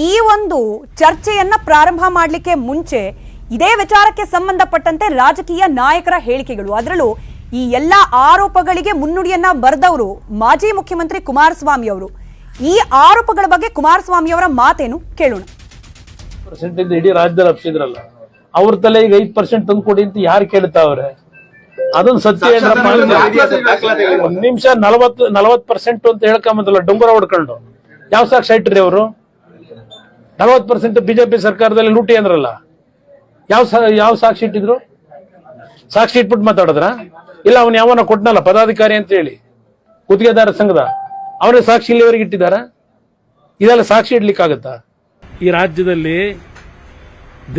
ಈ ಒಂದು ಚರ್ಚೆಯನ್ನ ಪ್ರಾರಂಭ ಮಾಡಲಿಕ್ಕೆ ಮುಂಚೆ ಇದೇ ವಿಚಾರಕ್ಕೆ ಸಂಬಂಧಪಟ್ಟಂತೆ ರಾಜಕೀಯ ನಾಯಕರ ಹೇಳಿಕೆಗಳು, ಅದರಲ್ಲೂ ಈ ಎಲ್ಲ ಆರೋಪಗಳಿಗೆ ಮುನ್ನುಡಿಯನ್ನ ಬರೆದವರು ಮಾಜಿ ಮುಖ್ಯಮಂತ್ರಿ ಕುಮಾರಸ್ವಾಮಿ ಅವರು. ಈ ಆರೋಪಗಳ ಬಗ್ಗೆ ಕುಮಾರಸ್ವಾಮಿ ಅವರ ಮಾತೇನು ಕೇಳೋಣ. ಇಡೀ ರಾಜ್ಯದಲ್ಲಿ ಹಬ್ಸಿದ್ರಲ್ಲ, ಅವ್ರ ತಲೆ ಈಗ 5% ತಂದ್ಕೊಡಿ ಅಂತ ಯಾರು ಕೇಳ್ತಾವ್ರೆ? ಅದೊಂದು ಸತ್ಯ. ಒಂದ್ ನಿಮಿಷ 40% ಅಂತ ಹೇಳ್ಕೊಂಬಂದಲ್ಲ ಡೊಂಬರ ಹೊಡ್ಕೊಂಡು, ಯಾವ ಸಾಕ್ಷಿ ಇಟ್ರಿ ಅವರು? 40% ಬಿಜೆಪಿ ಸರ್ಕಾರದಲ್ಲಿ ಲೂಟಿ ಅಂದ್ರಲ್ಲ, ಯಾವ ಸಾಕ್ಷಿ ಇಟ್ಟಿದ್ರು? ಸಾಕ್ಷಿ ಇಟ್ಬಿಟ್ಟು ಮಾತಾಡಿದ್ರ? ಇಲ್ಲ ಅವನ್ ಯಾವನ ಕೊಟ್ನಲ್ಲ ಪದಾಧಿಕಾರಿ ಅಂತ ಹೇಳಿ ಗುತ್ತಿಗೆದಾರ ಸಂಘದ, ಅವರೇ ಸಾಕ್ಷಿ ಇಲ್ಲಿವರೆಗೆ ಇಟ್ಟಿದಾರ? ಇದೆಲ್ಲ ಸಾಕ್ಷಿ ಇಡ್ಲಿಕ್ಕಾಗತ್ತಾ? ಈ ರಾಜ್ಯದಲ್ಲಿ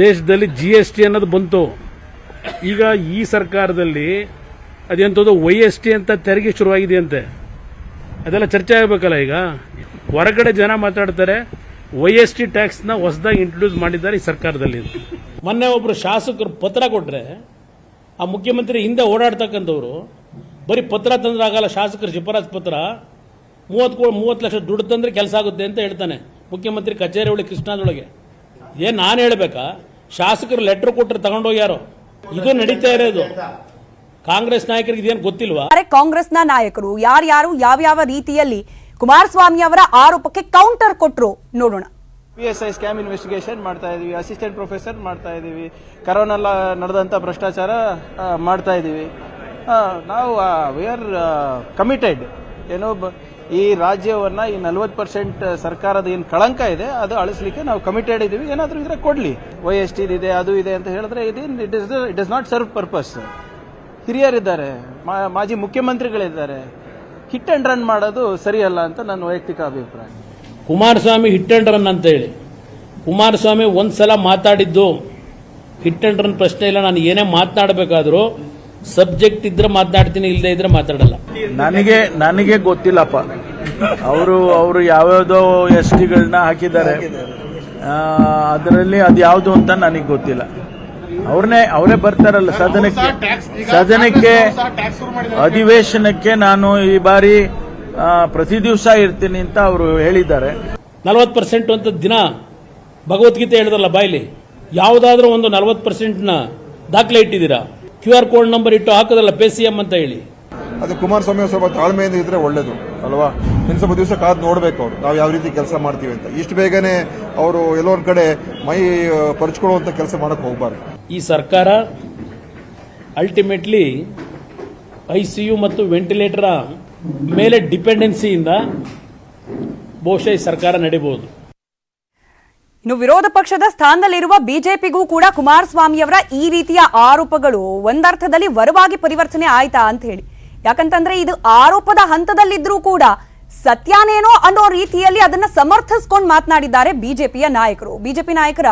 ದೇಶದಲ್ಲಿ GST ಅನ್ನೋದು ಬಂತು. ಈಗ ಈ ಸರ್ಕಾರದಲ್ಲಿ ಅದೆಂಥದ್ದು YST ಅಂತ ತೆರಿಗೆ ಶುರುವಾಗಿದೆಯಂತೆ. ಅದೆಲ್ಲ ಚರ್ಚೆ ಆಗಬೇಕಲ್ಲ. ಈಗ ಹೊರಗಡೆ ಜನ ಮಾತಾಡ್ತಾರೆ, YST ಟ್ಯಾಕ್ಸ್ನ ಹೊಸದಾಗಿ ಇಂಟ್ರೊಡ್ಯೂಸ್ ಮಾಡಿದ್ದಾರೆ ಈ ಸರ್ಕಾರದಲ್ಲಿ. ಮೊನ್ನೆ ಒಬ್ರು ಶಾಸಕರು ಪತ್ರ ಕೊಟ್ರೆ, ಆ ಮುಖ್ಯಮಂತ್ರಿ ಹಿಂದೆ ಓಡಾಡ್ತಕ್ಕಂಥವ್ರು ಬರೀ ಪತ್ರ ತಂದ್ರೆ ಆಗಲ್ಲ, ಶಾಸಕರ ಶಿಫಾರಸ್ ಪತ್ರ 30 ಲಕ್ಷ ದುಡ್ಡು ತಂದ್ರೆ ಕೆಲಸ ಆಗುತ್ತೆ ಅಂತ ಹೇಳ್ತಾನೆ ಮುಖ್ಯಮಂತ್ರಿ ಕಚೇರಿ ಒಳಗೆ, ಕೃಷ್ಣಾದೊಳಗೆ. ಏನ್ ನಾನು ಹೇಳ್ಬೇಕಾ? ಶಾಸಕರು ಲೆಟರ್ ಕೊಟ್ಟರೆ ತಗೊಂಡೋಗ್ಯಾರೋ? ಇದು ನಡೀತಾ ಇರೋದು. ಕಾಂಗ್ರೆಸ್ ನಾಯಕರಿಗೆ ಇದೇನು ಗೊತ್ತಿಲ್ವಾ? ಕಾಂಗ್ರೆಸ್ನ ನಾಯಕರು ಯಾರ್ಯಾರು ಯಾವ್ಯಾವ ರೀತಿಯಲ್ಲಿ ಕುಮಾರಸ್ವಾಮಿ ಅವರ ಆರೋಪಕ್ಕೆ ಕೌಂಟರ್ ಕೊಟ್ರು ನೋಡೋಣ. PSI ಸ್ಕ್ಯಾಮ್ ಇನ್ವೆಸ್ಟಿಗೇಷನ್ ಮಾಡ್ತಾ ಇದೀವಿ, ಅಸಿಸ್ಟೆಂಟ್ ಪ್ರೊಫೆಸರ್ ಮಾಡ್ತಾ ಇದೀವಿ, ಕರೋನಲ್ಲ ನಡೆದಂತ ಭ್ರಷ್ಟಾಚಾರ ಮಾಡ್ತಾ ಇದೀವಿ. ನಾವು ವಿ ಆರ್ ಕಮಿಟೆಡ್. ಏನೋ ಈ ರಾಜ್ಯವನ್ನ ಈ 40% ಸರ್ಕಾರದ ಏನು ಕಳಂಕ ಇದೆ ಅದು ಅಳಿಸ್ಲಿಕ್ಕೆ ನಾವು ಕಮಿಟೆಡ್ ಇದೀವಿ. ಏನಾದ್ರೂ ಇದ್ರೆ ಕೊಡ್ಲಿ. YST ಇದೆ, ಅದು ಇದೆ ಅಂತ ಹೇಳಿದ್ರೆ it is not serve purpose. ಹಿರಿಯರಿದ್ದಾರೆ, ಮಾಜಿ ಮುಖ್ಯಮಂತ್ರಿಗಳಿದ್ದಾರೆ. ಹಿಟ್ ಅಂಡ್ ರನ್ ಮಾಡೋದು ಸರಿಯಲ್ಲ ಅಂತ ನನ್ನ ವೈಯಕ್ತಿಕ ಅಭಿಪ್ರಾಯ. ಕುಮಾರಸ್ವಾಮಿ ಹಿಟ್ ಅಂಡ್ ರನ್ ಅಂತ ಹೇಳಿ, ಕುಮಾರಸ್ವಾಮಿ ಒಂದ್ಸಲ ಮಾತಾಡಿದ್ದು ಹಿಟ್ ಅಂಡ್ ರನ್ ಪ್ರಶ್ನೆ ಇಲ್ಲ. ನಾನು ಏನೇ ಮಾತನಾಡಬೇಕಾದ್ರೂ ಸಬ್ಜೆಕ್ಟ್ ಇದ್ರೆ ಮಾತನಾಡ್ತೀನಿ, ಇಲ್ಲದೆ ಇದ್ರೆ ಮಾತಾಡಲ್ಲ. ನನಗೆ ಗೊತ್ತಿಲ್ಲಪ್ಪ. ಅವರು ಯಾವ್ಯಾವ್ದೋ STಗಳನ್ನ ಹಾಕಿದ್ದಾರೆ, ಅದರಲ್ಲಿ ಅದು ಯಾವುದು ಅಂತ ನನಗೆ ಗೊತ್ತಿಲ್ಲ. ಅವರೇ ಬರ್ತಾರಲ್ಲ ಸದನಕ್ಕೆ ಅಧಿವೇಶನಕ್ಕೆ. ನಾನು ಈ ಬಾರಿ ಪ್ರತಿ ದಿವಸ ಇರ್ತೀನಿ ಅಂತ ಅವರು ಹೇಳಿದ್ದಾರೆ. 40% ಅಂತ ದಿನ ಭಗವದ್ಗೀತೆ ಹೇಳಿದ್ರಲ್ಲ ಬಾಯ್ಲಿ, ಯಾವುದಾದ್ರೂ ಒಂದು 40%ನ ದಾಖಲೆ ಇಟ್ಟಿದ್ದೀರಾ? QR ಕೋಡ್ ನಂಬರ್ ಇಟ್ಟು ಹಾಕೋದಲ್ಲ PCM ಅಂತ ಹೇಳಿ. ಅದು ಕುಮಾರಸ್ವಾಮಿ ಸ್ವಲ್ಪ ತಾಳ್ಮೆಯಿಂದ ಇದ್ರೆ ಒಳ್ಳೇದು ಅಲ್ವಾ? ಇನ್ನು ಸ್ವಲ್ಪ ದಿವಸ ಕಾದು ನೋಡ್ಬೇಕು ಅವ್ರು ನಾವು ಯಾವ ರೀತಿ ಕೆಲಸ ಮಾಡ್ತೀವಿ ಅಂತ. ಇಷ್ಟು ಬೇಗನೆ ಅವರು ಎಲ್ಲೋ ಒಂದ್ ಕಡೆ ಮೈ ಪರ್ಚ್ಕೊಳ್ಳುವಂತ ಕೆಲಸ ಮಾಡಕ್ ಹೋಗ್ಬಾರ್ದು. ಈ ಸರ್ಕಾರ ಅಲ್ಟಿಮೇಟ್ಲಿ ICU ಮತ್ತು ವೆಂಟಿಲೇಟರ್ ಮೇಲೆ ಡಿಪೆಂಡೆನ್ಸಿಯಿಂದ ಬಹುಶಃ ಈ ಸರ್ಕಾರ ನಡೀಬಹುದು. ಇನ್ನು ವಿರೋಧ ಪಕ್ಷದ ಸ್ಥಾನದಲ್ಲಿರುವ ಬಿಜೆಪಿಗೂ ಕೂಡ ಕುಮಾರಸ್ವಾಮಿಯವರ ಈ ರೀತಿಯ ಆರೋಪಗಳು ಒಂದರ್ಥದಲ್ಲಿ ವರವಾಗಿ ಪರಿವರ್ತನೆ ಆಯ್ತಾ ಅಂತ ಹೇಳಿ. ಯಾಕಂತಂದ್ರೆ ಇದು ಆರೋಪದ ಹಂತದಲ್ಲಿದ್ರೂ ಕೂಡ ಸತ್ಯಾನೇನೋ ಅನ್ನೋ ರೀತಿಯಲ್ಲಿ ಅದನ್ನ ಸಮರ್ಥಿಸಿಕೊಂಡು ಮಾತನಾಡಿದ್ದಾರೆ ಬಿಜೆಪಿಯ ನಾಯಕರು. ಬಿಜೆಪಿ ನಾಯಕರ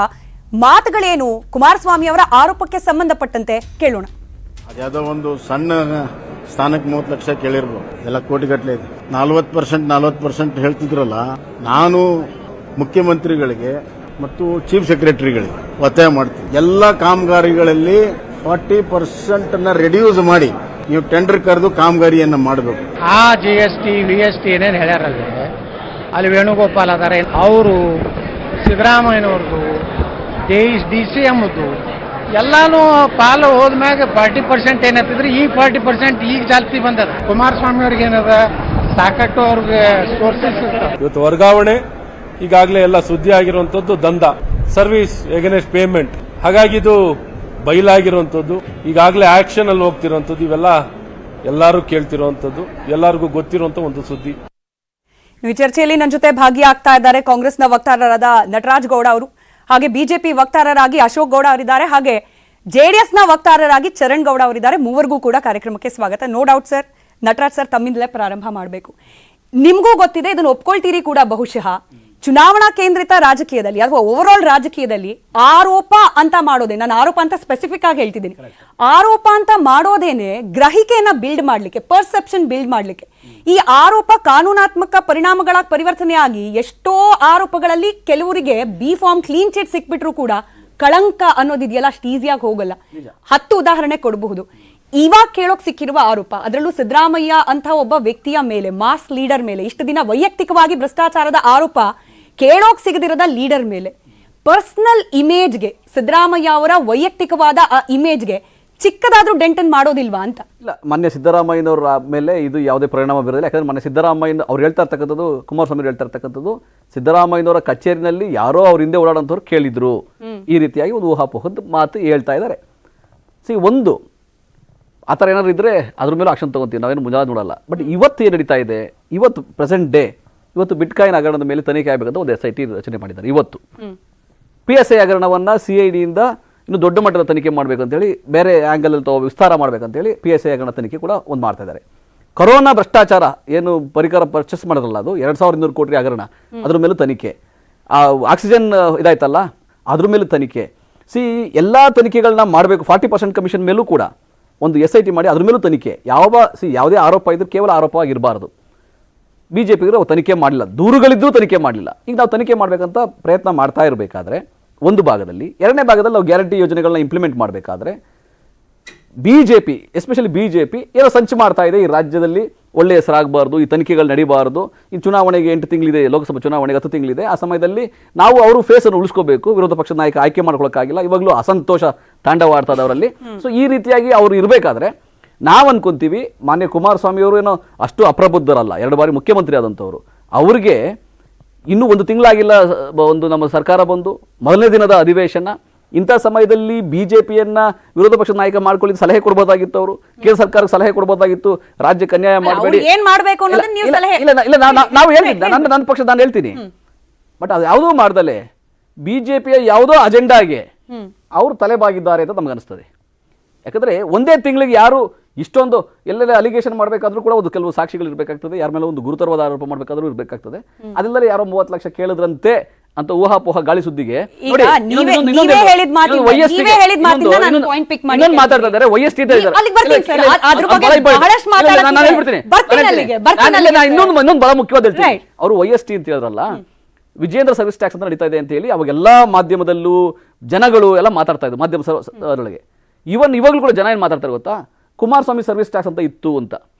ಮಾತುಗಳೇನು ಕುಮಾರಸ್ವಾಮಿ ಅವರ ಆರೋಪಕ್ಕೆ ಸಂಬಂಧಪಟ್ಟಂತೆ ಕೇಳೋಣ. ಅದ್ಯಾವುದೋ ಒಂದು ಸಣ್ಣ ಸ್ಥಾನಕ್ಕೆ 30 ಲಕ್ಷ ಕೇಳಿರ್ಬೋದು, ಎಲ್ಲ ಕೋಟಿಗಟ್ಟಲೆ ಇದೆ. 40% ಹೇಳ್ತಿದ್ರಲ್ಲ, ನಾನು ಮುಖ್ಯಮಂತ್ರಿಗಳಿಗೆ ಮತ್ತು ಚೀಫ್ ಸೆಕ್ರೆಟರಿಗಳಿಗೆ ಒತ್ತಾಯ ಮಾಡ್ತೀನಿ, ಎಲ್ಲ ಕಾಮಗಾರಿಗಳಲ್ಲಿ 40% ರೆಡ್ಯೂಸ್ ಮಾಡಿ ನೀವು ಟೆಂಡರ್ ಕರೆದು ಕಾಮಗಾರಿಯನ್ನ ಮಾಡಬೇಕು. ಆ GST VST ಏನೇನು ಹೇಳ್ಯಾರಲ್ರಿ, ಅಲ್ಲಿ ವೇಣುಗೋಪಾಲ್ ಅದಾರೆ, ಅವರು ಸಿದ್ದರಾಮಯ್ಯನವ್ರದ್ದು, DCMದು ಎಲ್ಲಾನು ಪಾಲು ಹೋದ್ಮ್ಯಾಗ 40% ಏನತ್ತಿದ್ರೆ ಈಗ 40% ಈಗ ಜಾಸ್ತಿ ಬಂದದ. ಕುಮಾರಸ್ವಾಮಿ ಅವ್ರಿಗೆ ಏನದ ಸಾಕಷ್ಟು ಅವ್ರಿಗೆ ಸೋರ್ಸಸ್ ಇರ್ತಾವ. ಇವತ್ತು ವರ್ಗಾವಣೆ ಈಗಾಗಲೇ ಎಲ್ಲ ಸುದ್ದಿ ಆಗಿರುವಂತದ್ದು, ದಂಧ ಸರ್ವಿಸ್ ಎಗೇನೆಸ್ಟ್ ಪೇಮೆಂಟ್, ಹಾಗಾಗಿ ಇದು ಬಯಲಾಗಿರುವಂತದ್ದು, ಈಗಾಗಲೇ ಆಕ್ಷನ್ ಅಲ್ಲಿ ಹೋಗ್ತಿರುವಂತದ್ದು, ಇವೆಲ್ಲ ಎಲ್ಲರೂ ಕೇಳ್ತಿರುವಂತದ್ದು, ಎಲ್ಲರಿಗೂ ಗೊತ್ತಿರುವಂತ ಒಂದು ಸುದ್ದಿ. ಈ ಚರ್ಚೆಯಲ್ಲಿ ನನ್ನ ಜೊತೆ ಭಾಗಿಯಾಗ್ತಾ ಇದ್ದಾರೆ ಕಾಂಗ್ರೆಸ್ನ ವಕ್ತಾರರಾದ ನಟರಾಜ್ ಗೌಡ ಅವರು, ಹಾಗೆ ಬಿಜೆಪಿ ವಕ್ತಾರರಾಗಿ ಅಶೋಕ್ ಗೌಡ ಅವರಿದ್ದಾರೆ, ಹಾಗೆ JDSನ ವಕ್ತಾರರಾಗಿ ಚರಣ್ ಗೌಡ ಅವರಿದ್ದಾರೆ. ಮೂವರಿಗೂ ಕೂಡ ಕಾರ್ಯಕ್ರಮಕ್ಕೆ ಸ್ವಾಗತ. No doubt sir, Nataraj sir ತಮ್ಮಿಂದಲೇ ಪ್ರಾರಂಭ ಮಾಡಬೇಕು. ನಿಮ್ಗೂ ಗೊತ್ತಿದೆ, ಇದನ್ನು ಒಪ್ಕೊಳ್ತೀರಿ ಕೂಡ ಬಹುಶಃ, ಚುನಾವಣಾ ಕೇಂದ್ರಿತ ರಾಜಕೀಯದಲ್ಲಿ ಅಥವಾ ಓವರ್ ಆಲ್ ರಾಜಕೀಯದಲ್ಲಿ ಆರೋಪ ಅಂತ ಮಾಡೋದೇ, ನಾನು ಆರೋಪ ಅಂತ ಸ್ಪೆಸಿಫಿಕ್ ಆಗಿ ಹೇಳ್ತಿದ್ದೀನಿ, ಆರೋಪ ಅಂತ ಮಾಡೋದೇನೆ ಗ್ರಹಿಕೆಯನ್ನ ಬಿಲ್ಡ್ ಮಾಡ್ಲಿಕ್ಕೆ, ಪರ್ಸೆಪ್ಷನ್ ಬಿಲ್ಡ್ ಮಾಡ್ಲಿಕ್ಕೆ. ಈ ಆರೋಪ ಕಾನೂನಾತ್ಮಕ ಪರಿಣಾಮಗಳಾಗಿ ಪರಿವರ್ತನೆ ಆಗಿ ಎಷ್ಟೋ ಆರೋಪಗಳಲ್ಲಿ ಕೆಲವರಿಗೆ B ಫಾರ್ಮ್ ಕ್ಲೀನ್ ಚಿಟ್ ಸಿಕ್ಬಿಟ್ರು ಕೂಡ ಕಳಂಕ ಅನ್ನೋದಿದೆಯಲ್ಲ ಅಷ್ಟು ಈಸಿಯಾಗಿ ಹೋಗಲ್ಲ. 10 ಉದಾಹರಣೆ ಕೊಡಬಹುದು. ಇವಾಗ ಕೇಳೋಕ್ ಸಿಕ್ಕಿರುವ ಆರೋಪ, ಅದರಲ್ಲೂ ಸಿದ್ದರಾಮಯ್ಯ ಅಂತ ಒಬ್ಬ ವ್ಯಕ್ತಿಯ ಮೇಲೆ, ಮಾಸ್ ಲೀಡರ್ ಮೇಲೆ ಇಷ್ಟು ದಿನ ವೈಯಕ್ತಿಕವಾಗಿ ಭ್ರಷ್ಟಾಚಾರದ ಆರೋಪ ಕೇಳೋಕ್ ಸಿಗದಿರೋದ ಲೀಡರ್ ಮೇಲೆ ಪರ್ಸನಲ್ ಇಮೇಜ್ಗೆ, ಸಿದ್ದರಾಮಯ್ಯ ಅವರ ವೈಯಕ್ತಿಕವಾದ ಆ ಇಮೇಜ್ಗೆ ಚಿಕ್ಕದಾದ್ರೂ ಡೆಂಟನ್ ಮಾಡೋದಿಲ್ವಾ ಅಂತ? ಇಲ್ಲ, ಮಾನ್ಯ ಸಿದ್ದರಾಮಯ್ಯನವರ ಮೇಲೆ ಇದು ಯಾವುದೇ ಪರಿಣಾಮ ಬೀರೋದಿಲ್ಲ. ಯಾಕಂದ್ರೆ ಮಾನ್ಯ ಸಿದ್ದರಾಮಯ್ಯ ಅವ್ರು ಹೇಳ್ತಾ ಇರ್ತಕ್ಕಂಥದ್ದು, ಕುಮಾರಸ್ವಾಮಿ ಹೇಳ್ತಾ ಇರ್ತಕ್ಕಂಥದ್ದು, ಸಿದ್ದರಾಮಯ್ಯನವರ ಕಚೇರಿನಲ್ಲಿ ಯಾರೋ ಅವ್ರ ಹಿಂದೆ ಓಡಾಡೋಂಥವ್ರು ಕೇಳಿದ್ರು, ಈ ರೀತಿಯಾಗಿ ಒಂದು ಊಹಾಪೋಹದ ಮಾತು ಹೇಳ್ತಾ ಇದ್ದಾರೆ. ಒಂದು ಆ ಥರ ಏನಾದ್ರು ಇದ್ರೆ ಅದ್ರ ಮೇಲೆ ಆಕ್ಷನ್ ತಗೊಂತೀವಿ, ನಾವೇನು ಮುಂಜಾನೆ ನೋಡಲ್ಲ. ಬಟ್ ಇವತ್ತು ಏನು ನಡೀತಾ ಇದೆ, ಇವತ್ತು ಪ್ರೆಸೆಂಟ್ ಡೇ, ಇವತ್ತು ಬಿಟ್ಕಾಯಿನ್ ಹಗರಣದ ಮೇಲೆ ತನಿಖೆ ಆಗಬೇಕಂತ ಒಂದು SIT ರಚನೆ ಮಾಡಿದ್ದಾರೆ. ಇವತ್ತು PSI ಹಗರಣವನ್ನ CID ಇನ್ನು ದೊಡ್ಡ ಮಟ್ಟದ ತನಿಖೆ ಮಾಡಬೇಕಂತೇಳಿ, ಬೇರೆ ಆ್ಯಂಗಲ್ ವಿಸ್ತಾರ ಮಾಡಬೇಕಂತೇಳಿ PSI ಹಗರಣ ತನಿಖೆ ಕೂಡ ಒಂದು ಮಾಡ್ತಾ ಇದ್ದಾರೆ. ಕೊರೋನಾ ಭ್ರಷ್ಟಾಚಾರ ಏನು ಪರಿಕರ ಪರ್ಚೇಸ್ ಮಾಡೋದಲ್ಲ, ಅದು 2200 ಕೋಟಿ ಹಗರಣ, ಅದ್ರ ಮೇಲೂ ತನಿಖೆ. ಆಕ್ಸಿಜನ್ ಇದಾಯ್ತಲ್ಲ, ಅದ್ರ ಮೇಲೂ ತನಿಖೆ. ಎಲ್ಲ ತನಿಖೆಗಳನ್ನ ಮಾಡಬೇಕು. 40% ಕಮಿಷನ್ ಮೇಲೂ ಕೂಡ ಒಂದು SIT ಮಾಡಿ ಅದ್ರ ಮೇಲೂ ತನಿಖೆ. ಯಾವುದೇ ಆರೋಪ ಇದ್ರೂ ಕೇವಲ ಆರೋಪವಾಗಿರಬಾರ್ದು. BJP ತನಿಖೆ ಮಾಡಲಿಲ್ಲ, ದೂರುಗಳಿದ್ರೂ ತನಿಖೆ ಮಾಡಲಿಲ್ಲ. ಈಗ ನಾವು ತನಿಖೆ ಮಾಡಬೇಕಂತ ಪ್ರಯತ್ನ ಮಾಡ್ತಾ ಇರಬೇಕಾದ್ರೆ ಒಂದು ಭಾಗದಲ್ಲಿ, ಎರಡನೇ ಭಾಗದಲ್ಲಿ ನಾವು ಗ್ಯಾರಂಟಿ ಯೋಜನೆಗಳನ್ನ ಇಂಪ್ಲಿಮೆಂಟ್ ಮಾಡಬೇಕಾದ್ರೆ BJP, ಎಸ್ಪೆಷಲಿ BJP ಏನೋ ಸಂಚು ಮಾಡ್ತಾ ಇದೆ. ಈ ರಾಜ್ಯದಲ್ಲಿ ಒಳ್ಳೆಯ ಹೆಸರಾಗಬಾರ್ದು, ಈ ತನಿಖೆಗಳು ನಡೀಬಾರ್ದು, ಈ ಚುನಾವಣೆಗೆ 8 ತಿಂಗಳಿದೆ, ಲೋಕಸಭಾ ಚುನಾವಣೆಗೆ 10 ತಿಂಗಳಿದೆ. ಆ ಸಮಯದಲ್ಲಿ ನಾವು ಅವರು ಫೇಸನ್ನು ಉಳಿಸ್ಕೋಬೇಕು, ವಿರೋಧ ಪಕ್ಷದ ನಾಯಕ ಆಯ್ಕೆ ಮಾಡ್ಕೊಳ್ಳೋಕ್ಕಾಗಿಲ್ಲ, ಇವಾಗಲೂ ಅಸಂತೋಷ ತಾಂಡವಾಡ್ತದೆ ಅವರಲ್ಲಿ. ಈ ರೀತಿಯಾಗಿ ಅವರು ಇರಬೇಕಾದ್ರೆ ನಾವು ಅನ್ಕೊಂತೀವಿ, ಮಾನ್ಯ ಕುಮಾರಸ್ವಾಮಿ ಅವರು ಏನೋ ಅಷ್ಟು ಅಪ್ರಬುದ್ಧರಲ್ಲ, 2 ಬಾರಿ ಮುಖ್ಯಮಂತ್ರಿ ಆದಂಥವ್ರು. ಅವ್ರಿಗೆ ಇನ್ನೂ 1 ತಿಂಗಳಾಗಿಲ್ಲ ಒಂದು ನಮ್ಮ ಸರ್ಕಾರ ಬಂದು, ಮೊದಲನೇ ದಿನದ ಅಧಿವೇಶನ. ಇಂಥ ಸಮಯದಲ್ಲಿ BJPಯನ್ನ ವಿರೋಧ ಪಕ್ಷದ ನಾಯಕ ಮಾಡ್ಕೊಳ್ಳಿ ಸಲಹೆ ಕೊಡ್ಬೋದಾಗಿತ್ತು, ಅವರು ಕೇಂದ್ರ ಸರ್ಕಾರಕ್ಕೆ ಸಲಹೆ ಕೊಡ್ಬೋದಾಗಿತ್ತು, ರಾಜ್ಯಕ್ಕೆ ಅನ್ಯಾಯ ಮಾಡಬೇಡಿ, ಏನ್ ಮಾಡ್ಬೇಕು ಅನ್ನೋದನ್ನ ನೀವು ಸಲಹೆ ನಾವು ಹೇಳ್ತಿದ್ದೆ, ನನ್ನ ಪಕ್ಷ ನಾನು ಹೇಳ್ತೀನಿ. ಬಟ್ ಅದು ಯಾವುದೂ ಮಾಡ್ದಲೆ BJPಯ ಯಾವುದೋ ಅಜೆಂಡಾಗೆ ಅವರು ತಲೆಬಾಗಿದ್ದಾರೆ ಅಂತ ನಮ್ಗೆ ಅನಿಸ್ತದೆ. ಯಾಕಂದ್ರೆ ಒಂದೇ ತಿಂಗಳಿಗೆ ಯಾರು ಇಷ್ಟೊಂದು ಎಲ್ಲೆಲ್ಲ ಅಲಿಗೇಷನ್ ಮಾಡಬೇಕಾದ್ರೂ ಕೂಡ ಒಂದು ಕೆಲವು ಸಾಕ್ಷಿಗಳು ಇರಬೇಕಾಗ್ತದೆ, ಯಾರ ಮೇಲೆ ಒಂದು ಗುರುತರವಾದ ಆರೋಪ ಮಾಡಬೇಕಾದ್ರೂ ಇರಬೇಕಾಗ್ತದೆ. ಅದೆಲ್ಲರೂ ಯಾರೋ 30 ಲಕ್ಷ ಕೇಳಿದ್ರಂತೆ ಅಂತ ಊಹಾಪೋಹ ಗಾಳಿ ಸುದ್ದಿಗೆ ಮಾತಾಡ್ತಾ ಇದ್ದಾರೆ. OST ಇನ್ನೊಂದು ಬಹಳ ಮುಖ್ಯವಾದ ಹೇಳ್ತೀನಿ, ಅವರು OST ಅಂತ ಹೇಳಿದ್ರಲ್ಲ, ವಿಜೇಂದ್ರ ಸರ್ವಿಸ್ ಟ್ಯಾಕ್ಸ್ ಅಂತ ನಡೀತಾ ಇದೆ ಅಂತ ಹೇಳಿ ಅವಾಗೆಲ್ಲಾ ಮಾಧ್ಯಮದಲ್ಲೂ ಜನಗಳು ಎಲ್ಲ ಮಾತಾಡ್ತಾ ಇದ್ರು, ಮಾಧ್ಯಮದೊಳಗೆ. ಇವಾಗಲೂ ಕೂಡ ಜನ ಏನ್ ಮಾತಾಡ್ತಾರೆ ಗೊತ್ತಾ, ಕುಮಾರಸ್ವಾಮಿ ಸರ್ವಿಸ್ ಟ್ಯಾಕ್ಸ್ ಅಂತ ಇತ್ತು ಅಂತ.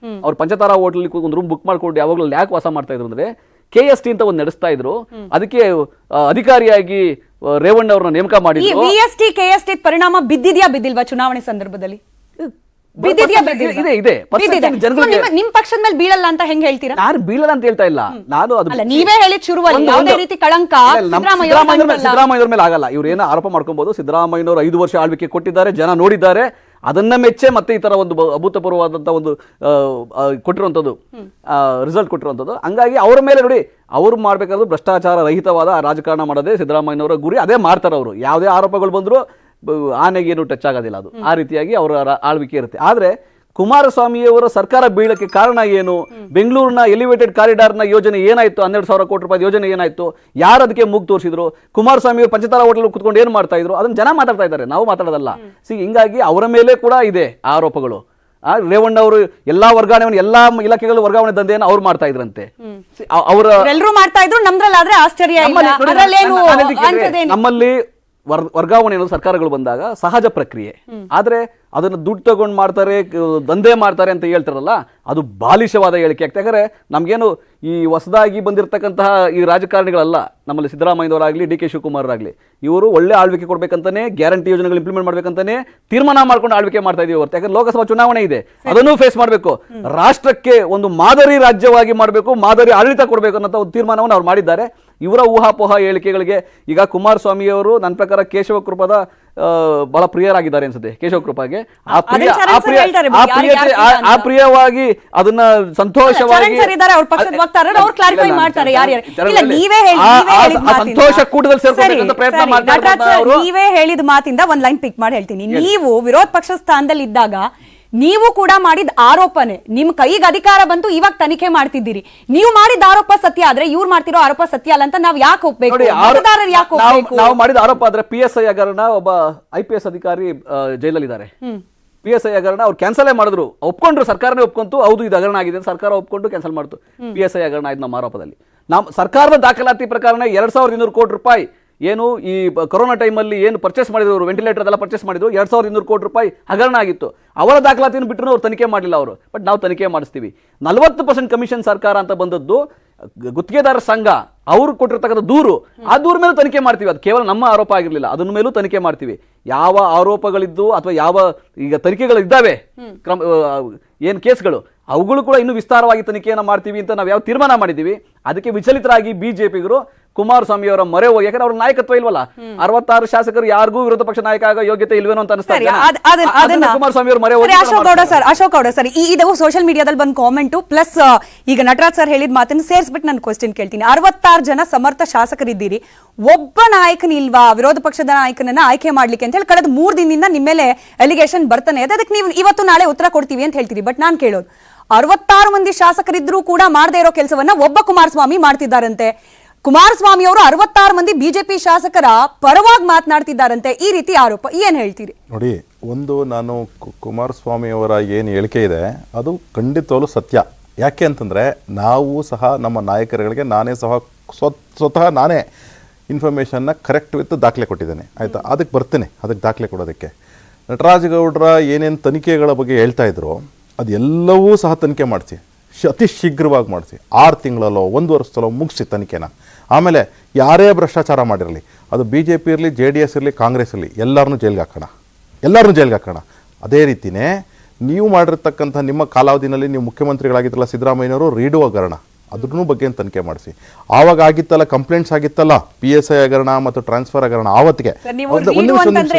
ಅವ್ರು ಪಂಚತಾರಾ ಹೋಟೆಲ್ ಒಂದು ರೂಮ್ ಬುಕ್ ಮಾಡ್ಕೊಂಡು ಯಾವಾಗಲೂ ಯಾಕೆ ವಾಸ ಮಾಡ್ತಾ ಇದ್ರು ಅಂದ್ರೆ KST ಅಂತ ಒಂದು ನಡೆಸ್ತಾ ಇದ್ರು. ಅದಕ್ಕೆ ಅಧಿಕಾರಿಯಾಗಿ ರೇವಣ್ಣ ಅವ್ರನ್ನ ನೇಮಕ ಮಾಡಿದ್ರು. VST KST ಪರಿಣಾಮ ಬಿದ್ದಿದ್ಯಾ ಬಿದ್ದಿಲ್ವಾ ಚುನಾವಣೆ ಸಂದರ್ಭದಲ್ಲಿ? ನಿಮ್ ಪಕ್ಷದ ಮೇಲೆ ಬೀಳಲ್ಲ ಅಂತ ಹೆಂಗ್ ಹೇಳ್ತೀರಾ? ನಾನು ಬೀಳಲ್ಲ ಅಂತ ಹೇಳ್ತಾ ಇಲ್ಲ, ನಾನು ಅದು ನೀವೇ ಹೇಳಿದ ಶುರುವಲ್ಲಿ ಯಾವುದೇ ರೀತಿ ಕಳಂಕ ಸಿದ್ದರಾಮಯ್ಯವ್ರ ಮೇಲೆ ಆಗಲ್ಲ. ಇವ್ರು ಏನೋ ಆರೋಪ ಮಾಡ್ಕೊಬಹುದು. ಸಿದ್ದರಾಮಯ್ಯನವರು 5 ವರ್ಷ ಆಳ್ವಿಕೆ ಕೊಟ್ಟಿದ್ದಾರೆ, ಜನ ನೋಡಿದ್ದಾರೆ, ಅದನ್ನ ಮೆಚ್ಚೆ ಮತ್ತೆ ಈ ತರ ಒಂದು ಅಭೂತಪೂರ್ವವಾದಂತ ಒಂದು ಕೊಟ್ಟಿರುವಂತದ್ದು ರಿಸಲ್ಟ್ ಕೊಟ್ಟಿರುವಂತದ್ದು. ಹಂಗಾಗಿ ಅವರ ಮೇಲೆ ನೋಡಿ, ಅವ್ರು ಮಾಡ್ಬೇಕಾದ್ರು ಭ್ರಷ್ಟಾಚಾರ ರಹಿತವಾದ ರಾಜಕಾರಣ ಮಾಡೋದೇ ಸಿದ್ದರಾಮಯ್ಯನವರ ಗುರಿ. ಅದೇ ಮಾಡ್ತಾರೆ ಅವರು. ಯಾವುದೇ ಆರೋಪಗಳು ಬಂದ್ರು ಆನೆಗೇನು ಟಚ್ ಆಗೋದಿಲ್ಲ, ಅದು ಆ ರೀತಿಯಾಗಿ ಅವರ ಆಳ್ವಿಕೆ ಇರುತ್ತೆ. ಆದ್ರೆ ಕುಮಾರಸ್ವಾಮಿಯವರ ಸರ್ಕಾರ ಬೀಳಕ್ಕೆ ಕಾರಣ ಏನು? ಬೆಂಗಳೂರಿನ ಎಲಿವೇಟೆಡ್ ಕಾರಿಡಾರ್ನ ಯೋಜನೆ ಏನಾಯ್ತು? 12,000 ಕೋಟಿ ರೂಪಾಯಿ ಯೋಜನೆ ಏನಾಯ್ತು? ಯಾರು ಅದಕ್ಕೆ ಮೂಗು ತೋರಿಸಿದ್ರು? ಕುಮಾರಸ್ವಾಮಿ ಅವರು ಪಂಚತಾರಾ ಹೋಟೆಲ್ ಕುತ್ಕೊಂಡು ಏನ್ ಮಾಡ್ತಾ ಇದ್ರು? ಅದನ್ನ ಜನ ಮಾತಾಡ್ತಾ ಇದ್ದಾರೆ, ನಾವು ಮಾತಾಡೋದಲ್ಲ. ಹಿಂಗಾಗಿ ಅವರ ಮೇಲೆ ಕೂಡ ಇದೆ ಆರೋಪಗಳು. ರೇವಣ್ಣ ಅವರು ಎಲ್ಲಾ ವರ್ಗಾವಣೆ, ಎಲ್ಲಾ ಇಲಾಖೆಗಳು ವರ್ಗಾವಣೆ ದಂಧೆಯನ್ನು ಅವ್ರು ಮಾಡ್ತಾ ಇದ್ರಂತೆ. ಎಲ್ಲರೂ ಮಾಡ್ತಾ ಇದ್ರು, ನಮ್ದ್ರಲ್ಲಾದ್ರೆ ಆಶ್ಚರ್ಯ ಇಲ್ಲ. ನಮ್ಮಲ್ಲಿ ವರ್ಗಾವಣೆ ಅನ್ನೋದು ಸರ್ಕಾರಗಳು ಬಂದಾಗ ಸಹಜ ಪ್ರಕ್ರಿಯೆ. ಆದ್ರೆ ಅದನ್ನು ದುಡ್ಡು ತಗೊಂಡು ಮಾಡ್ತಾರೆ, ದಂಧೆ ಮಾಡ್ತಾರೆ ಅಂತ ಹೇಳ್ತಾರಲ್ಲ, ಅದು ಬಾಲಿಶವಾದ ಹೇಳಿಕೆ ಆಗ್ತದೆ. ಯಾಕಂದ್ರೆ ನಮ್ಗೇನು ಈ ಹೊಸದಾಗಿ ಬಂದಿರತಕ್ಕಂತಹ ಈ ರಾಜಕಾರಣಿಗಳಲ್ಲ, ನಮ್ಮಲ್ಲಿ ಸಿದ್ದರಾಮಯ್ಯನವರಾಗ್ಲಿ DK ಶಿವಕುಮಾರ್ ಆಗಲಿ, ಇವರು ಒಳ್ಳೆ ಆಳ್ವಿಕೆ ಕೊಡ್ಬೇಕಂತಾನೆ, ಗ್ಯಾರಂಟಿ ಯೋಜನೆಗಳು ಇಂಪ್ಲಿಮೆಂಟ್ ಮಾಡ್ಬೇಕಂತಾನೆ ತೀರ್ಮಾನ ಮಾಡ್ಕೊಂಡು ಆಳ್ವಿಕೆ ಮಾಡ್ತಾ ಇದೀವಿ ಹೊರತು. ಯಾಕಂದ್ರೆ ಲೋಕಸಭಾ ಚುನಾವಣೆ ಇದೆ, ಅದನ್ನು ಫೇಸ್ ಮಾಡಬೇಕು, ರಾಷ್ಟ್ರಕ್ಕೆ ಒಂದು ಮಾದರಿ ರಾಜ್ಯವಾಗಿ ಮಾಡಬೇಕು, ಮಾದರಿ ಆಡಳಿತ ಕೊಡಬೇಕು ಅನ್ನೋ ಒಂದು ತೀರ್ಮಾನವನ್ನು ಅವ್ರು ಮಾಡಿದ್ದಾರೆ. ಇವರ ಊಹಾಪೋಹ ಹೇಳಿಕೆಗಳಿಗೆ ಈಗ ಕುಮಾರಸ್ವಾಮಿಯವರು ನನ್ನ ಪ್ರಕಾರ ಕೇಶವ ಕೃಪದ ಬಹಳ ಪ್ರಿಯರಾಗಿದ್ದಾರೆ ಅನ್ಸುತ್ತೆ. ಕೇಶವ ಕೃಪಾಗೆ ಆ ಪ್ರಿಯವಾಗಿ ಅದನ್ನ ಸಂತೋಷವಾಗಿ ಸಂತೋಷ ಕೂಟದಲ್ಲಿ ಸೇರ್ಕೊಳ್ಬೇಕಂತ ಪ್ರಯತ್ನ ಮಾಡ್ತಾರೆ. ನೀವೇ ಹೇಳಿದ ಮಾತಿಂದ ಒಂದ್ ಲೈನ್ ಪಿಕ್ ಮಾಡಿ ಹೇಳ್ತೀನಿ. ನೀವು ವಿರೋಧ ಪಕ್ಷ ಸ್ಥಾನದಲ್ಲಿ ಇದ್ದಾಗ ನೀವು ಕೂಡ ಮಾಡಿದ ಆರೋಪನೆ, ನಿಮ್ ಕೈಗೆ ಅಧಿಕಾರ ಬಂತು, ಇವಾಗ ತನಿಖೆ ಮಾಡ್ತಿದ್ದೀರಿ. ನೀವು ಮಾಡಿದ ಆರೋಪ ಸತ್ಯ ಆದ್ರೆ ಇವ್ರು ಮಾಡ್ತಿರೋ ಆರೋಪ ಸತ್ಯ ಅಲ್ಲ ಅಂತ ನಾವ್ ಯಾಕೆ ಹೋಗ್ಬೇಕು? ನಾವು ಮಾಡಿದ ಆರೋಪ ಆದ್ರೆ PSI ಹಗರಣ, ಒಬ್ಬ IPS ಅಧಿಕಾರಿ ಜೈಲಲ್ಲಿದ್ದಾರೆ. PSI ಹಗರಣ ಅವ್ರು ಕ್ಯಾನ್ಸಲೇ ಮಾಡಿದ್ರು, ಒಪ್ಕೊಂಡ್ರು, ಸರ್ಕಾರನೇ ಒಪ್ಕೊಂತು, ಹೌದು ಇದು ಹಗರಣ ಆಗಿದೆ, ಸರ್ಕಾರ ಒಪ್ಕೊಂಡು ಕ್ಯಾನ್ಸಲ್ ಮಾಡ್ತು. PSI ಹಗರಣ ಆಯ್ತು ನಮ್ಮ ಆರೋಪದಲ್ಲಿ. ನಮ್ಮ ಸರ್ಕಾರದ ದಾಖಲಾತಿ ಪ್ರಕಾರ 2,200 ಕೋಟಿ ರೂಪಾಯಿ ಏನು ಈ ಕೊರೋನಾ ಟೈಮಲ್ಲಿ ಏನು ಪರ್ಚೇಸ್ ಮಾಡಿದ್ರು ವೆಂಟಿಲೇಟರ್ ಅದೆಲ್ಲ ಪರ್ಚೇಸ್ ಮಾಡಿದ್ರು 2200 ಕೋಟಿ ರೂಪಾಯಿ ಹಗರಣ ಆಗಿತ್ತು. ಅವರ ದಾಖಲಾತಿಯನ್ನು ಬಿಟ್ಟರು ಅವ್ರು ತನಿಖೆ ಮಾಡಲಿಲ್ಲ ಅವರು. ಬಟ್ ನಾವು ತನಿಖೆ ಮಾಡಿಸ್ತೀವಿ. 40% ಕಮಿಷನ್ ಸರ್ಕಾರ ಅಂತ ಬಂದದ್ದು ಗುತ್ತಿಗೆದಾರರ ಸಂಘ ಅವರು ಕೊಟ್ಟಿರ್ತಕ್ಕಂಥ ದೂರು, ಆ ದೂರ ಮೇಲೂ ತನಿಖೆ ಮಾಡ್ತೀವಿ. ಅದು ಕೇವಲ ನಮ್ಮ ಆರೋಪ ಆಗಿರಲಿಲ್ಲ, ಅದನ್ನ ಮೇಲೂ ತನಿಖೆ ಮಾಡ್ತೀವಿ. ಯಾವ ಆರೋಪಗಳಿದ್ದು ಅಥವಾ ಯಾವ ಈಗ ತನಿಖೆಗಳಿದ್ದಾವೆ ಏನು ಕೇಸ್ಗಳು, ಅವುಗಳು ಕೂಡ ಇನ್ನೂ ವಿಸ್ತಾರವಾಗಿ ತನಿಖೆಯನ್ನು ಮಾಡ್ತೀವಿ ಅಂತ ನಾವು ಯಾವ ತೀರ್ಮಾನ ಮಾಡಿದ್ದೀವಿ. ಅದಕ್ಕೆ ವಿಚಲಿತರಾಗಿ ಬಿಜೆಪಿಗರು ಕುಮಾರಸ್ವಾಮಿ ಅವರ ಮೊರೆ ಹೋಗಿ, ಯಾಕಂದ್ರೆ ಅವ್ರ ನಾಯಕತ್ವ ಇಲ್ವಲ್ಲ, 66 ಶಾಸಕರು ಯಾರಿಗೂ ವಿರೋಧ ಪಕ್ಷ ನಾಯಕ ಆಗೋ ಯೋಗ್ಯತೆ ಇಲ್ವೇನೋ ಅಂತ ಅನಿಸ್ತಾ ಕುಮಾರಸ್ವಾಮಿ ಅವರು ಮೊರೆ ಹೋಗಿ. ಅಶೋಕ್ ಗೌಡ ಸರ್, ಇದು ಸೋಷಿಯಲ್ ಮೀಡಿಯಾದಲ್ಲಿ ಬಂದ ಕಾಮೆಂಟ್ ಪ್ಲಸ್ ಈಗ ನಟರಾಜ್ ಸರ್ ಹೇಳಿದ ಮಾತನ್ನು ಸೇರಿಸ್ಬಿಟ್ಟು ನಾನು ಕ್ವಶನ್ ಕೇಳ್ತೀನಿ. 66 ಜನ ಸಮರ್ಥ ಶಾಸಕರಿದ್ದೀರಿ, ಒಬ್ಬ ನಾಯಕನ ಇಲ್ವಾ ವಿರೋಧ ಪಕ್ಷದ ನಾಯಕನನ್ನ ಆಯ್ಕೆ ಮಾಡ್ಲಿಕ್ಕೆ ಅಂತ ಹೇಳಿ ಕಳೆದ 3 ದಿನದಿಂದ ನಿಮ್ಮ ಮೇಲೆ ಅಲಿಗೇಷನ್ ಬರ್ತಾನೆ ಇದೆ. ಅದಕ್ಕೆ ನೀವು ಇವತ್ತು ನಾಳೆ ಉತ್ತರ ಕೊಡ್ತೀವಿ ಅಂತ ಹೇಳ್ತೀರಿ. ಬಟ್ ನಾನು ಕೇಳೋದು, 66 ಮಂದಿ ಶಾಸಕರಿದ್ರೂ ಕೂಡ ಮಾಡದೇ ಇರೋ ಕೆಲಸವನ್ನ ಒಬ್ಬ ಕುಮಾರಸ್ವಾಮಿ ಮಾಡ್ತಿದ್ದಾರಂತೆ. ಕುಮಾರಸ್ವಾಮಿ ಅವರು 66 ಮಂದಿ ಬಿಜೆಪಿ ಶಾಸಕರ ಪರವಾಗಿ ಮಾತನಾಡ್ತಿದ್ದಾರಂತೆ. ಈ ರೀತಿ ಆರೋಪ ಏನ್ ಹೇಳ್ತೀರಿ? ನೋಡಿ, ಒಂದು ನಾನು ಕುಮಾರಸ್ವಾಮಿ ಅವರ ಏನು ಹೇಳಿಕೆ ಇದೆ ಅದು ಖಂಡಿತವಾಗ್ಲೂ ಸತ್ಯ. ಯಾಕೆ ಅಂತಂದರೆ ನಾವು ಸಹ ನಮ್ಮ ನಾಯಕರುಗಳಿಗೆ ನಾನೇ ಸಹ ಸ್ವತಃ ನಾನೇ ಇನ್ಫಾರ್ಮೇಷನ್ನ ಕರೆಕ್ಟ್ ವಿತ್ ದಾಖಲೆ ಕೊಟ್ಟಿದ್ದೇನೆ. ಆಯಿತಾ, ಅದಕ್ಕೆ ಬರ್ತೇನೆ, ಅದಕ್ಕೆ ದಾಖಲೆ ಕೊಡೋದಕ್ಕೆ. ನಟರಾಜಗೌಡರ ಏನೇನು ತನಿಖೆಗಳ ಬಗ್ಗೆ ಹೇಳ್ತಾ ಇದ್ರು ಅದೆಲ್ಲವೂ ಸಹ ತನಿಖೆ ಮಾಡಿಸಿ, ಅತಿ ಶೀಘ್ರವಾಗಿ ಮಾಡಿಸಿ, 6 ತಿಂಗಳಲ್ಲೋ 1 ವರ್ಷದಲ್ಲೋ ಮುಗಿಸಿ ತನಿಖೆನ. ಆಮೇಲೆ ಯಾರೇ ಭ್ರಷ್ಟಾಚಾರ ಮಾಡಿರಲಿ, ಅದು BJP ಇರಲಿ, JDS ಇರಲಿ, ಕಾಂಗ್ರೆಸ್ ಇರಲಿ, ಎಲ್ಲರನ್ನೂ ಜೈಲಿಗೆ ಹಾಕೋಣ. ಅದೇ ರೀತಿಯೇ ನೀವು ಮಾಡಿರ್ತಕ್ಕಂಥ ನಿಮ್ಮ ಕಾಲಾವಧಿನಲ್ಲಿ ನೀವು ಮುಖ್ಯಮಂತ್ರಿಗಳಾಗಿದ್ದಲ್ಲ ಸಿದ್ದರಾಮಯ್ಯನವರು, ರೀಡು ಹಗರಣ ಅದ್ರ ಬಗ್ಗೆ ತನಿಖೆ ಮಾಡಿಸಿ. ಆವಾಗ ಆಗಿತ್ತಲ್ಲ, ಕಂಪ್ಲೇಂಟ್ಸ್ ಆಗಿತ್ತಲ್ಲ, PSI ಹಗರಣ ಮತ್ತು ಟ್ರಾನ್ಸ್ಫರ್ ಹಗರಣ. ಆವತ್ತಿಗೆ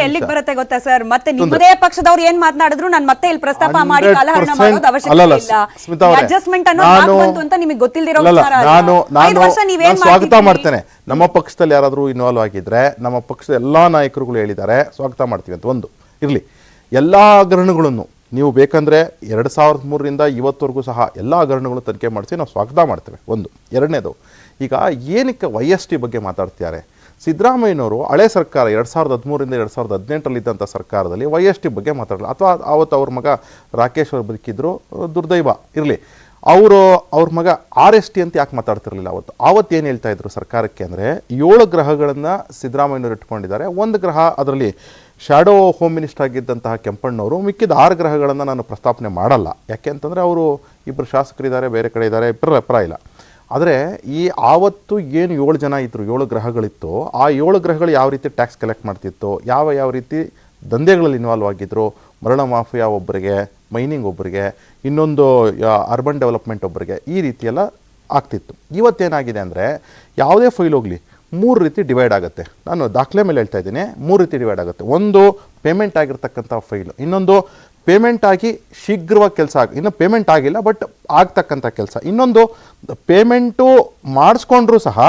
ಎಲ್ಲಿಗೆ ಬರುತ್ತೆ ಗೊತ್ತಾ ಸರ್, ಮತ್ತೆ ನಿಮ್ಮದೇ ಪಕ್ಷದವ್ರು ಏನ್ ಮಾತನಾಡಿದ್ರು ನಾನು ಮತ್ತೆ ಇಲ್ಲಿ ಪ್ರಸ್ತಾಪ ಮಾಡಿ ಕಾಲಹರಣ ಮಾಡೋದು ಅವಶ್ಯಕತೆ ಇಲ್ಲ. ಅಡ್ಜಸ್ಟ್ಮೆಂಟ್ ಅನ್ನೋದು ಬಂತು ಅಂತ ನಿಮಗೆ ಗೊತ್ತಿಲ್ಲದಿರೋ ವಿಚಾರ ಅಲ್ಲ. 5 ವರ್ಷ ನೀವೇನ್ ಸ್ವಾಗತ ಮಾಡ್ತೇನೆ. ನಮ್ಮ ಪಕ್ಷದಲ್ಲಿ ಯಾರಾದರೂ ಇನ್ವಾಲ್ವ್ ಆಗಿದ್ರೆ, ನಮ್ಮ ಪಕ್ಷದ ಎಲ್ಲಾ ನಾಯಕರುಗಳು ಹೇಳಿದ್ದಾರೆ ಸ್ವಾಗತ ಮಾಡ್ತೀವಿ ಅಂತ. ಒಂದು ಇರಲಿ, ಎಲ್ಲಾ ಹಗರಣಗಳನ್ನು ನೀವು ಬೇಕಂದ್ರೆ 2003ರಿಂದ ಇವತ್ತವರೆಗೂ ಸಹ ಎಲ್ಲ ಹಗರಣಗಳು ತನಿಖೆ ಮಾಡಿಸಿ ನಾವು ಸ್ವಾಗತ ಮಾಡ್ತೇವೆ. ಒಂದು. ಎರಡನೇದು, ಈಗ ಏನಕ್ಕೆ YST ಬಗ್ಗೆ ಮಾತಾಡ್ತಿದ್ದಾರೆ ಸಿದ್ದರಾಮಯ್ಯನವರು? ಹಳೆ ಸರ್ಕಾರ 2013ರಿಂದ 2018ರಲ್ಲಿ ಇದ್ದಂಥ ಸರ್ಕಾರದಲ್ಲಿ YST ಬಗ್ಗೆ ಮಾತಾಡಲ್ಲ. ಅಥವಾ ಅವತ್ತು ಅವ್ರ ಮಗ ರಾಕೇಶ್ ಅವರು ಬದುಕಿದ್ರು, ದುರ್ದೈವ ಇರಲಿ, ಅವ್ರ ಮಗ RST ಅಂತ ಯಾಕೆ ಮಾತಾಡ್ತಿರ್ಲಿಲ್ಲ ಅವತ್ತು ಏನು ಹೇಳ್ತಾ ಇದ್ರು ಸರ್ಕಾರಕ್ಕೆ ಅಂದರೆ, 7 ಗ್ರಹಗಳನ್ನು ಸಿದ್ದರಾಮಯ್ಯನವರು ಇಟ್ಕೊಂಡಿದ್ದಾರೆ. 1 ಗ್ರಹ ಅದರಲ್ಲಿ ಶ್ಯಾಡೋ ಹೋಮ್ ಮಿನಿಸ್ಟರ್ ಆಗಿದ್ದಂತಹ ಕೆಂಪಣ್ಣವರು, ಮಿಕ್ಕಿದ 6 ಗ್ರಹಗಳನ್ನು ನಾನು ಪ್ರಸ್ತಾಪನೆ ಮಾಡಲ್ಲ. ಯಾಕೆ ಅಂತಂದರೆ ಅವರು 2 ಶಾಸಕರಿದ್ದಾರೆ, ಬೇರೆ ಕಡೆ ಇದ್ದಾರೆ, ಇಲ್ಲ. ಆದರೆ ಆವತ್ತು ಏನು 7 ಜನ ಇದ್ದರು, 7 ಗ್ರಹಗಳಿತ್ತು, ಆ 7 ಗ್ರಹಗಳು ಯಾವ ರೀತಿ ಟ್ಯಾಕ್ಸ್ ಕಲೆಕ್ಟ್ ಮಾಡ್ತಿತ್ತು, ಯಾವ ರೀತಿ ದಂಧೆಗಳಲ್ಲಿ ಇನ್ವಾಲ್ವ್ ಆಗಿದ್ರು, ಮರಣ ಮಾಫಿಯಾ ಒಬ್ಬರಿಗೆ, ಮೈನಿಂಗ್ ಒಬ್ಬರಿಗೆ, ಇನ್ನೊಂದು ಅರ್ಬನ್ ಡೆವಲಪ್ಮೆಂಟ್ ಒಬ್ಬರಿಗೆ, ಈ ರೀತಿಯೆಲ್ಲ ಆಗ್ತಿತ್ತು. ಇವತ್ತೇನಾಗಿದೆ ಅಂದರೆ, ಯಾವುದೇ ಫೈಲ್ ಹೋಗಲಿ 3 ರೀತಿ ಡಿವೈಡ್ ಆಗುತ್ತೆ. ನಾನು ದಾಖಲೆ ಮೇಲೆ ಹೇಳ್ತಾ ಇದ್ದೀನಿ, 3 ರೀತಿ ಡಿವೈಡ್ ಆಗುತ್ತೆ. ಒಂದು ಪೇಮೆಂಟ್ ಆಗಿರ್ತಕ್ಕಂಥ ಫೈಲು, ಇನ್ನೊಂದು ಪೇಮೆಂಟ್ ಆಗಿ ಶೀಘ್ರವಾಗಿ ಕೆಲಸ ಇನ್ನು ಪೇಮೆಂಟ್ ಆಗಿಲ್ಲ ಬಟ್ ಆಗ್ತಕ್ಕಂಥ ಕೆಲಸ, ಇನ್ನೊಂದು ಪೇಮೆಂಟು ಮಾಡಿಸ್ಕೊಂಡ್ರೂ ಸಹ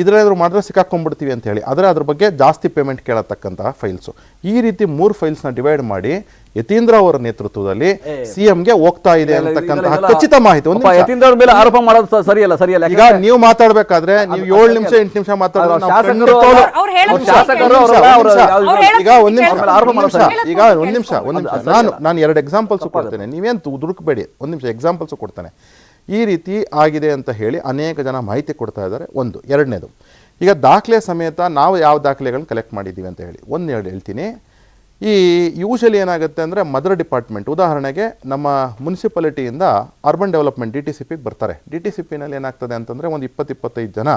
ಇದರೇನಾದರೂ ಮಾಡಿದ್ರೆ ಸಿಕ್ಕಾಕೊಂಡ್ಬಿಡ್ತೀವಿ ಅಂತ ಹೇಳಿ ಆದರೆ ಅದ್ರ ಬಗ್ಗೆ ಜಾಸ್ತಿ ಪೇಮೆಂಟ್ ಕೇಳತಕ್ಕಂತಹ ಫೈಲ್ಸು. ಈ ರೀತಿ 3 ಫೈಲ್ಸ್ನ ಡಿವೈಡ್ ಮಾಡಿ ಯತೀಂದ್ರ ಅವರ ನೇತೃತ್ವದಲ್ಲಿ CMಗೆ ಹೋಗ್ತಾ ಇದೆ ಅಂತಕ್ಕಂತಹ ಖಚಿತ ಮಾಹಿತಿ. ಆರೋಪ ಮಾಡೋದು ಸರಿಯಲ್ಲ. ಈಗ ನೀವು ಮಾತಾಡ್ಬೇಕಾದ್ರೆ ನೀವು 7 ನಿಮಿಷ 8 ನಿಮಿಷ ಮಾತಾಡೋದು ಈಗ ಒಂದ್ ನಿಮಿಷ ನಾನು 2 ಎಕ್ಸಾಂಪಲ್ಸ್ ಕೊಡ್ತೇನೆ, ನೀವೇನು ದುಡುಕಬೇಡಿ. 1 ನಿಮಿಷ ಎಕ್ಸಾಂಪಲ್ಸ್ ಕೊಡ್ತೇನೆ. ಈ ರೀತಿ ಆಗಿದೆ ಅಂತ ಹೇಳಿ ಅನೇಕ ಜನ ಮಾಹಿತಿ ಕೊಡ್ತಾ ಇದ್ದಾರೆ. ಒಂದು. ಎರಡನೇದು, ಈಗ ದಾಖಲೆ ಸಮೇತ ನಾವು ಯಾವ ದಾಖಲೆಗಳನ್ನ ಕಲೆಕ್ಟ್ ಮಾಡಿದ್ದೀವಿ ಅಂತ ಹೇಳಿ 1-2 ಹೇಳ್ತೀನಿ. ಈ ಯೂಶಲಿ ಏನಾಗುತ್ತೆ ಅಂದರೆ ಮದರ್ ಡಿಪಾರ್ಟ್ಮೆಂಟ್, ಉದಾಹರಣೆಗೆ ನಮ್ಮ ಮುನ್ಸಿಪಾಲಿಟಿಯಿಂದ ಅರ್ಬನ್ ಡೆವಲಪ್ಮೆಂಟ್ DTCPಗೆ ಬರ್ತಾರೆ. DTCPನಲ್ಲಿ ಏನಾಗ್ತದೆ ಅಂತಂದರೆ ಒಂದು 20-25 ಜನ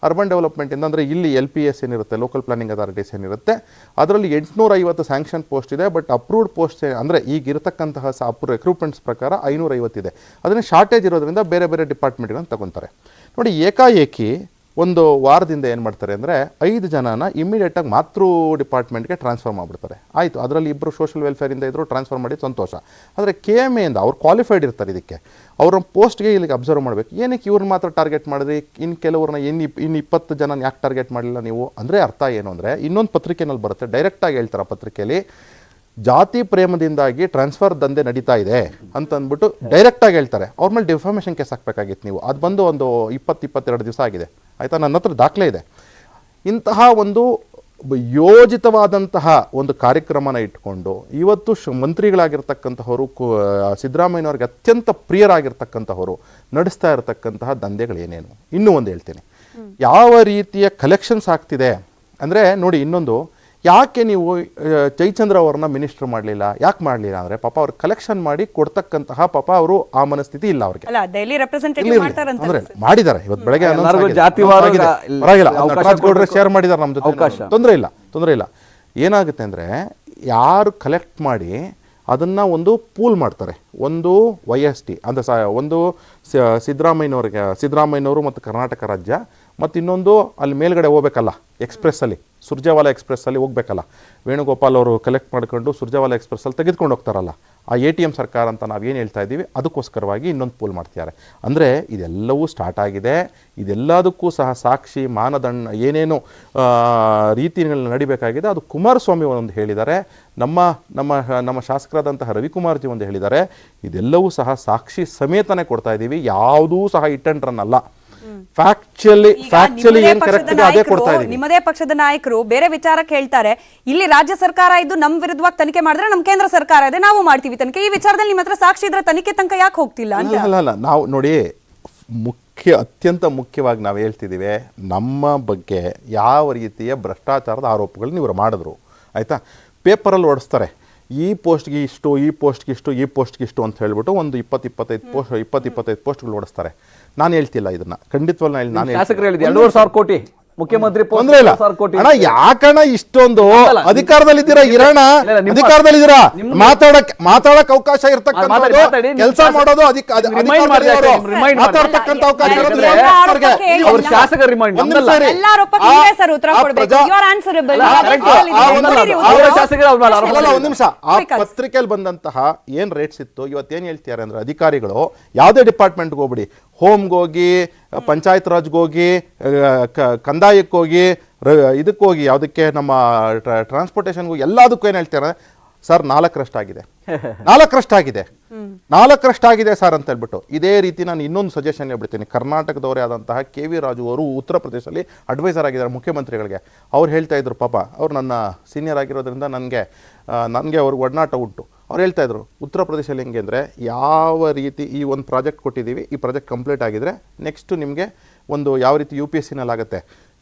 ಅರ್ಬನ್ ಡೆವಲಪ್ಮೆಂಟಿಂದ, ಅಂದರೆ ಇಲ್ಲಿ LPS ಏನಿರುತ್ತೆ, ಲೋಕಲ್ ಪ್ಲಾನಿಂಗ್ ಅಥಾರಿಟೀಸ್ ಏನಿರುತ್ತೆ, ಅದರಲ್ಲಿ 850 ಸ್ಯಾಂಕ್ಷನ್ ಪೋಸ್ಟ್ ಇದೆ. ಬಟ್ ಅಪ್ರೂವ್ಡ್ ಪೋಸ್ಟ್ ಅಂದರೆ ಈಗ ಇರತಕ್ಕಂತಹ ರಿಕ್ರೂಟ್ಮೆಂಟ್ಸ್ ಪ್ರಕಾರ 550 ಇದೆ. ಅದನ್ನು ಶಾರ್ಟೇಜ್ ಇರೋದ್ರಿಂದ ಬೇರೆ ಬೇರೆ ಡಿಪಾರ್ಟ್ಮೆಂಟ್ಗಳನ್ನು ತಗೊತಾರೆ. ನೋಡಿ, ಏಕಾಏಕಿ ಒಂದು ವಾರದಿಂದ ಏನು ಮಾಡ್ತಾರೆ ಅಂದರೆ 5 ಜನನ ಇಮಿಡಿಯೇಟಾಗಿ ಮಾತೃ ಡಿಪಾರ್ಟ್ಮೆಂಟ್ಗೆ ಟ್ರಾನ್ಸ್ಫರ್ ಮಾಡಿಬಿಡ್ತಾರೆ. ಆಯಿತು, ಅದರಲ್ಲಿ 2 ಸೋಷಿಯಲ್ ವೆಲ್ಫೇರಿಂದ ಇದ್ದರು, ಟ್ರಾನ್ಸ್ಫರ್ ಮಾಡಿ ಸಂತೋಷ. ಆದರೆ KMAಯಿಂದ ಅವ್ರು ಕ್ವಾಲಿಫೈಡ್ ಇರ್ತಾರೆ ಇದಕ್ಕೆ, ಅವ್ರ ಪೋಸ್ಟ್ಗೆ ಇಲ್ಲಿಗೆ ಅಬ್ಸರ್ವ್ ಮಾಡಬೇಕು. ಏನಕ್ಕೆ ಇವ್ರನ್ನ ಮಾತ್ರ ಟಾರ್ಗೆಟ್ ಮಾಡಿದ್ರಿ, ಇನ್ನು ಕೆಲವ್ರನ್ನ ಇನ್ನು 20 ಜನ ಯಾಕೆ ಟಾರ್ಗೆಟ್ ಮಾಡಲಿಲ್ಲ ನೀವು ಅಂದರೆ ಅರ್ಥ ಏನು ಅಂದರೆ, ಇನ್ನೊಂದು ಪತ್ರಿಕೆನಲ್ಲಿ ಬರುತ್ತೆ, ಡೈರೆಕ್ಟಾಗಿ ಹೇಳ್ತಾರೆ ಪತ್ರಿಕೆಯಲ್ಲಿ, ಜಾತಿ ಪ್ರೇಮದಿಂದಾಗಿ ಟ್ರಾನ್ಸ್ಫರ್ ದಂಧೆ ನಡೀತಾ ಇದೆ ಅಂತ ಅಂದ್ಬಿಟ್ಟು ಡೈರೆಕ್ಟಾಗಿ ಹೇಳ್ತಾರೆ. ಅವ್ರ ಮೇಲೆ ಡಿಫಾಮೇಷನ್ ಕೇಸ್ ಹಾಕಬೇಕಾಗಿತ್ತು ನೀವು. ಅದು ಬಂದು ಒಂದು 20-22 ದಿವಸ ಆಗಿದೆ. ಆಯಿತಾ, ನನ್ನ ಹತ್ರ ದಾಖಲೆ ಇದೆ. ಇಂತಹ ಒಂದು ಯೋಜಿತವಾದಂತಹ ಒಂದು ಕಾರ್ಯಕ್ರಮನ ಇಟ್ಕೊಂಡು ಇವತ್ತು ಮಂತ್ರಿಗಳಾಗಿರ್ತಕ್ಕಂಥವರು, ಸಿದ್ದರಾಮಯ್ಯನವ್ರಿಗೆ ಅತ್ಯಂತ ಪ್ರಿಯರಾಗಿರ್ತಕ್ಕಂಥವರು ನಡೆಸ್ತಾ ಇರತಕ್ಕಂತಹ ದಂಧೆಗಳೇನೇನು. ಇನ್ನೂ ಒಂದು ಹೇಳ್ತೀನಿ, ಯಾವ ರೀತಿಯ ಕಲೆಕ್ಷನ್ಸ್ ಆಗ್ತಿದೆ ಅಂದರೆ ನೋಡಿ ಇನ್ನೊಂದು, ಯಾಕೆ ನೀವು ಜಯಚಂದ್ರ ಅವ್ರನ್ನ ಮಿನಿಸ್ಟರ್ ಮಾಡಲಿಲ್ಲ, ಯಾಕೆ ಮಾಡಲಿಲ್ಲ ಅಂದರೆ ಪಾಪ ಅವ್ರು ಕಲೆಕ್ಷನ್ ಮಾಡಿ ಕೊಡ್ತಕ್ಕಂತಹ ಪಾಪ ಅವರು ಆ ಮನಸ್ಥಿತಿ ಇಲ್ಲ ಅವ್ರಿಗೆ. ಅಲ್ಲ ಡೈಲಿ ರೆಪ್ರೆಸೆಂಟೇಟಿವ್ ಮಾಡ್ತಾರಂತ ಅಂದ್ರೆ ಮಾಡಿದ್ದಾರೆ ಇವತ್ತು ಬೆಳಗ್ಗೆ ಎಲ್ಲರಿಗೂ ಜಾತಿವಾರ ಪರವಾಗಿಲ್ಲ, ನಟರಾಜ್ ಗೌಡ್ರೆ ಶೇರ್ ಮಾಡಿದ್ದಾರೆ ನಮ್ಮ ಜೊತೆ, ಅವಕಾಶ. ತೊಂದರೆ ಇಲ್ಲ. ಏನಾಗುತ್ತೆ ಅಂದರೆ ಯಾರು ಕಲೆಕ್ಟ್ ಮಾಡಿ ಅದನ್ನು ಒಂದು ಪೂಲ್ ಮಾಡ್ತಾರೆ, ಒಂದು YST ಅಂದರೆ ಒಂದು ಸಿದ್ದರಾಮಯ್ಯನವರು ಮತ್ತು ಕರ್ನಾಟಕ ರಾಜ್ಯ, ಮತ್ತು ಇನ್ನೊಂದು ಅಲ್ಲಿ ಮೇಲ್ಗಡೆ ಹೋಗ್ಬೇಕಲ್ಲ ಎಕ್ಸ್ಪ್ರೆಸ್ಸಲ್ಲಿ, ಸುರ್ಜೇವಾಲಾ ಎಕ್ಸ್ಪ್ರೆಸ್ಸಲ್ಲಿ ಹೋಗ್ಬೇಕಲ್ಲ, ವೇಣುಗೋಪಾಲ್ ಅವರು ಕಲೆಕ್ಟ್ ಮಾಡ್ಕೊಂಡು ಸುರ್ಜೇವಾಲಾ ಎಕ್ಸ್ಪ್ರೆಸ್ಸಲ್ಲಿ ತೆಗೆದುಕೊಂಡು ಹೋಗ್ತಾರಲ್ಲ, ಆ ATM ಸರ್ಕಾರ ಅಂತ ನಾವೇನು ಹೇಳ್ತಾ ಇದ್ದೀವಿ ಅದಕ್ಕೋಸ್ಕರವಾಗಿ ಇನ್ನೊಂದು ಪೂಲ್ ಮಾಡ್ತಿದ್ದಾರೆ. ಅಂದರೆ ಇದೆಲ್ಲವೂ ಸ್ಟಾರ್ಟ್ ಆಗಿದೆ. ಇದೆಲ್ಲದಕ್ಕೂ ಸಹ ಸಾಕ್ಷಿ ಮಾನದಂಡ ಏನೇನು ರೀತಿಗಳಲ್ಲಿ ನಡಿಬೇಕಾಗಿದೆ ಅದು ಕುಮಾರಸ್ವಾಮಿ ಒಂದು ಹೇಳಿದ್ದಾರೆ, ನಮ್ಮ ಶಾಸಕರಾದಂತಹ ರವಿಕುಮಾರ್ಜಿ ಒಂದು ಹೇಳಿದ್ದಾರೆ. ಇದೆಲ್ಲವೂ ಸಹ ಸಾಕ್ಷಿ ಸಮೇತನೇ ಕೊಡ್ತಾ ಇದ್ದೀವಿ, ಯಾವುದೂ ಸಹ ಇಟ್ ಅಂಡ್ ರನ್ ಅಲ್ಲ. ಫ್ಯಾಕ್ಚುಲಿ ಏನ್ ಕರೆಕ್ಟ್ ಇದೆ ಅದೇ ಕೊಡ್ತಾ ಇದೀವಿ. ನಿಮ್ಮದೇ ಪಕ್ಷದ ನಾಯಕರು ಬೇರೆ ವಿಚಾರಕ್ಕೆ ಹೇಳ್ತಾರೆ, ಇಲ್ಲಿ ರಾಜ್ಯ ಸರ್ಕಾರ ಇದ್ದು ನಮ್ಮ ವಿರುದ್ಧವಾಗಿ ತನಿಖೆ ಮಾಡಿದ್ರೆ ನಮ್ಮ ಕೇಂದ್ರ ಸರ್ಕಾರ ಇದೆ, ನಾವು ಮಾಡ್ತೀವಿ ತನಿಖೆ. ಈ ವಿಚಾರದಲ್ಲಿ ನಿಮ್ಮ ಹತ್ರ ಸಾಕ್ಷಿ ಇದ್ರೆ ತನಿಖೆ ತನಕ ಯಾಕೆ ಹೋಗ್ತಿಲ್ಲ ಅಂತ? ಅಲ್ಲ, ನಾವು ನೋಡಿ ಅತ್ಯಂತ ಮುಖ್ಯವಾಗಿ ನಾವು ಹೇಳ್ತಿದ್ದೀವಿ, ನಮ್ಮ ಬಗ್ಗೆ ಯಾವ ರೀತಿಯ ಭ್ರಷ್ಟಾಚಾರದ ಆರೋಪಗಳನ್ನ ಇವರು ಮಾಡಿದ್ರು ಆಯ್ತಾ. ಪೇಪರಲ್ಲಿ ಓಡಿಸ್ತಾರೆ, ಈ ಪೋಸ್ಟ್ಗೆ ಇಷ್ಟು, ಈ ಪೋಸ್ಟ್ಗೆ ಇಷ್ಟು, ಈ ಪೋಸ್ಟ್ಗೆ ಇಷ್ಟು ಅಂತ ಹೇಳ್ಬಿಟ್ಟು ಒಂದು 20-25 ಪೋಸ್ಟ್ಗಳು ಓಡಿಸ್ತಾರೆ. ನಾನು ಹೇಳ್ತಿಲ್ಲ ಇದನ್ನ, ಖಂಡಿತವಲ್ಲ ನಾನು ಶಾಸಕರು ಹೇಳಿದ್ರು 2,500 ಕೋಟಿ ಮುಖ್ಯಮಂತ್ರಿ ತೊಂದ್ರೆ ಇಲ್ಲ. ಅಣ್ಣ ಯಾಕಣ ಇಷ್ಟೊಂದು ಅಧಿಕಾರದಲ್ಲಿದ್ದೀರಾ, ಇರೋಣ ಅಧಿಕಾರದಲ್ಲಿದ್ದೀರಾ, ಮಾತಾಡಕ್ ಅವಕಾಶ ಇರ್ತಕ್ಕಂಥದ್ದು, ಕೆಲಸ ಮಾಡೋದು ಮಾತಾಡ್ತಕ್ಕಂಥ ಅವಕಾಶ ಇರೋದು. ಅವ್ರ ಶಾಸಕರು ರಿಮೈಂಡ್ ಒಂದ್ ನಿಮಿಷ, ಆ ಪತ್ರಿಕೆಯಲ್ಲಿ ಬಂದಂತಹ ಏನ್ ರೇಟ್ಸ್ ಇತ್ತು ಇವತ್ತೇನ್ ಹೇಳ್ತಿದ್ದಾರೆ ಅಂದ್ರೆ ಅಧಿಕಾರಿಗಳು ಯಾವುದೇ ಡಿಪಾರ್ಟ್ಮೆಂಟ್ಗೆ ಹೋಗ್ಬಿಡಿ, ಹೋಮ್ಗೆ ಹೋಗಿ, ಪಂಚಾಯತ್ ರಾಜ್ಗೆ ಹೋಗಿ, ಕಂದಾಯಕ್ಕೆ ಹೋಗಿ, ಇದಕ್ಕೆ ಹೋಗಿ, ಯಾವುದಕ್ಕೆ ನಮ್ಮ ಟ್ರಾನ್ಸ್ಪೋರ್ಟೇಷನ್ಗೆ ಹೋಗಿ, ಎಲ್ಲದಕ್ಕೂ ಏನು ಹೇಳ್ತಾರೆ ಸರ್ 4ರಷ್ಟಾಗಿದೆ ಸರ್ ಅಂತ ಹೇಳ್ಬಿಟ್ಟು. ಇದೇ ರೀತಿ ನಾನು ಇನ್ನೊಂದು ಸಜೆಷನ್ ಹೇಳ್ಬಿಡ್ತೀನಿ. ಕರ್ನಾಟಕದವರೇ ಆದಂತಹ KV ರಾಜು ಅವರು ಉತ್ತರ ಪ್ರದೇಶದಲ್ಲಿ ಅಡ್ವೈಸರ್ ಆಗಿದ್ದಾರೆ ಮುಖ್ಯಮಂತ್ರಿಗಳಿಗೆ. ಅವ್ರು ಹೇಳ್ತಾ ಇದ್ರು, ಪಾಪ ಅವ್ರು ನನ್ನ ಸೀನಿಯರ್ ಆಗಿರೋದ್ರಿಂದ ನನಗೆ ಅವ್ರಿಗೆ ಒಡನಾಟ ಉಂಟು. ಅವ್ರು ಹೇಳ್ತಾ ಇದ್ರು ಉತ್ತರ ಪ್ರದೇಶದಲ್ಲಿ ಹೆಂಗೆ ಅಂದರೆ, ಯಾವ ರೀತಿ ಈ ಒಂದು ಪ್ರಾಜೆಕ್ಟ್ ಕೊಟ್ಟಿದ್ದೀವಿ, ಈ ಪ್ರಾಜೆಕ್ಟ್ ಕಂಪ್ಲೀಟ್ ಆಗಿದ್ರೆ ನೆಕ್ಸ್ಟು ನಿಮಗೆ ಒಂದು ಯಾವ ರೀತಿ UPSCನಲ್ಲಿ ಆಗುತ್ತೆ,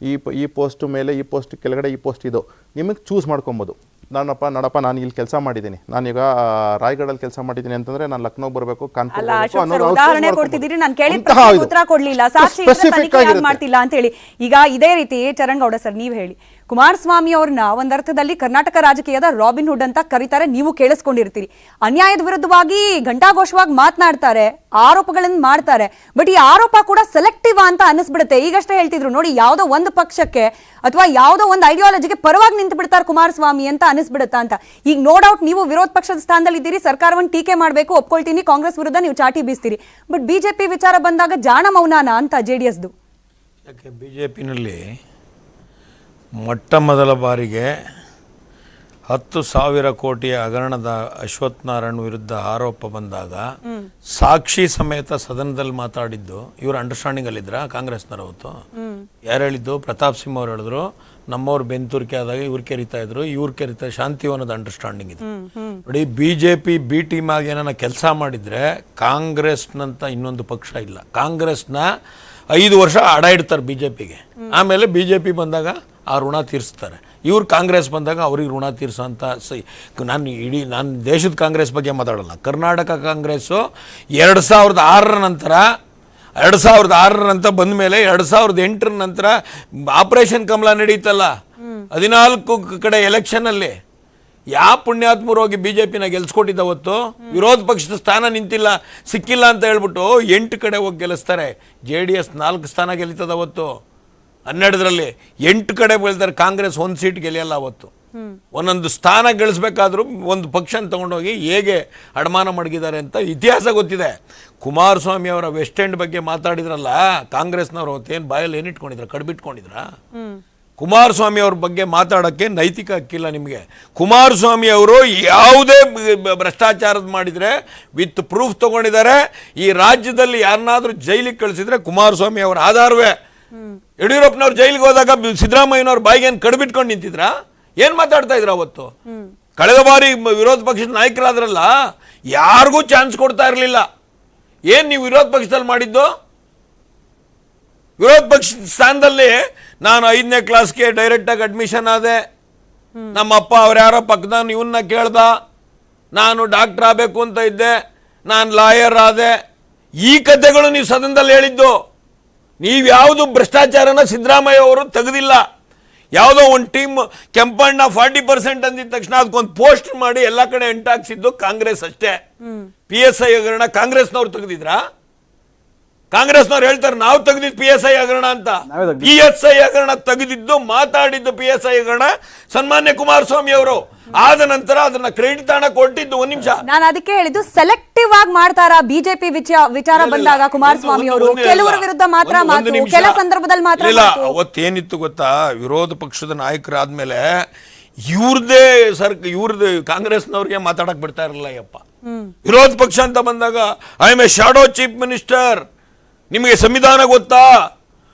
ಈ ಪೋಸ್ಟ್ ಮೇಲೆ, ಈ ಪೋಸ್ಟ್ ಕೆಳಗಡೆ, ಈ ಪೋಸ್ಟ್ ಇದು ನಿಮಗೆ ಚೂಸ್ ಮಾಡ್ಕೊಬೋದು. ನೋಡಪ್ಪ ನಾನು ಇಲ್ಲಿ ಕೆಲಸ ಮಾಡಿದ್ದೀನಿ, ನಾನೀಗ ರಾಯಗಢಲ್ಲಿ ಕೆಲಸ ಮಾಡಿದ್ದೀನಿ ಅಂತಂದ್ರೆ ನಾನು ಲಕ್ನೋ ಬರಬೇಕು, ಕಾನ್ಪುರ್ ಉದಾಹರಣೆ ಕೊಡ್ತಿದ್ದೀರಿ, ನಾನು ಕೇಳಿದ ಉತ್ತರ ಕೊಡ್ಲಿಲ್ಲ, ಸಾಕ್ಷಿ ಮಾಡ್ತಿಲ್ಲ ಅಂತ ಹೇಳಿ. ಈಗ ಇದೇ ರೀತಿ ಚರಣ್ ಗೌಡ ಸರ್ ನೀವು ಹೇಳಿ, ಕುಮಾರಸ್ವಾಮಿ ಅವ್ರನ್ನ ಒಂದರ್ಥದಲ್ಲಿ ಕರ್ನಾಟಕ ರಾಜಕೀಯದ ರಾಬಿನ್ ಹುಡ್ ಅಂತ ಕರೀತಾರೆ, ನೀವು ಕೇಳಿಸ್ಕೊಂಡಿರ್ತೀರಿ. ಅನ್ಯಾಯದ ವಿರುದ್ಧವಾಗಿ ಘಂಟಾಘೋಷವಾಗಿ ಮಾತನಾಡ್ತಾರೆ, ಆರೋಪಗಳನ್ನು ಮಾಡ್ತಾರೆ. ಬಟ್ ಈ ಆರೋಪ ಕೂಡ ಸೆಲೆಕ್ಟಿವ್ ಅಂತ ಅನಿಸ್ಬಿಡುತ್ತೆ. ಈಗಷ್ಟೇ ಹೇಳ್ತಿದ್ರು ನೋಡಿ, ಯಾವುದೋ ಒಂದು ಪಕ್ಷಕ್ಕೆ ಅಥವಾ ಯಾವುದೋ ಒಂದು ಐಡಿಯಾಲಜಿಗೆ ಪರವಾಗಿ ನಿಂತು ಬಿಡ್ತಾರೆ ಕುಮಾರಸ್ವಾಮಿ ಅಂತ ಅನಿಸ್ಬಿಡುತ್ತಾ ಅಂತ. ಈಗ ನೋ ಡೌಟ್ ನೀವು ವಿರೋಧ ಪಕ್ಷದ ಸ್ಥಾನದಲ್ಲಿ ಇದ್ದೀರಿ, ಸರ್ಕಾರವನ್ನು ಟೀಕೆ ಮಾಡಬೇಕು, ಒಪ್ಕೊಳ್ತೀನಿ, ಕಾಂಗ್ರೆಸ್ ವಿರುದ್ಧ ನೀವು ಚಾಟಿ ಬೀಸ್ತೀರಿ. ಬಟ್ ಬಿಜೆಪಿ ವಿಚಾರ ಬಂದಾಗ ಜಾಣ ಮೌನಾನ ಅಂತ JDSದು. ಯಾಕೆ ಬಿಜೆಪಿನಲ್ಲಿ ಮೊಟ್ಟ ಮೊದಲ ಬಾರಿಗೆ 10,000 ಕೋಟಿಯ ಹಗರಣದ ಅಶ್ವಥ್ ನಾರಾಯಣ್ ವಿರುದ್ಧ ಆರೋಪ ಬಂದಾಗ ಸಾಕ್ಷಿ ಸಮೇತ ಸದನದಲ್ಲಿ ಮಾತಾಡಿದ್ದು ಇವರು ಅಂಡರ್ಸ್ಟ್ಯಾಂಡಿಂಗ್ ಅಲ್ಲಿದ್ರ ಕಾಂಗ್ರೆಸ್ನವರು ಅವತ್ತು? ಯಾರು ಹೇಳಿದ್ದು? ಪ್ರತಾಪ್ ಸಿಂಹ ಅವ್ರು ಹೇಳಿದ್ರು, ನಮ್ಮವ್ರು ಬೆಂತೂರಿಕೆ ಆದಾಗ ಇವ್ರು ಕೆರಿತಾ ಇದ್ರು, ಇವ್ರು ಕೆರಿತಾ ಶಾಂತಿವನದ ಅಂಡರ್ಸ್ಟ್ಯಾಂಡಿಂಗ್ ಇದೆ. ನೋಡಿ, ಬಿಜೆಪಿ ಬಿ ಟೀಮ್ ಆಗಿ ಏನಾನ ಕೆಲಸ ಮಾಡಿದ್ರೆ ಕಾಂಗ್ರೆಸ್ನಂತ ಇನ್ನೊಂದು ಪಕ್ಷ ಇಲ್ಲ. ಕಾಂಗ್ರೆಸ್ನ 5 ವರ್ಷ ಅಡ ಇಡ್ತಾರೆ ಬಿಜೆಪಿಗೆ, ಆಮೇಲೆ ಬಿಜೆಪಿ ಬಂದಾಗ ಆ ಋಣ ತೀರಿಸ್ತಾರೆ. ಇವ್ರು ಕಾಂಗ್ರೆಸ್ ಬಂದಾಗ ಅವ್ರಿಗೆ ಋಣ ತೀರಿಸೋ ಅಂತ ನಾನು ದೇಶದ ಕಾಂಗ್ರೆಸ್ ಬಗ್ಗೆ ಮಾತಾಡಲ್ಲ. ಕರ್ನಾಟಕ ಕಾಂಗ್ರೆಸ್ಸು 2006 ನಂತರ 2006 ನಂತರ ಬಂದ ಮೇಲೆ 2008 ನಂತರ ಆಪರೇಷನ್ ಕಮಲ ನಡೀತಲ್ಲ, 14 ಕಡೆ ಎಲೆಕ್ಷನಲ್ಲಿ ಯಾವ ಪುಣ್ಯಾತ್ಮರು ಹೋಗಿ ಬಿಜೆಪಿನ ಗೆಲ್ಸ್ಕೊಟ್ಟಿದ್ದವತ್ತು? ವಿರೋಧ ಪಕ್ಷದ ಸ್ಥಾನ ನಿಂತಿಲ್ಲ, ಸಿಕ್ಕಿಲ್ಲ ಅಂತ ಹೇಳ್ಬಿಟ್ಟು 8 ಕಡೆ ಹೋಗಿ ಗೆಲ್ಲಿಸ್ತಾರೆ. JDS 4 ಸ್ಥಾನ ಗೆಲ್ಲಿತದ ಅವತ್ತು, 12ರಲ್ಲಿ 8 ಕಡೆ ಬೆಳ್ತಾರೆ. ಕಾಂಗ್ರೆಸ್ 1 ಸೀಟ್ ಗೆಲ್ಲಿಯಲ್ಲ ಅವತ್ತು. ಒಂದೊಂದು ಸ್ಥಾನ ಗಳಿಸ್ಬೇಕಾದ್ರೂ ಒಂದು ಪಕ್ಷ ತಗೊಂಡೋಗಿ ಹೇಗೆ ಅಡಮಾನ ಮಡಗಿದ್ದಾರೆ ಅಂತ ಇತಿಹಾಸ ಗೊತ್ತಿದೆ. ಕುಮಾರಸ್ವಾಮಿ ಅವರ ವೆಸ್ಟ್ ಎಂಡ್ ಬಗ್ಗೆ ಮಾತಾಡಿದ್ರಲ್ಲ ಕಾಂಗ್ರೆಸ್ನವರು, ಅವತ್ತೇನು ಬಾಯಲ್ಲಿ ಏನಿಟ್ಕೊಂಡಿದ್ರ, ಕಡ್ಬಿಟ್ಕೊಂಡಿದ್ರ? ಕುಮಾರಸ್ವಾಮಿ ಅವ್ರ ಬಗ್ಗೆ ಮಾತಾಡೋಕ್ಕೆ ನೈತಿಕ ಹಕ್ಕಿಲ್ಲ ನಿಮಗೆ. ಕುಮಾರಸ್ವಾಮಿ ಅವರು ಯಾವುದೇ ಭ್ರಷ್ಟಾಚಾರದ ಮಾಡಿದರೆ ವಿತ್ ಪ್ರೂಫ್ ತಗೊಂಡಿದ್ದಾರೆ. ಈ ರಾಜ್ಯದಲ್ಲಿ ಯಾರನ್ನಾದ್ರೂ ಜೈಲಿಗೆ ಕಳಿಸಿದ್ರೆ ಕುಮಾರಸ್ವಾಮಿ ಅವರ ಆಧಾರವೇ. ಯಡಿಯೂರಪ್ಪನವ್ರು ಜೈಲಿಗೆ ಹೋದಾಗ ಸಿದ್ದರಾಮಯ್ಯನವ್ರ ಬಾಯಿಗೆ ಏನು ಕಡ್ಬಿಟ್ಕೊಂಡು ನಿಂತಿದ್ರ? ಏನ್ ಮಾತಾಡ್ತಾ ಇದ್ರ ಅವತ್ತು? ಕಳೆದ ಬಾರಿ ವಿರೋಧ ಪಕ್ಷದ ನಾಯಕರಾದ್ರಲ್ಲ, ಯಾರಿಗೂ ಚಾನ್ಸ್ ಕೊಡ್ತಾ ಇರಲಿಲ್ಲ. ಏನ್ ನೀವು ವಿರೋಧ ಪಕ್ಷದಲ್ಲಿ ಮಾಡಿದ್ದು? ವಿರೋಧ ಪಕ್ಷದ ಸ್ಥಾನದಲ್ಲಿ ನಾನು 5ನೇ ಕ್ಲಾಸ್ಗೆ ಡೈರೆಕ್ಟಾಗಿ ಅಡ್ಮಿಷನ್ ಆದೆ. ನಮ್ಮಪ್ಪ ಅವ್ರು ಯಾರೋ ಪಕ್ಕದ ಇವನ್ನ ಕೇಳ್ದ, ನಾನು ಡಾಕ್ಟರ್ ಆಗಬೇಕು ಅಂತ ಇದ್ದೆ, ನಾನು ಲಾಯರ್ ಆದೆ. ಈ ಕಥೆಗಳು ನೀವು ಸದನದಲ್ಲಿ ಹೇಳಿದ್ದು. ನೀವು ಯಾವುದು ಭ್ರಷ್ಟಾಚಾರನ ಸಿದ್ದರಾಮಯ್ಯ ಅವರು ತೆಗೆದಿಲ್ಲ. ಯಾವುದೋ ಒಂದು ಟೀಮ್ ಕೆಂಪಣ್ಣ 40% ಅಂದಿದ ತಕ್ಷಣ ಅದಕ್ಕೊಂದು ಪೋಸ್ಟ್ ಮಾಡಿ ಎಲ್ಲ ಕಡೆ ಎಂಟಾಕ್ಸಿದ್ದು ಕಾಂಗ್ರೆಸ್ ಅಷ್ಟೇ. PSI ಹಗರಣ ಕಾಂಗ್ರೆಸ್ನವ್ರು ತೆಗೆದಿದ್ರಾ? ಕಾಂಗ್ರೆಸ್ನವ್ರು ಹೇಳ್ತಾರೆ ನಾವು ತೆಗೆದಿದ್ದು PSI ಹಗರಣ ಅಂತ. PSI ಹಗರಣ ತೆಗೆದಿದ್ದು ಮಾತಾಡಿದ್ದು PSI ಹಗರಣ ಸನ್ಮಾನ್ಯ ಕುಮಾರಸ್ವಾಮಿ ಅವರು. ಆದ ನಂತರ ಅದನ್ನ ಕ್ರೆಡಿಟ್ ತಾಣ ಕೊಟ್ಟಿದ್ದು. ಒಂದ್ ನಿಮಿಷ, ನಾನು ಅದಕ್ಕೆ ಹೇಳಿದ್ದು ಸೆಲೆಕ್ಟಿವ್ ಆಗಿ ಮಾಡ್ತಾರಾ ಬಿಜೆಪಿ ವಿಚಾರ ಬಂದಾಗ ಕುಮಾರಸ್ವಾಮಿ ಅವರು ಕೆಲವರ ವಿರುದ್ಧ ಮಾತ್ರ ಮಾತು, ಕೆಲ ಸಂದರ್ಭದಲ್ಲಿ ಮಾತ್ರ ಇಲ್ಲ. ಅವತ್ತೇನಿತ್ತು ಗೊತ್ತಾ, ವಿರೋಧ ಪಕ್ಷದ ನಾಯಕರಾದ್ಮೇಲೆ ಇವ್ರದೇ ಇವ್ರದ್ದು ಕಾಂಗ್ರೆಸ್ನವ್ರಿಗೆ ಮಾತಾಡಕ್ ಬಿಡ್ತಾ ಇರಲಿಲ್ಲ. ಯಪ್ಪ, ವಿರೋಧ ಪಕ್ಷ ಅಂತ ಬಂದಾಗ I am A shadow chief minister, ನಿಮಗೆ ಸಂವಿಧಾನ ಗೊತ್ತಾ,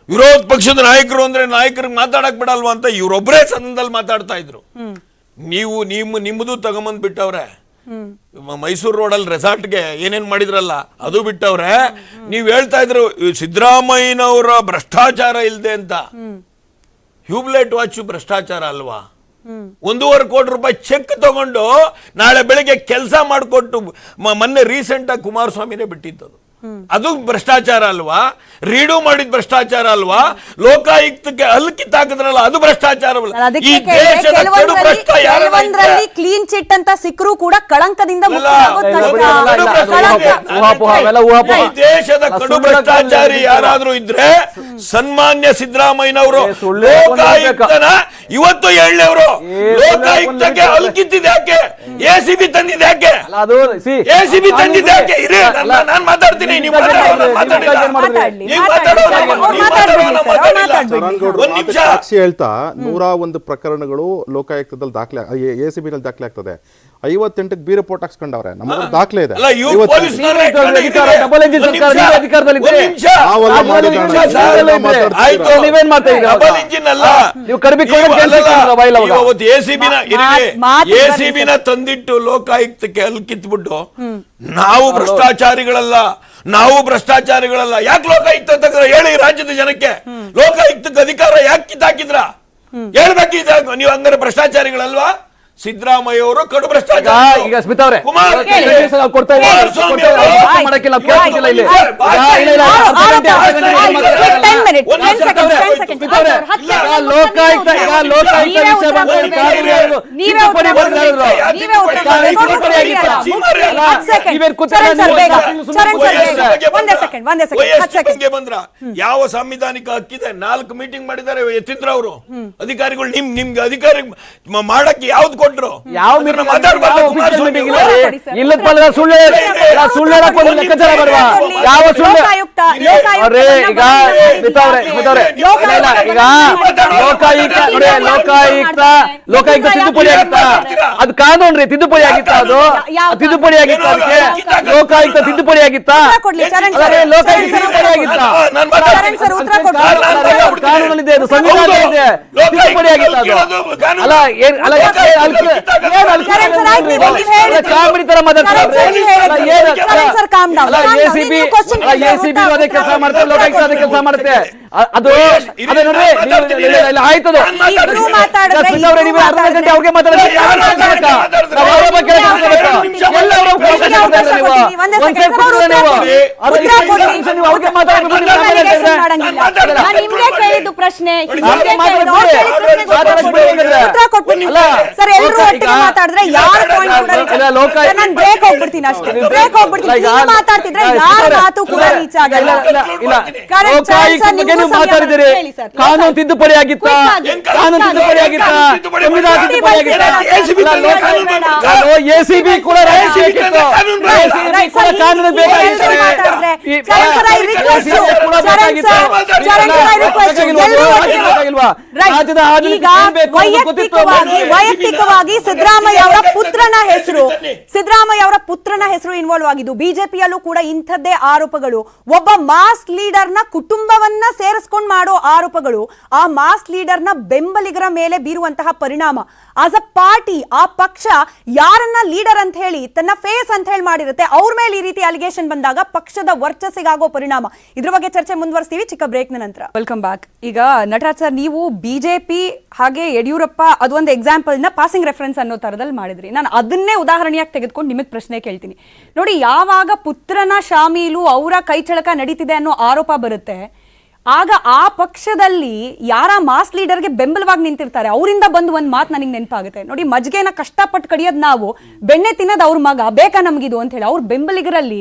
ವಿರೋಧ ಪಕ್ಷದ ನಾಯಕರು ಅಂದ್ರೆ ನಾಯಕರಿಗೆ ಮಾತಾಡಕ್ ಬಿಡಲ್ವಾ ಅಂತ ಇವರೊಬ್ಬರೇ ಸದನದಲ್ಲಿ ಮಾತಾಡ್ತಾ ಇದ್ರು. ನೀವು ನಿಮ್ಮದು ತಗೊಂಬಂದ್ ಬಿಟ್ಟವ್ರೆ. ಮೈಸೂರು ರೋಡಲ್ಲಿ ರೆಸಾರ್ಟ್ಗೆ ಏನೇನ್ ಮಾಡಿದ್ರಲ್ಲ ಅದು ಬಿಟ್ಟವ್ರೆ. ನೀವ್ ಹೇಳ್ತಾ ಇದ್ರು ಸಿದ್ದರಾಮಯ್ಯನವರ ಭ್ರಷ್ಟಾಚಾರ ಇಲ್ದೆ ಅಂತ. ಹ್ಯೂಬ್ಲೈಟ್ ವಾಚ್ ಭ್ರಷ್ಟಾಚಾರ ಅಲ್ವಾ? 1.5 ಕೋಟಿ ರೂಪಾಯಿ ಚೆಕ್ ತಗೊಂಡು ನಾಳೆ ಬೆಳಿಗ್ಗೆ ಕೆಲಸ ಮಾಡಿಕೊಟ್ಟು ಮೊನ್ನೆ ರೀಸೆಂಟ್ ಆಗಿ ಕುಮಾರಸ್ವಾಮಿನೇ ಬಿಟ್ಟಿದ್ದು. ಅದು ಭ್ರಷ್ಟಾಚಾರ ಅಲ್ವಾ? ರೀಡು ಮಾಡಿದ ಭ್ರಷ್ಟಾಚಾರ ಅಲ್ವಾ? ಲೋಕಾಯುಕ್ತಕ್ಕೆ ಹಾಕಿದ್ರಲ್ಲ ಅದು ಭ್ರಷ್ಟಾಚಾರ. ಈ ದೇಶದ ಕಡು ಭ್ರಷ್ಟ ಕ್ಲೀನ್ ಚಿಟ್ ಅಂತ ಸಿಕ್ಕರೂ ಕೂಡ ಕಳಂಕದಿಂದ ಈ ದೇಶದ ಕಡು ಭ್ರಷ್ಟಾಚಾರಿ ಯಾರಾದ್ರೂ ಇದ್ರೆ ಸನ್ಮಾನ್ಯ ಸಿದ್ದರಾಮಯ್ಯನವರು. ಲೋಕಾಯುಕ್ತನ ಇವತ್ತು ಹೇಳವರು ಲೋಕಾಯುಕ್ತಕ್ಕೆ ಅಲ್ಕಿತ್ತಿದೆ ಯಾಕೆ? ACB ತಂದಿದೆ ಯಾಕೆ? ACB ತಂದಿದೆ ಯಾಕೆ? ನಾನು ಮಾತಾಡ್ತೀನಿ, ಸಾಕ್ಷಿ ಹೇಳ್ತಾ 101 ಪ್ರಕರಣಗಳು ಲೋಕಾಯುಕ್ತದಲ್ಲಿ ದಾಖಲೆ, ACB ನಲ್ಲಿ ದಾಖಲೆ ಆಗ್ತದೆ. 58ಕ್ಕೆ ಬಿ ರಿಪೋರ್ಟ್ ಹಾಕ್ಸ್ಕೊಂಡವ್ರೆ. ನಮ್ಮ ದಾಖಲೆ ಇದೆ. ACB ತಂದಿಟ್ಟು ಲೋಕಾಯುಕ್ತಕ್ಕೆ ಅಲ್ಕಿತ್ಬಿಟ್ಟು ನಾವು ಭ್ರಷ್ಟಾಚಾರಿಗಳಲ್ಲ, ನಾವು ಭ್ರಷ್ಟಾಚಾರಿಗಳಲ್ಲ. ಯಾಕೆ ಲೋಕಾಯುಕ್ತ ತೆಗೆದ್ರ ಹೇಳಿ ರಾಜ್ಯದ ಜನಕ್ಕೆ? ಲೋಕಾಯುಕ್ತಕ್ಕೆ ಅಧಿಕಾರ ಯಾಕೆ ಕಿತ್ತಾಕಿದ್ರ ಹೇಳ್ಬೇಕಿದ್ರೆ ನೀವು ಹಂಗಾರೆ ಭ್ರಷ್ಟಾಚಾರಿಗಳಲ್ವಾ? ಸಿದ್ದರಾಮಯ್ಯ ಅವರು ಕಡು ಭ್ರಷ್ಟಾಚಾರ. ಈಗ ಸ್ಮಿತಾ ಅವರೇ ಬಂದ್ರ ಯಾವ ಸಾಂವಿಧಾನಿಕ ಹಕ್ಕಿದೆ? 4 ಮೀಟಿಂಗ್ ಮಾಡಿದ್ದಾರೆ ಯತೀಂದ್ರ ಅವರು. ಅಧಿಕಾರಿಗಳು ನಿಮ್ಗೆ ಅಧಿಕಾರಿ ಮಾಡಕ್ಕೆ ಯಾವ್ದು ಕೊಟ್ರು? ಯಾವ ಇಲ್ಲದ ಪದ ಸುಳ್ಳು ಲೆಕ್ಕಾಚಾರ ಬರುವ ಯಾವ ಸುಳ್ಳು? ಈಗ ಲೋಕಾಯುಕ್ತ ತಿದ್ದುಪಡಿ ಆಗಿತ್ತ? ಅದು ಕಾನೂನು ರೀ, ತಿದ್ದುಪಡಿ ಆಗಿತ್ತ? ಅದು ತಿದ್ದುಪಡಿ ಆಗಿತ್ತ? ಅದಕ್ಕೆ ಲೋಕಾಯುಕ್ತ ತಿದ್ದುಪಡಿ ಆಗಿತ್ತ? ಲೋಕಾಯುಕ್ತ ತಿದ್ದುಪಡಿ ಆಗಿತ್ತ? ಕಾನೂನಲ್ಲಿದೆ, ಅದು ಸಂವಿಧಾನದಲ್ಲಿದೆ. ತಿದ್ದುಪಡಿ ಆಗಿತ್ತ ಅದು? ಅಲ್ಲ ಕಾಮಿಡಿ ತರ ಮಾತಾಡ್ತಾರೆ. ACB ಅದೇ ಕೆಲಸ ಮಾಡ್ತಾರೆ, ಲೋಕಾಯುಕ್ತ ಅದೇ ಕೆಲಸ ಮಾಡುತ್ತೆ. ಅದು ಆಯ್ತದು. ನೀವು ಅರ್ಧ ಗಂಟೆ ಅವ್ರಿಗೆ ಮಾತಾಡೋದು ಪ್ರಶ್ನೆ ಬ್ರೇಕ್ ಹೋಗ್ಬಿಡ್ತೀನಿ ಅಷ್ಟೇ. ಬ್ರೇಕ್ ಹೋಗ್ಬಿಡ್ತೀನಿ. ಮಾತಾಡ್ತಿದ್ರೆ ಯಾರ ಮಾತು ಕೂಡ ರೀಚ್ ಆಗಲ್ಲ. ಮಾತಾಡಿದಿರಿ. ಕಾನೂನು ತಿದ್ದುಪಡಿ ಆಗಿತ್ತ? ಕಾನೂನು ತಿದ್ದುಪಡಿ ಆಗಿತ್ತ? ಸಂವಿಧಾನ ತಿದ್ದುಪಡಿ ಆಗಿತ್ತ? ACB ಕೂಡ ಕಾನೂನು ಬೇಕಾಗಿತ್ತು. ರಾಜ್ಯದ ವೈಯಕ್ತಿಕವಾಗಿ ಆಗಿ ಸಿದ್ದರಾಮಯ್ಯ ಅವರ ಪುತ್ರನ ಹೆಸರು ಇನ್ವಾಲ್ವ್ ಆಗಿದ್ದು. ಬಿಜೆಪಿಯಲ್ಲೂ ಕೂಡ ಇಂಥದ್ದೇ ಆರೋಪಗಳು. ಒಬ್ಬ ಮಾಸ್ ಲೀಡರ್ ನ ಕುಟುಂಬವನ್ನ ಸೇರಿಸ್ಕೊಂಡು ಮಾಡೋ ಆರೋಪಗಳು ಆ ಮಾಸ್ ಲೀಡರ್ ನ ಬೆಂಬಲಿಗರ ಮೇಲೆ ಬೀರುವಂತಹ ಪರಿಣಾಮ. ಆಸ್ ಅ ಪಾರ್ಟಿ ಆ ಪಕ್ಷ ಯಾರನ್ನ ಲೀಡರ್ ಅಂತ ಹೇಳಿ ತನ್ನ ಫೇಸ್ ಅಂತ ಹೇಳಿ ಮಾಡಿರುತ್ತೆ, ಅವ್ರ ಮೇಲೆ ಈ ರೀತಿ ಅಲಿಗೇಷನ್ ಬಂದಾಗ ಪಕ್ಷದ ವರ್ಚಸ್ಸಿಗಾಗೋ ಪರಿಣಾಮ. ಇದ್ರ ಬಗ್ಗೆ ಚರ್ಚೆ ಮುಂದುವರಿಸ್ತೀವಿ ಚಿಕ್ಕ ಬ್ರೇಕ್ ನಂತರ. Welcome back. ಈಗ ನಟರಾಜ್ ಸರ್, ನೀವು ಬಿಜೆಪಿ ಹಾಗೆ ಯಡಿಯೂರಪ್ಪ ಅದೊಂದು ಎಕ್ಸಾಂಪಲ್ ನ ಪಾಸಿಂಗ್ ರೆಫರೆನ್ಸ್ ಅನ್ನೋ ತರದಲ್ಲಿ ಮಾಡಿದ್ರಿ. ನಾನು ಅದನ್ನೇ ಉದಾಹರಣೆಯಾಗಿ ತೆಗೆದುಕೊಂಡು ನಿಮಗೆ ಪ್ರಶ್ನೆ ಕೇಳ್ತೀನಿ. ನೋಡಿ, ಯಾವಾಗ ಪುತ್ರನ ಶಾಮೀಲು ಅವರ ಕೈಚಳಕ ನಡೀತಿದೆ ಅನ್ನೋ ಆರೋಪ ಬರುತ್ತೆ, ಆಗ ಆ ಪಕ್ಷದಲ್ಲಿ ಯಾರ ಮಾಸ್ ಲೀಡರ್ಗೆ ಬೆಂಬಲವಾಗಿ ನಿಂತಿರ್ತಾರೆ ಅವರಿಂದ ಬಂದು ಒಂದು ಮಾತು ನನಗೆ ನೆನಪಾಗುತ್ತೆ. ನೋಡಿ, ಮಜ್ಗೆನ ಕಷ್ಟಪಟ್ಟು ಕಡಿಯೋದು ನಾವು, ಬೆಣ್ಣೆ ತಿನ್ನೋದು ಅವ್ರ ಮಗ, ಬೇಕಾ ನಮಗಿದು ಅಂತ ಹೇಳಿ ಅವ್ರ ಬೆಂಬಲಿಗರಲ್ಲಿ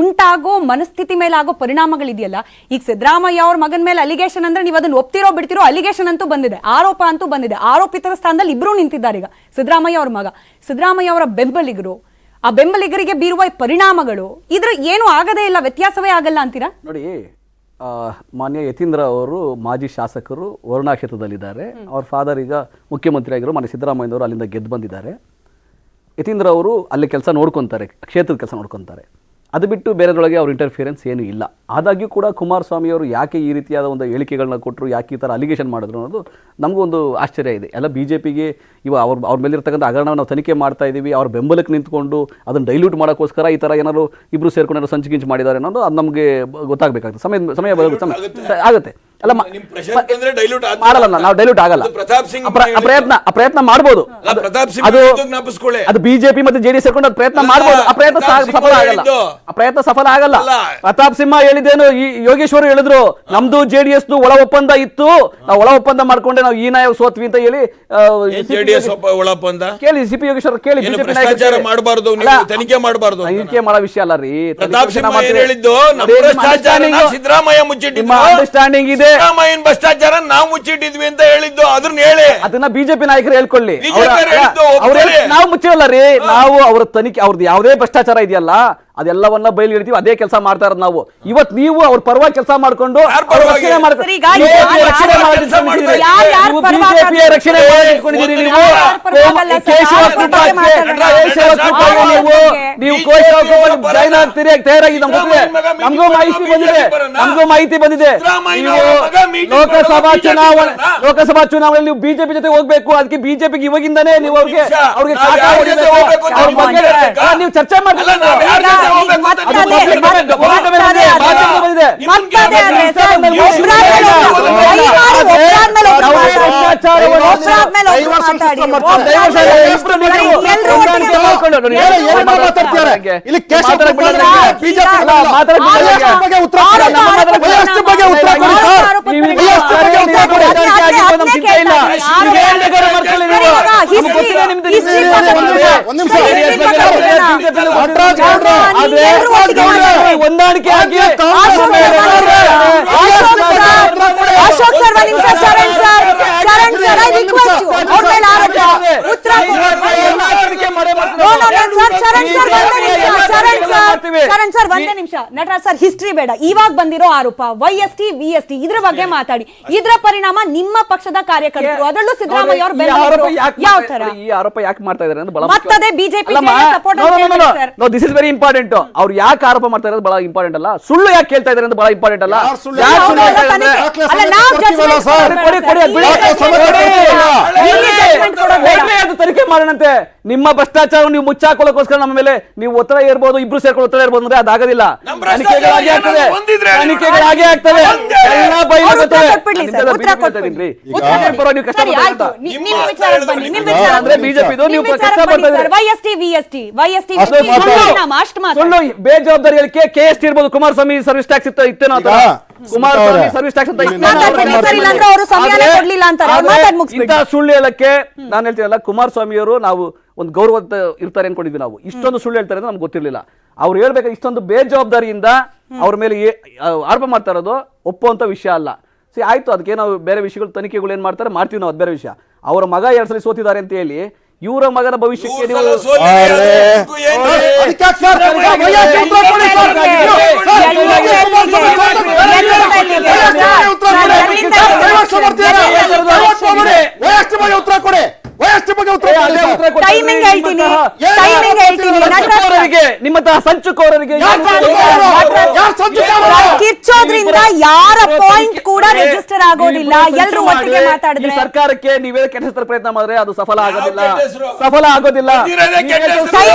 ಉಂಟಾಗೋ ಮನಸ್ಥಿತಿ ಮೇಲೆ ಆಗೋ ಪರಿಣಾಮಗಳಿದೆಯಲ್ಲ. ಈಗ ಸಿದ್ದರಾಮಯ್ಯ ಅವ್ರ ಮಗನ ಮೇಲೆ ಅಲಿಗೇಷನ್ ಅಂದ್ರೆ ನೀವು ಅದನ್ನ ಒಪ್ತಿರೋ ಬಿಡ್ತಿರೋ, ಅಲಿಗೇಷನ್ ಅಂತೂ ಬಂದಿದೆ, ಆರೋಪ ಅಂತೂ ಬಂದಿದೆ. ಆರೋಪಿತರ ಸ್ಥಾನದಲ್ಲಿ ಇಬ್ರು ನಿಂತಿದ್ದಾರೆ. ಈಗ ಸಿದ್ದರಾಮಯ್ಯ ಅವ್ರ ಮಗ, ಸಿದ್ದರಾಮಯ್ಯ ಅವರ ಬೆಂಬಲಿಗರು, ಆ ಬೆಂಬಲಿಗರಿಗೆ ಬೀರುವ ಪರಿಣಾಮಗಳು ಇದ್ರ ಏನು ಆಗದೇ ಇಲ್ಲ, ವ್ಯತ್ಯಾಸವೇ ಆಗಲ್ಲ ಅಂತೀರಾ? ನೋಡಿ, ಮಾನ್ಯ ಯತೀಂದ್ರ ಅವರು ಮಾಜಿ ಶಾಸಕರು ವರುಣಾ ಕ್ಷೇತ್ರದಲ್ಲಿದ್ದಾರೆ. ಅವ್ರ ಫಾದರ್ ಈಗ ಮುಖ್ಯಮಂತ್ರಿ ಆಗಿರೋ ಮಾನ್ಯ ಸಿದ್ದರಾಮಯ್ಯನವರು ಅಲ್ಲಿಂದ ಗೆದ್ದು ಬಂದಿದ್ದಾರೆ. ಯತೀಂದ್ರ ಅವರು ಅಲ್ಲಿ ಕೆಲಸ ನೋಡ್ಕೊತಾರೆ, ಕ್ಷೇತ್ರದ ಕೆಲಸ ನೋಡ್ಕೊತಾರೆ. ಅದು ಬಿಟ್ಟು ಬೇರೆದೊಳಗೆ ಅವ್ರ ಇಂಟರ್ಫಿಯರೆನ್ಸ್ ಏನೂ ಇಲ್ಲ. ಆದಾಗ್ಯೂ ಕೂಡ ಕುಮಾರಸ್ವಾಮಿ ಅವರು ಯಾಕೆ ಈ ರೀತಿಯಾದ ಒಂದು ಹೇಳಿಕೆಗಳನ್ನ ಕೊಟ್ಟರು, ಯಾಕೆ ಈ ಥರ ಅಲಿಗೇಷನ್ ಮಾಡಿದ್ರು ಅನ್ನೋದು ನಮಗೂ ಒಂದು ಆಶ್ಚರ್ಯ ಇದೆ. ಎಲ್ಲ ಬಿ ಜೆ ಪಿಗೆ ಅವ್ರ ಮೇಲಿರ್ತಕ್ಕಂಥ ಹಗರಣವನ್ನು ನಾವು ತನಿಖೆ ಮಾಡ್ತಾ ಇದ್ದೀವಿ, ಅವ್ರ ಬೆಂಬಲಕ್ಕೆ ನಿಂತ್ಕೊಂಡು ಅದನ್ನು ಡೈಲ್ಯೂಟ್ ಮಾಡೋಕ್ಕೋಸ್ಕರ ಈ ಥರ ಏನಾದ್ರು ಇಬ್ಬರು ಸೇರ್ಕೊಂಡು ಸಂಚಿಗಿಂಚು ಮಾಡಿದ್ದಾರೆ ಅನ್ನೋದು ಅದು ನಮಗೆ ಗೊತ್ತಾಗಬೇಕಾಗುತ್ತೆ. ಸಮಯ ಆಗುತ್ತೆ. ಅಲ್ಲ, ಮಾಡಲ್ಲ, ನಾವು ಡೈಲ್ಯೂಟ್ ಆಗಲ್ಲ. ಪ್ರಯತ್ನ ಮಾಡ್ಬೋದು, ಅದು ಬಿಜೆಪಿ ಮತ್ತು ಜೆಡಿಎಸ್ ಸೇರ್ಕೊಂಡು ಅದು ಪ್ರಯತ್ನ ಮಾಡ್ಬೋದು. ಆ ಪ್ರಯತ್ನ ಸಫಲ ಆಗಲ್ಲ. ಪ್ರತಾಪ್ ಸಿಂಹ ಹೇಳಿದ್ದೇನು, ಈ ಯೋಗೇಶ್ವರ್ ಹೇಳಿದ್ರು, ನಮ್ದು ಜೆಡಿಎಸ್ ಒಳ ಒಪ್ಪಂದ ಇತ್ತು, ನಾವು ಒಳ ಒಪ್ಪಂದ ಮಾಡ್ಕೊಂಡೆ ನಾವು ಈ ನಾಯ ಸೋತ್ವಿ ಅಂತ ಹೇಳಿ ಕೇಳಿ ಸಿ ಪಿ ಯೋಗೇಶ್ವರ್ ಕೇಳಿ. ತನಿಖೆ ಮಾಡೋ ವಿಷಯ ಅಲ್ಲ ರೀ. ಅಂಡರ್ಸ್ಟ್ಯಾಂಡಿಂಗ್ ಇದೆ, ಭ್ರಷ್ಟಾಚಾರ ನಾವು ಮುಚ್ಚಿಟ್ಟಿದ್ವಿ ಅಂತ ಹೇಳಿದ್ದು, ಅದನ್ನ ಹೇಳಿ. ಅದನ್ನ ಬಿಜೆಪಿ ನಾಯಕರು ಹೇಳ್ಕೊಳ್ಳಿ. ನಾವು ಮುಚ್ಚಿರಲ್ಲ ರೀ. ನಾವು ಅವ್ರ ತನಿಖೆ, ಅವ್ರದ್ದು ಯಾವುದೇ ಭ್ರಷ್ಟಾಚಾರ ಇದೆಯಲ್ಲ ಅದೆಲ್ಲವನ್ನ ಬಯಲು ಹಿಡಿತೀವಿ. ಅದೇ ಕೆಲಸ ಮಾಡ್ತಾ ಇರೋದು ನಾವು. ಇವತ್ತು ನೀವು ಅವ್ರ ಪರವಾಗಿ ಕೆಲಸ ಮಾಡ್ಕೊಂಡು ರಕ್ಷಣೆ ಮಾಡ್ಕೊಂಡಿದ್ದೀರಿ. ನೀವು ಜಾಯ್ನ್ ಆಗ್ತೀರಿ, ತಯಾರಾಗಿ ನಮಗೂ ಮಾಹಿತಿ ಬಂದಿದೆ. ಲೋಕಸಭಾ ಚುನಾವಣೆಯಲ್ಲಿ ನೀವು ಬಿಜೆಪಿ ಜೊತೆ ಹೋಗ್ಬೇಕು. ಅದಕ್ಕೆ ಬಿಜೆಪಿಗೆ ಇವಾಗಿಂದಾನೇ ನೀವು ಅವ್ರಿಗೆ ನೀವು ಚರ್ಚೆ ಮಾಡ್ತೀರಿ. ಹೊಂದಾಣಿಕೆ ಆಗಿ ಅಶೋಕ್ ಸರ್ ಒಂದೇ ನಿಮಿಷ. ನಟರಾಜ್ ಸರ್, ಹಿಸ್ಟ್ರಿ ಬೇಡ, ಇವಾಗ ಬಂದಿರೋ ಆರೋಪ YST VST ಇದ್ರ ಬಗ್ಗೆ ಮಾತಾಡಿ. ಇದ್ರ ಪರಿಣಾಮ ನಿಮ್ಮ ಪಕ್ಷದ ಕಾರ್ಯಕರ್ತರು, ಅದರಲ್ಲೂ ಸಿದ್ದರಾಮಯ್ಯ ಅವರು ಯಾವ ತರ ಈ ಆರೋಪ ಯಾಕೆ ಮಾಡ್ತಾ ಇದ್ದಾರೆ ಅಂತ ಮತ್ತದೇ BJP support. This is very important. ಅವ್ರು ಯಾಕೆ ಆರೋಪ ಮಾಡ್ತಾ ಇರೋದು ಬಹಳ ಇಂಪಾರ್ಟೆಂಟ್ ಅಲ್ಲ, ಸುಳ್ಳು ಯಾಕೆ ಕೇಳ್ತಾ ಇದ್ದಾರೆ ಅಂತ ಬಹಳ ಇಂಪಾರ್ಟೆಂಟ್ ಅಲ್ಲ. ತನಿಖೆ ಮಾಡೋಣಂತೆ. ನಿಮ್ಮ ಭ್ರಷ್ಟಾಚಾರ ನೀವು ಮುಚ್ಚಾಕೊಳ್ಳೋಕೋಸ್ಕರ ನಮ್ಮ ಮೇಲೆ ನೀವು ಒತ್ತಡ ಇರ್ಬೋದು, ಇಬ್ರು ಸೇರ್ಕೊಂಡು ಒತ್ತಡ ಇರ್ಬೋದು ಅಂದ್ರೆ ಅದಾಗೋದಿಲ್ಲ. ತನಿಖೆಗಳಾಗೆ ಆಗ್ತದೆ. ಎಲ್ಲ ಬಯಲಾಗುತ್ತದೆ. ಬೇಜವಾಬ್ದಾರಿ ಹೇಳಿಕೆ KST ಇರ್ಬೋದು, ಕುಮಾರಸ್ವಾಮಿ ಸರ್ವಿಸ್ ಟ್ಯಾಕ್ಸ್ ಇತ್ತೇನೋ ಅಂತ. ಕುಮಾರಸ್ವಾಮಿ ಸರ್ವಿಸ್ ಟ್ಯಾಕ್ಸ್ ಅಂತ ಇಂತ ಸುಳ್ಳು ಹೇಳಕ್ಕೆ ನಾನು ಹೇಳ್ತೀನಲ್ಲ, ಕುಮಾರಸ್ವಾಮಿ ಅವರು ನಾವು ಒಂದು ಗೌರವ ಇರ್ತಾರೆ ಅನ್ಕೊಂಡಿದ್ವಿ ನಾವು. ಇಷ್ಟೊಂದು ಸುಳ್ಳು ಹೇಳ್ತಾರೆ ಅಂತ ನಮ್ಗೆ ಗೊತ್ತಿರ್ಲಿಲ್ಲ. ಅವ್ರು ಹೇಳ್ಬೇಕಾದ್ರೆ ಇಷ್ಟೊಂದು ಬೇಜವಾಬ್ದಾರಿಯಿಂದ ಅವ್ರ ಮೇಲೆ ಆರೋಪ ಮಾಡ್ತಾ ಇರೋದು ಒಪ್ಪುವಂತ ವಿಷಯ ಅಲ್ಲ. ಆಯ್ತು, ಅದಕ್ಕೆ ನಾವು ಬೇರೆ ವಿಷಯಗಳು ತನಿಖೆಗಳು ಏನ್ ಮಾಡ್ತಾರೆ ಮಾಡ್ತೀವಿ ನಾವು, ಅದು ಬೇರೆ ವಿಷಯ. ಅವರ ಮಗ 2 ಸಲ ಸೋತಿದ್ದಾರೆ ಅಂತ ಹೇಳಿ ಇವರ ಮಗನ ಭವಿಷ್ಯಕ್ಕೆ ನೀವು ಉತ್ತರ ಹೇಳ್ತೀನಿ, ಟೈಮಿಂಗ್ ಹೇಳ್ತೀನಿ. ನಿಮ್ಮಂತಹ ಸಂಚುಕೋರರಿಗೆ ಕಿರ್ಚೋದ್ರಿಂದ ಯಾರ ಪಾಯಿಂಟ್ ಕೂಡ ರಿಜಿಸ್ಟರ್ ಆಗೋದಿಲ್ಲ. ಎಲ್ಲರೂ ಒಟ್ಟಿಗೆ ಮಾತಾಡಿದ್ರೆ ಈ ಸರ್ಕಾರಕ್ಕೆ ನೀವೇ ಕೆಟ್ಟ ಪ್ರಯತ್ನ ಮಾಡಿದ್ರೆ ಅದು ಸಫಲ ಆಗೋದಿಲ್ಲ.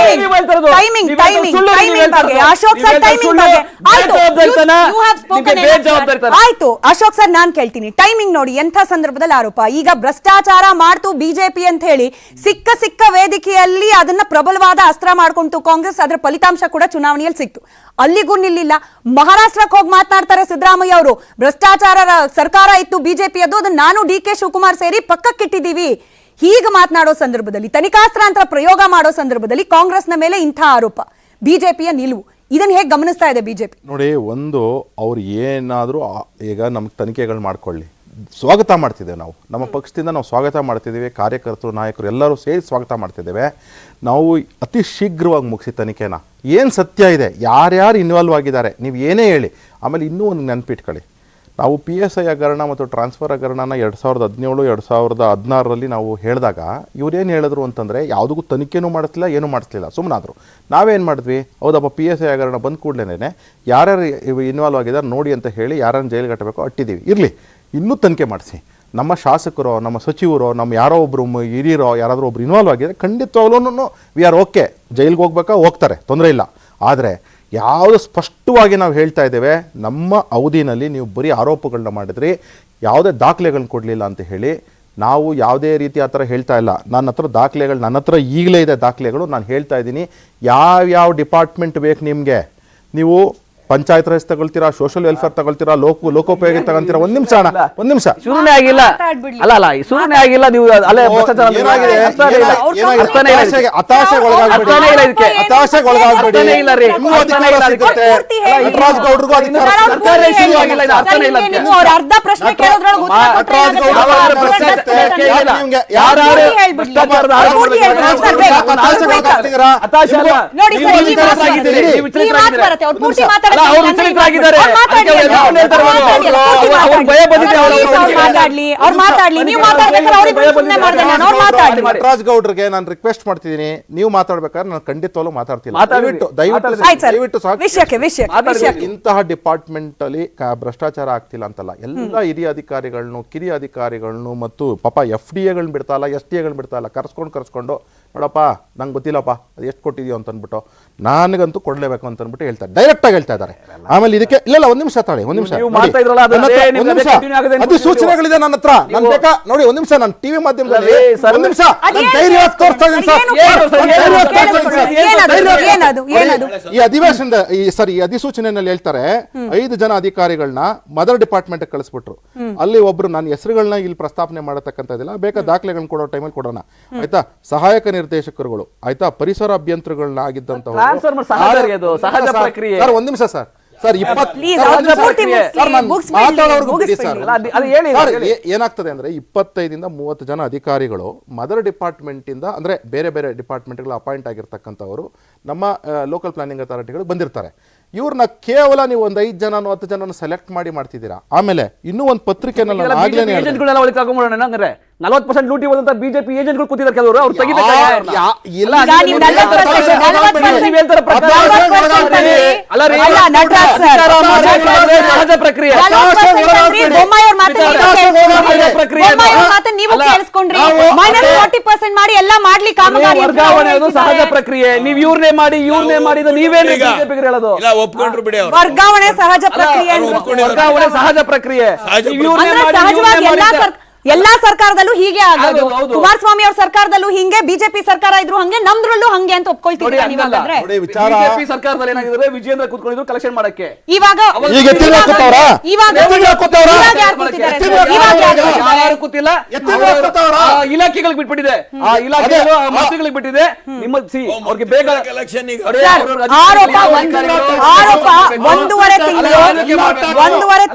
ಅಶೋಕ್ ಸರ್ ಟೈಮಿಂಗ್ ಬಗ್ಗೆ ಆಯ್ತು. ಅಶೋಕ್ ಸರ್ ನಾನ್ ಕೇಳ್ತೀನಿ, ಟೈಮಿಂಗ್ ನೋಡಿ ಎಂಥ ಸಂದರ್ಭದಲ್ಲಿ ಆರೋಪ. ಈಗ ಭ್ರಷ್ಟಾಚಾರ ಮಾಡ್ತು ಬಿಜೆಪಿ ಅಂತ ಹೇಳಿ ಸಿಕ್ಕ ವೇದಿಕೆಯಲ್ಲಿ ಅದನ್ನ ಪ್ರಬಲವಾದ ಅಸ್ತ್ರ ಮಾಡ್ಕೊಂತು ಕಾಂಗ್ರೆಸ್. ಅದರ ಫಲಿತಾಂಶ ಕೂಡ ಚುನಾವಣೆಯಲ್ಲಿ ಸಿಕ್ತು. ಅಲ್ಲಿಗೂ ನಿಲ್ಲಿಲ್ಲ. ಮಹಾರಾಷ್ಟ್ರಕ್ಕೆ ಹೋಗಿ ಮಾತನಾಡ್ತಾರೆ ಸಿದ್ದರಾಮಯ್ಯ ಅವರು, ಭ್ರಷ್ಟಾಚಾರ ಸರ್ಕಾರ ಇತ್ತು ಬಿಜೆಪಿಯದ್ದು, ಅದನ್ನ ನಾನು DK ಶಿವಕುಮಾರ್ ಸೇರಿ ಪಕ್ಕಕ್ಕಿಟ್ಟಿದ್ದೀವಿ. ಹೀಗೆ ಮಾತನಾಡೋ ಸಂದರ್ಭದಲ್ಲಿ, ತನಿಖಾಸ್ತ್ರ ಅಂತ ಪ್ರಯೋಗ ಮಾಡೋ ಸಂದರ್ಭದಲ್ಲಿ ಕಾಂಗ್ರೆಸ್ನ ಮೇಲೆ ಇಂಥ ಆರೋಪ, ಬಿಜೆಪಿಯ ನಿಲುವು, ಇದನ್ನ ಹೇಗೆ ಗಮನಿಸ್ತಾ ಇದೆ ಬಿಜೆಪಿ? ನೋಡಿ, ಒಂದು ಅವ್ರು ಏನಾದರೂ ಈಗ ನಮ್ಗೆ ತನಿಖೆಗಳು ಮಾಡ್ಕೊಳ್ಳಿ, ಸ್ವಾಗತ ಮಾಡ್ತಿದ್ದೇವೆ. ನಾವು ನಮ್ಮ ಪಕ್ಷದಿಂದ ನಾವು ಸ್ವಾಗತ ಮಾಡ್ತಿದ್ದೇವೆ. ಕಾರ್ಯಕರ್ತರು, ನಾಯಕರು ಎಲ್ಲರೂ ಸೇರಿ ಸ್ವಾಗತ ಮಾಡ್ತಿದ್ದೇವೆ. ನಾವು ಅತಿ ಶೀಘ್ರವಾಗಿ ಮುಗಿಸಿ ತನಿಖೆನ, ಏನು ಸತ್ಯ ಇದೆ, ಯಾರ್ಯಾರು ಇನ್ವಾಲ್ವ್ ಆಗಿದ್ದಾರೆ, ನೀವು ಏನೇ ಹೇಳಿ. ಆಮೇಲೆ ಇನ್ನೂ ಒಂದು ನೆನಪಿಟ್ಕೊಳ್ಳಿ, ನಾವು PSI ಹಗರಣ ಮತ್ತು ಟ್ರಾನ್ಸ್ಫರ್ ಹಗರಣನ 2017 2016ರಲ್ಲಿ ನಾವು ಹೇಳಿದಾಗ ಇವ್ರೇನು ಹೇಳಿದ್ರು ಅಂತಂದರೆ ಯಾವುದಕ್ಕೂ ತನಿಖೆನೂ ಮಾಡಿಸ್ಲಿಲ್ಲ, ಏನೂ ಮಾಡಿಸ್ಲಿಲ್ಲ, ಸುಮ್ಮನಾದರು. ನಾವೇನು ಮಾಡಿದ್ವಿ, ಹೌದಪ್ಪ PSI ಹಗರಣ ಬಂದ ಕೂಡಲೇ ಯಾರ್ಯಾರು ಇನ್ವಾಲ್ವ್ ಆಗಿದ್ದಾರೆ ನೋಡಿ ಅಂತ ಹೇಳಿ ಯಾರನ್ನು ಜೈಲಿಗೆ ಕಟ್ಟಬೇಕು ಅಟ್ಟಿದ್ದೀವಿ. ಇರಲಿ, ಇನ್ನೂ ತನಿಖೆ ಮಾಡಿಸಿ. ನಮ್ಮ ಶಾಸಕರೋ, ನಮ್ಮ ಸಚಿವರೋ, ನಮ್ಮ ಯಾರೋ ಒಬ್ಬರು ಹಿರಿಯರೋ ಯಾರಾದರೂ ಒಬ್ರು ಇನ್ವಾಲ್ವ್ ಆಗಿದ್ದಾರೆ, ಖಂಡಿತವಾಗ್ಲೂ ವಿ ಆರ್ ಓಕೆ. ಜೈಲಿಗೆ ಹೋಗ್ಬೇಕಾ, ಹೋಗ್ತಾರೆ, ತೊಂದರೆ ಇಲ್ಲ. ಆದರೆ ಯಾವುದು ಸ್ಪಷ್ಟವಾಗಿ ನಾವು ಹೇಳ್ತಾ ಇದ್ದೇವೆ, ನಮ್ಮ ಅವಧಿನಲ್ಲಿ ನೀವು ಬರೀ ಆರೋಪಗಳನ್ನ ಮಾಡಿದ್ರಿ, ಯಾವುದೇ ದಾಖಲೆಗಳನ್ನ ಕೊಡಲಿಲ್ಲ ಅಂತ ಹೇಳಿ. ನಾವು ಯಾವುದೇ ರೀತಿ ಆ ಥರ ಹೇಳ್ತಾ ಇಲ್ಲ. ನನ್ನ ಹತ್ರ ದಾಖಲೆಗಳು, ನನ್ನ ಹತ್ರ ಈಗಲೇ ಇದೆ ದಾಖಲೆಗಳು. ನಾನು ಹೇಳ್ತಾ ಇದ್ದೀನಿ, ಯಾವ್ಯಾವ ಡಿಪಾರ್ಟ್ಮೆಂಟ್ ಬೇಕು ನಿಮಗೆ, ನೀವು ಪಂಚಾಯತ್ ರಾಜ್ ತಗೊಳ್ತೀರಾ, ಸೋಷಿಯಲ್ ವೆಲ್ಫೇರ್ ತಗೊಳ್ತೀರಾ, ಲೋಕೋಪಯೋಗಿ ತಗೊಂತೀರಾ. ಒಂದ್ ನಿಮಿಷ ಅಣ್ಣ, ಒಂದ್ ನಿಮಿಷ. ಶುರುನೇ ಆಗಿಲ್ಲ, ಅಲ್ಲ ಶುರುನೇ ಆಗಿಲ್ಲ. ನೀವು ಅಲ್ಲೇ ಭ್ರಷ್ಟಾಚಾರ ನಟರಾಜ್ ಗೌಡ್ರಿಗೆ ನಾನು ರಿಕ್ವೆಸ್ಟ್ ಮಾಡ್ತಿದ್ದೀನಿ, ನೀವು ಮಾತಾಡ್ಬೇಕಾದ್ರೆ ನಾನು ಖಂಡಿತವಾಗ್ಲೂ ಮಾತಾಡ್ತೀನಿ. ದಯವಿಟ್ಟು ಇಂತಹ ಡಿಪಾರ್ಟ್ಮೆಂಟ್ ಅಲ್ಲಿ ಭ್ರಷ್ಟಾಚಾರ ಆಗ್ತಿಲ್ಲ ಅಂತಲ್ಲ, ಎಲ್ಲ ಹಿರಿಯ ಅಧಿಕಾರಿಗಳನ್ನು, ಕಿರಿಯ ಅಧಿಕಾರಿಗಳನ್ನು ಮತ್ತು ಪಾಪ FDAಗಳನ್ನ ಬಿಡ್ತಾ ಇಲ್ಲ, SDAಗಳನ್ನ ಬಿಡ್ತಾ ಇಲ್ಲ, ಕರ್ಸ್ಕೊಂಡು ನೋಡಪ್ಪ ನಂಗೆ ಗೊತ್ತಿಲ್ಲಪ್ಪ ಅದು ಎಷ್ಟು ಕೊಟ್ಟಿದೀವಿ ಅಂತ ಅಂದ್ಬಿಟ್ಟು, ನನಗಂತೂ ಕೊಡ್ಲೇಬೇಕು ಅಂತ ಅಂದ್ಬಿಟ್ಟು ಹೇಳ್ತಾರೆ, ಡೈರೆಕ್ಟ್ ಆಗಿ ಹೇಳ್ತಾ ಇದ್ದಾರೆ. ಆಮೇಲೆ ಇದಕ್ಕೆ ಇಲ್ಲ ಒಂದ್ ನಿಮಿಷ ತಾಳಿ, ಒಂದ್ ನಿಮಿಷ ಅಧಿಸೂಚನೆಗಳಿದೆ ನನ್ನ ಹತ್ರ, ನಾನು ಬೇಕಾ ನೋಡಿ, ಒಂದ್ ನಿಮಿಷ, ನಾನು ಟಿವಿ ಮಾಧ್ಯಮದಲ್ಲಿ ಒಂದ್ ನಿಮಿಷ ತೋರಿಸ್ತಾ ಇದ್ದೀನಿ ಸರ್. ಈ ಅಧಿವೇಶನದ ಈ ಅಧಿಸೂಚನೆಯಲ್ಲಿ ಹೇಳ್ತಾರೆ 5 ಜನ ಅಧಿಕಾರಿಗಳನ್ನ ಮದರ್ ಡಿಪಾರ್ಟ್ಮೆಂಟ್ ಕಳಿಸ್ಬಿಟ್ರು. ಅಲ್ಲಿ ಒಬ್ರು ನನ್ನ ಹೆಸರುಗಳನ್ನ ಇಲ್ಲಿ ಪ್ರಸ್ತಾಪನೆ ಮಾಡತಕ್ಕಂಥದ್ದಿಲ್ಲ, ಬೇಕಾ ದಾಖಲೆಗಳನ್ನ ಕೊಡೋ ಟೈಮಲ್ಲಿ ಕೊಡೋಣ ಆಯ್ತಾ. ಸಹಾಯಕ ನಿರ್ದೇಶಕರುಗಳು ಆಯ್ತಾ, ಪರಿಸರ ಅಭಿಯಂತರಗಳನ್ನ ಆಗಿದ್ದಂತವ್ರು. ಸರ್ ಒಂದ್ ನಿಮಿಷ ಸರ್, ಏನಾಗ್ತದೆ ಅಂದ್ರೆ 25 ಇಂದ 30 ಜನ ಅಧಿಕಾರಿಗಳು ಮದರ್ ಡಿಪಾರ್ಟ್ಮೆಂಟ್ ಇಂದ, ಅಂದ್ರೆ ಬೇರೆ ಬೇರೆ ಡಿಪಾರ್ಟ್ಮೆಂಟ್ಗಳು ಅಪಾಯಿಂಟ್ ಆಗಿರ್ತಕ್ಕಂಥವರು ನಮ್ಮ ಲೋಕಲ್ ಪ್ಲಾನಿಂಗ್ ಅಥಾರಿಟಿಗಳು ಬಂದಿರ್ತಾರೆ. ಇವ್ರನ್ನ ಕೇವಲ ನೀವು ಒಂದು 5 ಜನ 10 ಜನ ಸೆಲೆಕ್ಟ್ ಮಾಡ್ತಿದ್ದೀರಾ. ಆಮೇಲೆ ಇನ್ನೂ ಒಂದು ಪತ್ರಿಕೆನಲ್ಲಿ 40% ಲೂಟಿ ಹೋದಂತ ಬಿಜೆಪಿ ಏಜೆಂಟ್ಗಳು ಕೂತಿದ್ದಾರೆ ಕೆಲವರು, ಅವ್ರು ತೆಗಿಬೇಕು. ಸಹಜ ಪ್ರಕ್ರಿಯೆ. ವರ್ಗಾವಣೆ ಸಹಜ ಪ್ರಕ್ರಿಯೆ. ನೀವು ಇವ್ರನ್ನೇ ಮಾಡಿ ನೀವೇನು ಬಿಜೆಪಿಗೆ ಹೇಳೋದು? ವರ್ಗಾವಣೆ ಸಹಜ ಪ್ರಕ್ರಿಯೆ. ವರ್ಗಾವಣೆ ಸಹಜ ಪ್ರಕ್ರಿಯೆ. ಎಲ್ಲಾ ಸರ್ಕಾರದಲ್ಲೂ ಹೀಗೆ ಆಗೋದು. ಕುಮಾರಸ್ವಾಮಿ ಅವ್ರ ಸರ್ಕಾರದಲ್ಲೂ ಹಿಂಗೆ, ಬಿಜೆಪಿ ಸರ್ಕಾರ ಇದ್ರು ಹಂಗೆ, ನಮ್ದ್ರಲ್ಲೂ ಹಂಗೆ ಅಂತ ಒಪ್ಕೊಳ್ತೀವಿ. ಬಿಜೆಪಿ ಸರ್ಕಾರದಲ್ಲಿ ಏನಾಗಿದ್ರೆ ವಿಜೇಂದ್ರ ಕೂತ್ಕೊಂಡಿದ್ರು ಕಲೆಕ್ಷನ್ ಮಾಡಕ್ಕೆ. ಇವಾಗ ಯಾರು ಕೂತಿಲ್ಲ, ಇಲಾಖೆಗಳಿಗೆ ಬಿಟ್ಬಿಟ್ಟಿದೆ, ಆ ಇಲಾಖೆಗಳು ಮಂತ್ರಿಗಳಿಗೆ ಬಿಟ್ಟಿದೆ. ನಿಮ್ಮ ಅವ್ರಿಗೆ ಬೇಗ ಒಂದೂವರೆ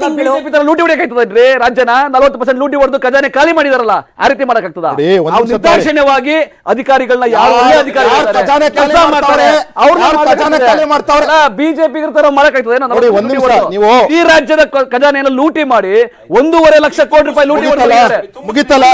ತಿಂಗಳು ಲೂಟಿ ಹೊಡೆಯಕಾಯ್ತದ್ರಿ ರಾಜ್ಯನ. 40% ಲೂಟಿ ಹೊಡೆದು ಖಜಾನೆ ಖಜಾನೆ ಖಾಲಿ ಮಾಡಿದಾರಲ್ಲ, ಆ ರೀತಿ ಮಾಡಕ್ಕಾಗ್ತದ? ನೋಡಿ, ಒಂದ್ ಅವ್ರು ನಿಮಿಷ ನಿರ್ದಾಕ್ಷಿಣ್ಯವಾಗಿ ಅಧಿಕಾರಿಗಳನ್ನ ಯಾರು ಬಿಜೆಪಿ ಮಾಡಕ್ಕಾಗ್ತದೆ? ಒಂದ್ ನಿಮಿಷ, ನೀವು ಈ ರಾಜ್ಯದ ಖಜಾನೆಯನ್ನು ಲೂಟಿ ಮಾಡಿ 1.5 ಲಕ್ಷ ಕೋಟಿ ರೂಪಾಯಿ ಲೂಟಿ ಮಾಡಿದ್ದಾರೆ. ಮುಗಿತಲ್ಲ?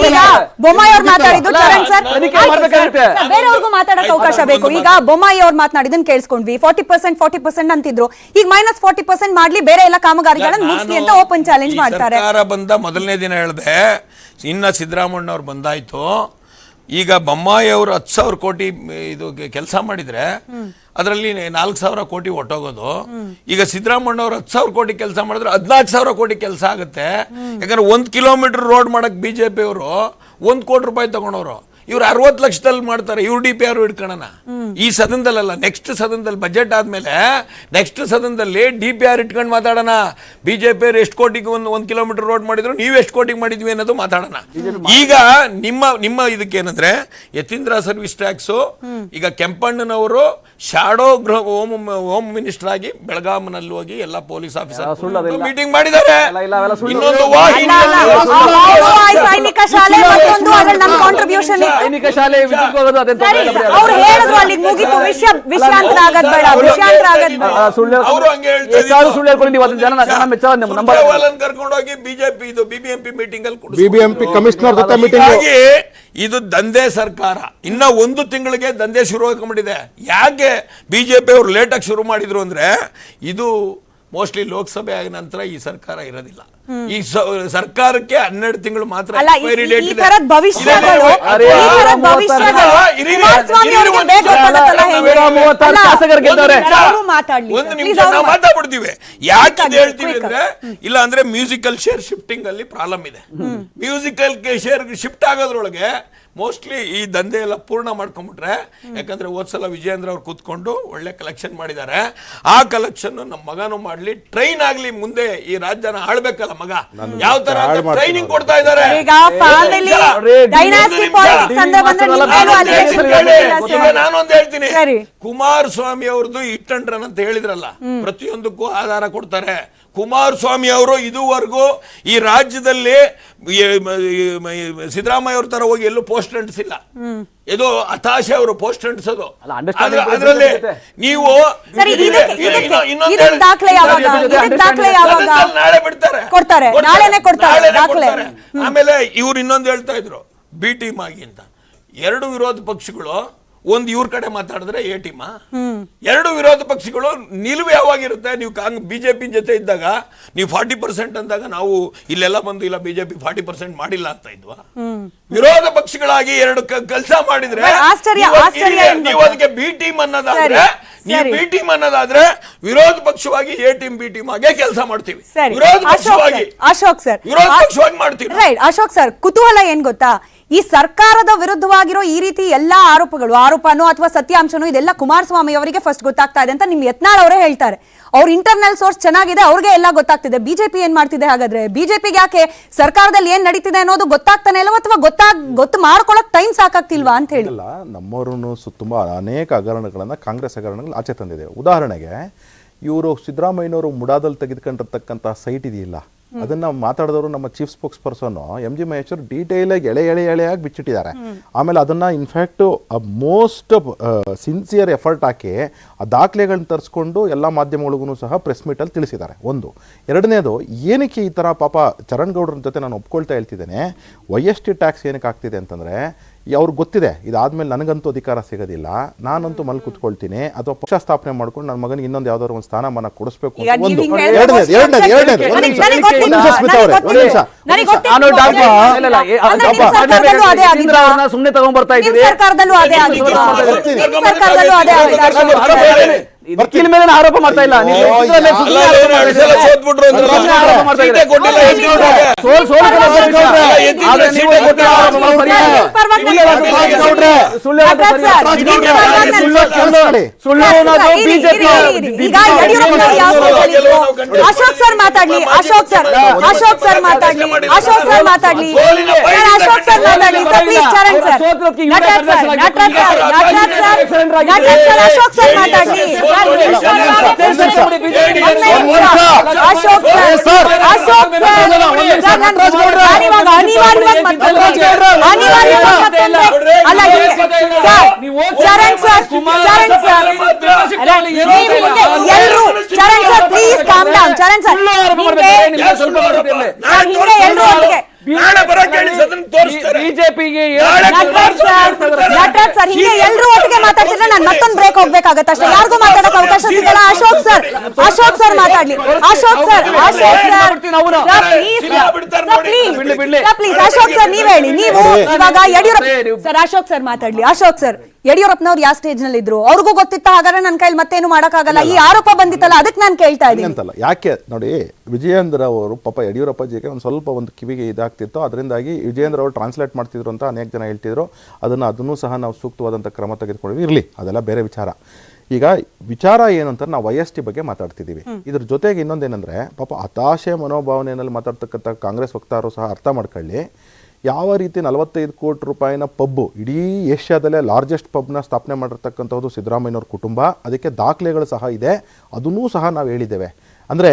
ಈಗ ಬೊಮ್ಮಾಯಿ ಅವ್ರು ಮಾತಾಡಿದ್ದು ಚರಣ್ ಸರ್, ತನಿಖೆ ಮಾಡ್ಬೇಕಾಗುತ್ತೆ. ಬೇರೆಯವ್ರಿಗೂ ಮಾತಾಡಕ್ಕೆ ಅವಕಾಶ ಬೇಕು. ಈಗ ಬೊಮ್ಮಾಯಿ ಅವ್ರು ಮಾತನಾಡಿದ್ದನ್ನು ಕೇಳಿಸ್ಕೊಂಡ್ವಿ. 40% ಅಂತಿದ್ರು, ಈಗ -40% ಮಾಡ್ಲಿ, ಬೇರೆ ಎಲ್ಲ ಕಾಮಗಾರಿಗಳನ್ನು ಮುಗಿಸ್ಲಿ ಅಂತ ಓಪನ್ ಚಾಲೆಂಜ್ ಮಾಡ್ತಾರೆ. ಸರ್ಕಾರ ಬಂದ ಮೊದಲನೇ ದಿನ ಹೇಳಿದೆ, ಇನ್ನ ಸಿದ್ದರಾಮಣ್ಣ ಅವ್ರು ಬಂದಾಯ್ತು, ಈಗ ಬೊಮ್ಮಾಯಿ ಅವರು 10,000 ಕೋಟಿ ಇದು ಕೆಲಸ ಮಾಡಿದ್ರೆ ಅದರಲ್ಲಿ 4,000 ಕೋಟಿ ಒಟ್ಟೋಗೋದು. ಈಗ ಸಿದ್ದರಾಮಣ್ಣ ಅವ್ರು 10,000 ಕೋಟಿ ಕೆಲಸ ಮಾಡಿದ್ರೆ 14,000 ಕೋಟಿ ಕೆಲಸ ಆಗುತ್ತೆ. ಯಾಕಂದ್ರೆ 1 ಕಿಲೋಮೀಟರ್ ರೋಡ್ ಮಾಡಕ್ ಬಿಜೆಪಿ ಅವರು 1 ಕೋಟಿ ರೂಪಾಯಿ ತಗೊಂಡವ್ರು, ಇವ್ರು 60 ಲಕ್ಷದಲ್ಲಿ ಮಾಡ್ತಾರೆ. ಇವ್ರು DPR ಇಟ್ಕೊಳ್ಳೋಣ ಈ ಸದನದಲ್ಲ, ನೆಕ್ಸ್ಟ್ ಸದನದಲ್ಲಿ ಬಜೆಟ್ ಆದ್ಮೇಲೆ ನೆಕ್ಸ್ಟ್ ಸದನದಲ್ಲಿ DPR ಇಟ್ಕೊಂಡು ಮಾತಾಡೋಣ. ಬಿಜೆಪಿ ಎಷ್ಟು ಕೋಟಿಗೆ 1 ಕಿಲೋಮೀಟರ್ ರೋಡ್ ಮಾಡಿದ್ರು, ನೀವು ಎಷ್ಟು ಕೋಟಿಗೆ ಮಾಡಿದ್ವಿ ಅನ್ನೋದು ಮಾತಾಡೋಣ. ಈಗ ನಿಮ್ಮ ಇದಕ್ಕೆ ಏನಂದ್ರೆ ಯತೀಂದ್ರ ಸರ್ವಿಸ್ ಟ್ಯಾಕ್ಸ್, ಈಗ ಕೆಂಪಣ್ಣನವರು ಶಾಡೋ ಹೋಮ್ ಮಿನಿಸ್ಟರ್ ಆಗಿ ಬೆಳಗಾಂನಲ್ಲಿ ಹೋಗಿ ಎಲ್ಲ ಪೊಲೀಸ್ ಆಫೀಸರ್ ಮೀಟಿಂಗ್ ಮಾಡಿದ್ದಾರೆ. ಇನ್ನೊಂದು ಸೈನಿಕ ಶಾಲೆ ಮತ್ತೊಂದು ಅದ್ರಲ್ಲಿ ನಮ್ಮ ಕಾಂಟ್ರಿಬ್ಯೂಷನ್ ಸೈನಿಕ ಶಾಲೆ ವಿದ್ಯುತ್ ಹೋಗೋದು ಅದೇನ್ ತೊಂದ್ರೆ ಇಲ್ಲ ಬಿಡಿ. ಅವ್ರು ಹೇಳಿದ್ರು ಅಲ್ಲಿಗೆ ಮುಗಿತು, ವಿಷಯಾಂತರ ಆಗದ್ ಬೇಡ, ವಿಷಯಾಂತರ ಆಗದ್ ಬೇಡ. ಅವರು ಹಂಗೆ ಹೇಳ್ತಾ ಎಷ್ಟಾದ್ರೂ ಸುಳ್ಳು ಹೇಳ್ಕೊಂಡು ನೀವು ಅದನ್ನ ಜನ ಮೆಚ್ಚ ನಂಬರ್ ಕರ್ಕೊಂಡೋಗಿ ಬಿಜೆಪಿ ಇದು BBMP ಮೀಟಿಂಗ್ ಅಲ್ಲಿ BBMP ಕಮಿಷನರ್ ಜೊತೆ ಮೀಟಿಂಗ್. ಇದು ದಂಧೆ ಸರ್ಕಾರ. ಇನ್ನ 1 ತಿಂಗಳಿಗೆ ದಂಧೆ ಶುರು ಆಗ್ಕೊಂಡಿದೆ. ಯಾಕೆ ಬಿಜೆಪಿ ಅವರು ಲೇಟಾಗಿ ಶುರು ಮಾಡಿದ್ರು ಅಂದ್ರೆ, ಇದು ಮೋಸ್ಟ್ಲಿ ಲೋಕಸಭೆ ಆದ ನಂತರ ಈ ಸರ್ಕಾರ ಇರೋದಿಲ್ಲ. ಈ ಸರ್ಕಾರಕ್ಕೆ 12 ತಿಂಗಳು ಮಾತ್ರ ಎಕ್ಸ್ಪೈರಿ ಡೇಟ್ ಇದೆ. ಒಂದು ನಿಮಿಷ ನಾವು ಮಾತಾಡ್ಬಿಡ್ತೀವಿ. ಯಾಕೆ ಹೇಳ್ತೀವಿ ಅಂದ್ರೆ, ಇಲ್ಲ ಅಂದ್ರೆ ಮ್ಯೂಸಿಕಲ್ ಶೇರ್ ಶಿಫ್ಟಿಂಗ್ ಅಲ್ಲಿ ಪ್ರಾಬ್ಲಮ್ ಇದೆ. ಮ್ಯೂಸಿಕಲ್ ಶೇರ್ ಶಿಫ್ಟ್ ಆಗೋದ್ರೊಳಗೆ ಮೋಸ್ಟ್ಲಿ ಈ ದಂಧೆ ಎಲ್ಲ ಪೂರ್ಣ ಮಾಡ್ಕೊಂಡ್ಬಿಟ್ರೆ, ಯಾಕಂದ್ರೆ ಹೋದ್ಸಲ ವಿಜಯೇಂದ್ರ ಅವ್ರು ಕೂತ್ಕೊಂಡು ಒಳ್ಳೆ ಕಲೆಕ್ಷನ್ ಮಾಡಿದ್ದಾರೆ. ಆ ಕಲೆಕ್ಷನ್ ನಮ್ಮ ಮಗನು ಮಾಡ್ಲಿ, ಟ್ರೈನ್ ಆಗ್ಲಿ, ಮುಂದೆ ಈ ರಾಜ್ಯನ ಆಳ್ಬೇಕಲ್ಲ ಮಗ, ಯಾವ ತರ ಟ್ರೈನಿಂಗ್ ಕೊಡ್ತಾ ಇದ್ದಾರೆ. ನಾನೊಂದು ಹೇಳ್ತೀನಿ, ಕುಮಾರಸ್ವಾಮಿ ಅವ್ರದ್ದು ಹಿಟ್ ಅಂಡ್ ರನ್ ಅಂತ ಹೇಳಿದ್ರಲ್ಲ, ಪ್ರತಿಯೊಂದಕ್ಕೂ ಆಧಾರ ಕೊಡ್ತಾರೆ. ಕುಮಾರಸ್ವಾಮಿ ಅವರು ಇದುವರೆಗೂ ಈ ರಾಜ್ಯದಲ್ಲಿ ಸಿದ್ದರಾಮಯ್ಯ ಅವ್ರ ತರ ಹೋಗಿ ಎಲ್ಲೂ ಪೋಸ್ಟ್ ಅಂಟಿಸಿಲ್ಲ. ಇದು ಹತಾಶೆ ಅವರು ಪೋಸ್ಟ್ ಅಂಟಿಸೋದು. ಅದರಲ್ಲಿ ನೀವು ನಾಳೆ ಬಿಡ್ತಾರೆ, ಆಮೇಲೆ ಇವ್ರು ಇನ್ನೊಂದು ಹೇಳ್ತಾ ಇದ್ರು ಬಿ ಟೀಮ್ ಆಗಿ ಅಂತ. 2 ವಿರೋಧ ಪಕ್ಷಗಳು, ಒಂದು ಇವ್ರ ಕಡೆ ಮಾತಾಡಿದ್ರೆ ಎ ಟೀಮ, 2 ವಿರೋಧ ಪಕ್ಷಗಳು ನಿಲುವು ಯಾವಾಗಿರುತ್ತೆ? ನೀವು ಬಿಜೆಪಿ ಜೊತೆ ಇದ್ದಾಗ ನೀವು 40% ಅಂದಾಗ ನಾವು ಇಲ್ಲೆಲ್ಲ ಬಂದು ಇಲ್ಲ ಬಿಜೆಪಿ 40% ಮಾಡಿಲ್ಲ ಅಂತ ಇದ್ವಾ? ವಿರೋಧ ಪಕ್ಷಗಳಾಗಿ 2 ಕೆಲಸ ಮಾಡಿದ್ರೆ ನೀವು ಅದಕ್ಕೆ ಬಿ ಟೀಮ್ ಅನ್ನೋದಾದ್ರೆ, ನೀವು ಬಿ ಟೀಮ್ ಅನ್ನೋದಾದ್ರೆ ವಿರೋಧ ಪಕ್ಷವಾಗಿ ಎ ಟೀಮ್ ಬಿ ಟೀಮ್ ಆಗೇ ಕೆಲಸ ಮಾಡ್ತೀವಿ. ವಿರೋಧ ಪಕ್ಷವಾಗಿ ಮಾಡ್ತೀವಿ. ರೈಟ್ ಅಶೋಕ್ ಸರ್, ಕುತೂಹಲ ಏನ್ ಗೊತ್ತಾ, ಈ ಸರ್ಕಾರದ ವಿರುದ್ಧವಾಗಿರೋ ಈ ರೀತಿ ಎಲ್ಲಾ ಆರೋಪನೋ ಅಥವಾ ಸತ್ಯಾಂಶನೋ ಇದೆಲ್ಲ ಕುಮಾರಸ್ವಾಮಿ ಅವರಿಗೆ ಫಸ್ಟ್ ಗೊತ್ತಾಗ್ತಾ ಇದೆ ಅಂತ ನಿಮ್ ಯತ್ನಾಳ್ ಅವರೇ ಹೇಳ್ತಾರೆ. ಅವ್ರ ಇಂಟರ್ನಲ್ ಸೋರ್ಸ್ ಚೆನ್ನಾಗಿದೆ, ಅವ್ರಿಗೆ ಎಲ್ಲ ಗೊತ್ತಾಗ್ತಿದೆ. ಬಿಜೆಪಿ ಏನ್ ಮಾಡ್ತಿದೆ ಹಾಗಾದ್ರೆ? ಬಿಜೆಪಿಗೆ ಯಾಕೆ ಸರ್ಕಾರದಲ್ಲಿ ಏನ್ ನಡೀತಿದೆ ಅನ್ನೋದು ಗೊತ್ತಾಗ್ತಾನೆ ಇಲ್ವಾ, ಅಥವಾ ಗೊತ್ತು ಮಾಡ್ಕೊಳಕ್ ಟೈಮ್ ಸಾಕಾಗ್ತಿಲ್ವಾ ಅಂತ ಹೇಳಿ? ನಮ್ಮವರನ್ನು ತುಂಬಾ ಅನೇಕ ಹಗರಣಗಳನ್ನ ಕಾಂಗ್ರೆಸ್ ಹಗರಣಗಳು ಆಚೆ ತಂದಿದೆ. ಉದಾಹರಣೆಗೆ ಇವರು ಸಿದ್ದರಾಮಯ್ಯನವರು ಮುಡಾದಲ್ಲಿ ತೆಗೆದುಕೊಂಡಿರ್ತಕ್ಕಂಥ ಸೈಟ್ ಇದೆಯಲ್ಲ, ಅದನ್ನ ಮಾತಾಡಿದವರು ನಮ್ಮ chief spokes person MG Maheshwar detail ಆಗಿ ಎಳೆಯಾಗಿ ಬಿಚ್ಚಿಟ್ಟಿದ್ದಾರೆ. ಆಮೇಲೆ ಅದನ್ನ ಇನ್ಫ್ಯಾಕ್ಟ್ ಮೋಸ್ಟ್ ಸಿನ್ಸಿಯರ್ ಎಫರ್ಟ್ ಹಾಕಿ ಆ ದಾಖಲೆಗಳನ್ನ ತರಿಸ್ಕೊಂಡು ಎಲ್ಲ ಮಾಧ್ಯಮಗಳಿಗೂ ಸಹ ಪ್ರೆಸ್ ಮೀಟಲ್ಲಿ ತಿಳಿಸಿದ್ದಾರೆ. ಒಂದು. ಎರಡನೇದು, ಏನಕ್ಕೆ ಈ ಥರ ಪಾಪ ಚರಣ್ ಗೌಡ್ರ ಜೊತೆ ನಾನು ಒಪ್ಕೊಳ್ತಾ ಹೇಳ್ತಿದ್ದೇನೆ, YST ಟ್ಯಾಕ್ಸ್ ಏನಕ್ಕೆ ಆಗ್ತಿದೆ ಅಂತಂದರೆ, ಅವ್ರಿಗೆ ಗೊತ್ತಿದೆ ಇದಾದ್ಮೇಲೆ ನನಗಂತೂ ಅಧಿಕಾರ ಸಿಗೋದಿಲ್ಲ, ನಾನಂತೂ ಮಲ್ ಕುತ್ಕೊಳ್ತೀನಿ ಅಥವಾ ಪಕ್ಷ ಸ್ಥಾಪನೆ ಮಾಡ್ಕೊಂಡು ನನ್ನ ಮಗನಿಗೆ ಇನ್ನೊಂದು ಯಾವ್ದಾದ್ರು ಒಂದು ಸ್ಥಾನಮಾನ ಕೊಡಿಸ್ಬೇಕು. ಸುಮ್ಮನೆ ತಗೊಂಡ್ಬರ್ತಾ ಇದ್ದೀರಿ. ವಕೀಲ ಮೇಲೆ ಆರೋಪ ಮಾಡ್ತಾ ಇಲ್ಲ. ಅಶೋಕ್ ಸರ್ ಮಾತಾಡ್ಲಿ, ಅಶೋಕ್ ಸರ್ ಮಾತಾಡ್ಲಿ, ಪ್ಲೀಸ್ ಚರಣ್ ಸರ್. ಮಾತಾಡ್ತಿರೋದಕ್ಕೆ ಇವ್ರೇ Nataraj sir, conversion Nataraj sir, Nataraj sir, ಆಗಿದ್ದಾರೆ. ನಟರಾಜ್ ಸರ್, ಅಶೋಕ್ ಸರ್ ಮಾತಾಡ್ಲಿ. ಅಶೋಕ್ ಸರ್, ಅಶೋಕ್ ಸರ್, ನಾನಿವಾಗ ಅನಿವಾರ್ಯವಾಗಿ ಮತ್ತೊಂದು ಅಲ್ಲ ಚರಣ್ ಸರ್, ಚರಣ್ ಸರ್, ಎಲ್ರು Charan sir please calm down. Charan sir ಹಿಂಗೆ ಎಲ್ರು ಒಟ್ಟಿಗೆ ಬಿಜೆಪಿಗೆ ನಟರಾಜ್ ಸರ್ ಹಿಂಗೆ ಎಲ್ರು ಒಟ್ಟಿಗೆ ಮಾತಾಡ್ತಿದ್ರೆ ನಾನು ಮತ್ತೊಂದು ಬ್ರೇಕ್ ಹೋಗ್ಬೇಕಾಗತ್ತೆ ಅಷ್ಟೇ. ಯಾರಿಗೂ ಮಾತಾಡಕ್ ಅವಕಾಶ ಸಿಗಲ್ಲ. ಅಶೋಕ್ ಸರ್, ಅಶೋಕ್ ಸರ್ ಮಾತಾಡ್ಲಿ. Ashok sir, Ashok sir please Ashok sir ನೀವ್ ಹೇಳಿ. ನೀವು ಇವಾಗ ಯಡಿಯೂರಪ್ಪ ಸರ್, ಅಶೋಕ್ ಸರ್ ಮಾತಾಡ್ಲಿ. ಅಶೋಕ್ ಸರ್, ಯಡಿಯೂರಪ್ಪನವ್ರು ಯಾವ ಸ್ಟೇಜ್ ನಲ್ಲಿ ಇದ್ರು ಅವ್ರಿಗೂ ಗೊತ್ತಿತ್ತ, ಹಾಗಾದ್ರೆ ನನ್ನ ಕೈಲಿ ಮತ್ತೇನು ಮಾಡಕ್ಕಾಗಲ್ಲ. ಈ ಆರೋಪ ಬಂದಿತ್ತಲ್ಲ ಅದಕ್ಕೆ ನಾನು ಕೇಳ್ತಾ ಇದ್ದೀನಿ ಅಂತಲ್ಲ. ಯಾಕೆ ನೋಡಿ, ವಿಜಯೇಂದ್ರ ಅವರು ಪಾಪ ಯಡಿಯೂರಪ್ಪಾಜಿಗೆ ಒಂದು ಕಿವಿಗೆ ಇದಾಗ್ತಿತ್ತು, ಅದರಿಂದಾಗಿ ವಿಜಯೇಂದ್ರ ಅವರು ಟ್ರಾನ್ಸ್ಲೇಟ್ ಮಾಡ್ತಿದ್ರು ಅಂತ ಅನೇಕ ಜನ ಹೇಳ್ತಿದ್ರು. ಅದನ್ನು ಸಹ ನಾವು ಸೂಕ್ತವಾದಂಥ ಕ್ರಮ ತೆಗೆದುಕೊಂಡಿವಿ. ಇರಲಿ, ಅದೆಲ್ಲ ಬೇರೆ ವಿಚಾರ. ಈಗ ವಿಚಾರ ಏನು ಅಂತ ನಾವು IST ಬಗ್ಗೆ ಮಾತಾಡ್ತಿದ್ದೀವಿ. ಇದ್ರ ಜೊತೆಗೆ ಇನ್ನೊಂದೇನೆಂದರೆ, ಪಾಪ ಹತಾಶೆ ಮನೋಭಾವನೆಯಲ್ಲಿ ಮಾತಾಡ್ತಕ್ಕಂಥ ಕಾಂಗ್ರೆಸ್ ವಕ್ತಾರರು ಸಹ ಅರ್ಥ ಮಾಡ್ಕೊಳ್ಳಿ. ಯಾವ ರೀತಿ 45 ಕೋಟಿ ರೂಪಾಯಿನ ಪಬ್ಬು, ಇಡೀ ಏಷ್ಯಾದಲ್ಲೇ ಲಾರ್ಜೆಸ್ಟ್ ಪಬ್ನ ಸ್ಥಾಪನೆ ಮಾಡಿರ್ತಕ್ಕಂಥದ್ದು ಸಿದ್ದರಾಮಯ್ಯನವ್ರ ಕುಟುಂಬ. ಅದಕ್ಕೆ ದಾಖಲೆಗಳು ಸಹ ಇದೆ, ಅದನ್ನೂ ಸಹ ನಾವು ಹೇಳಿದ್ದೇವೆ. ಅಂದರೆ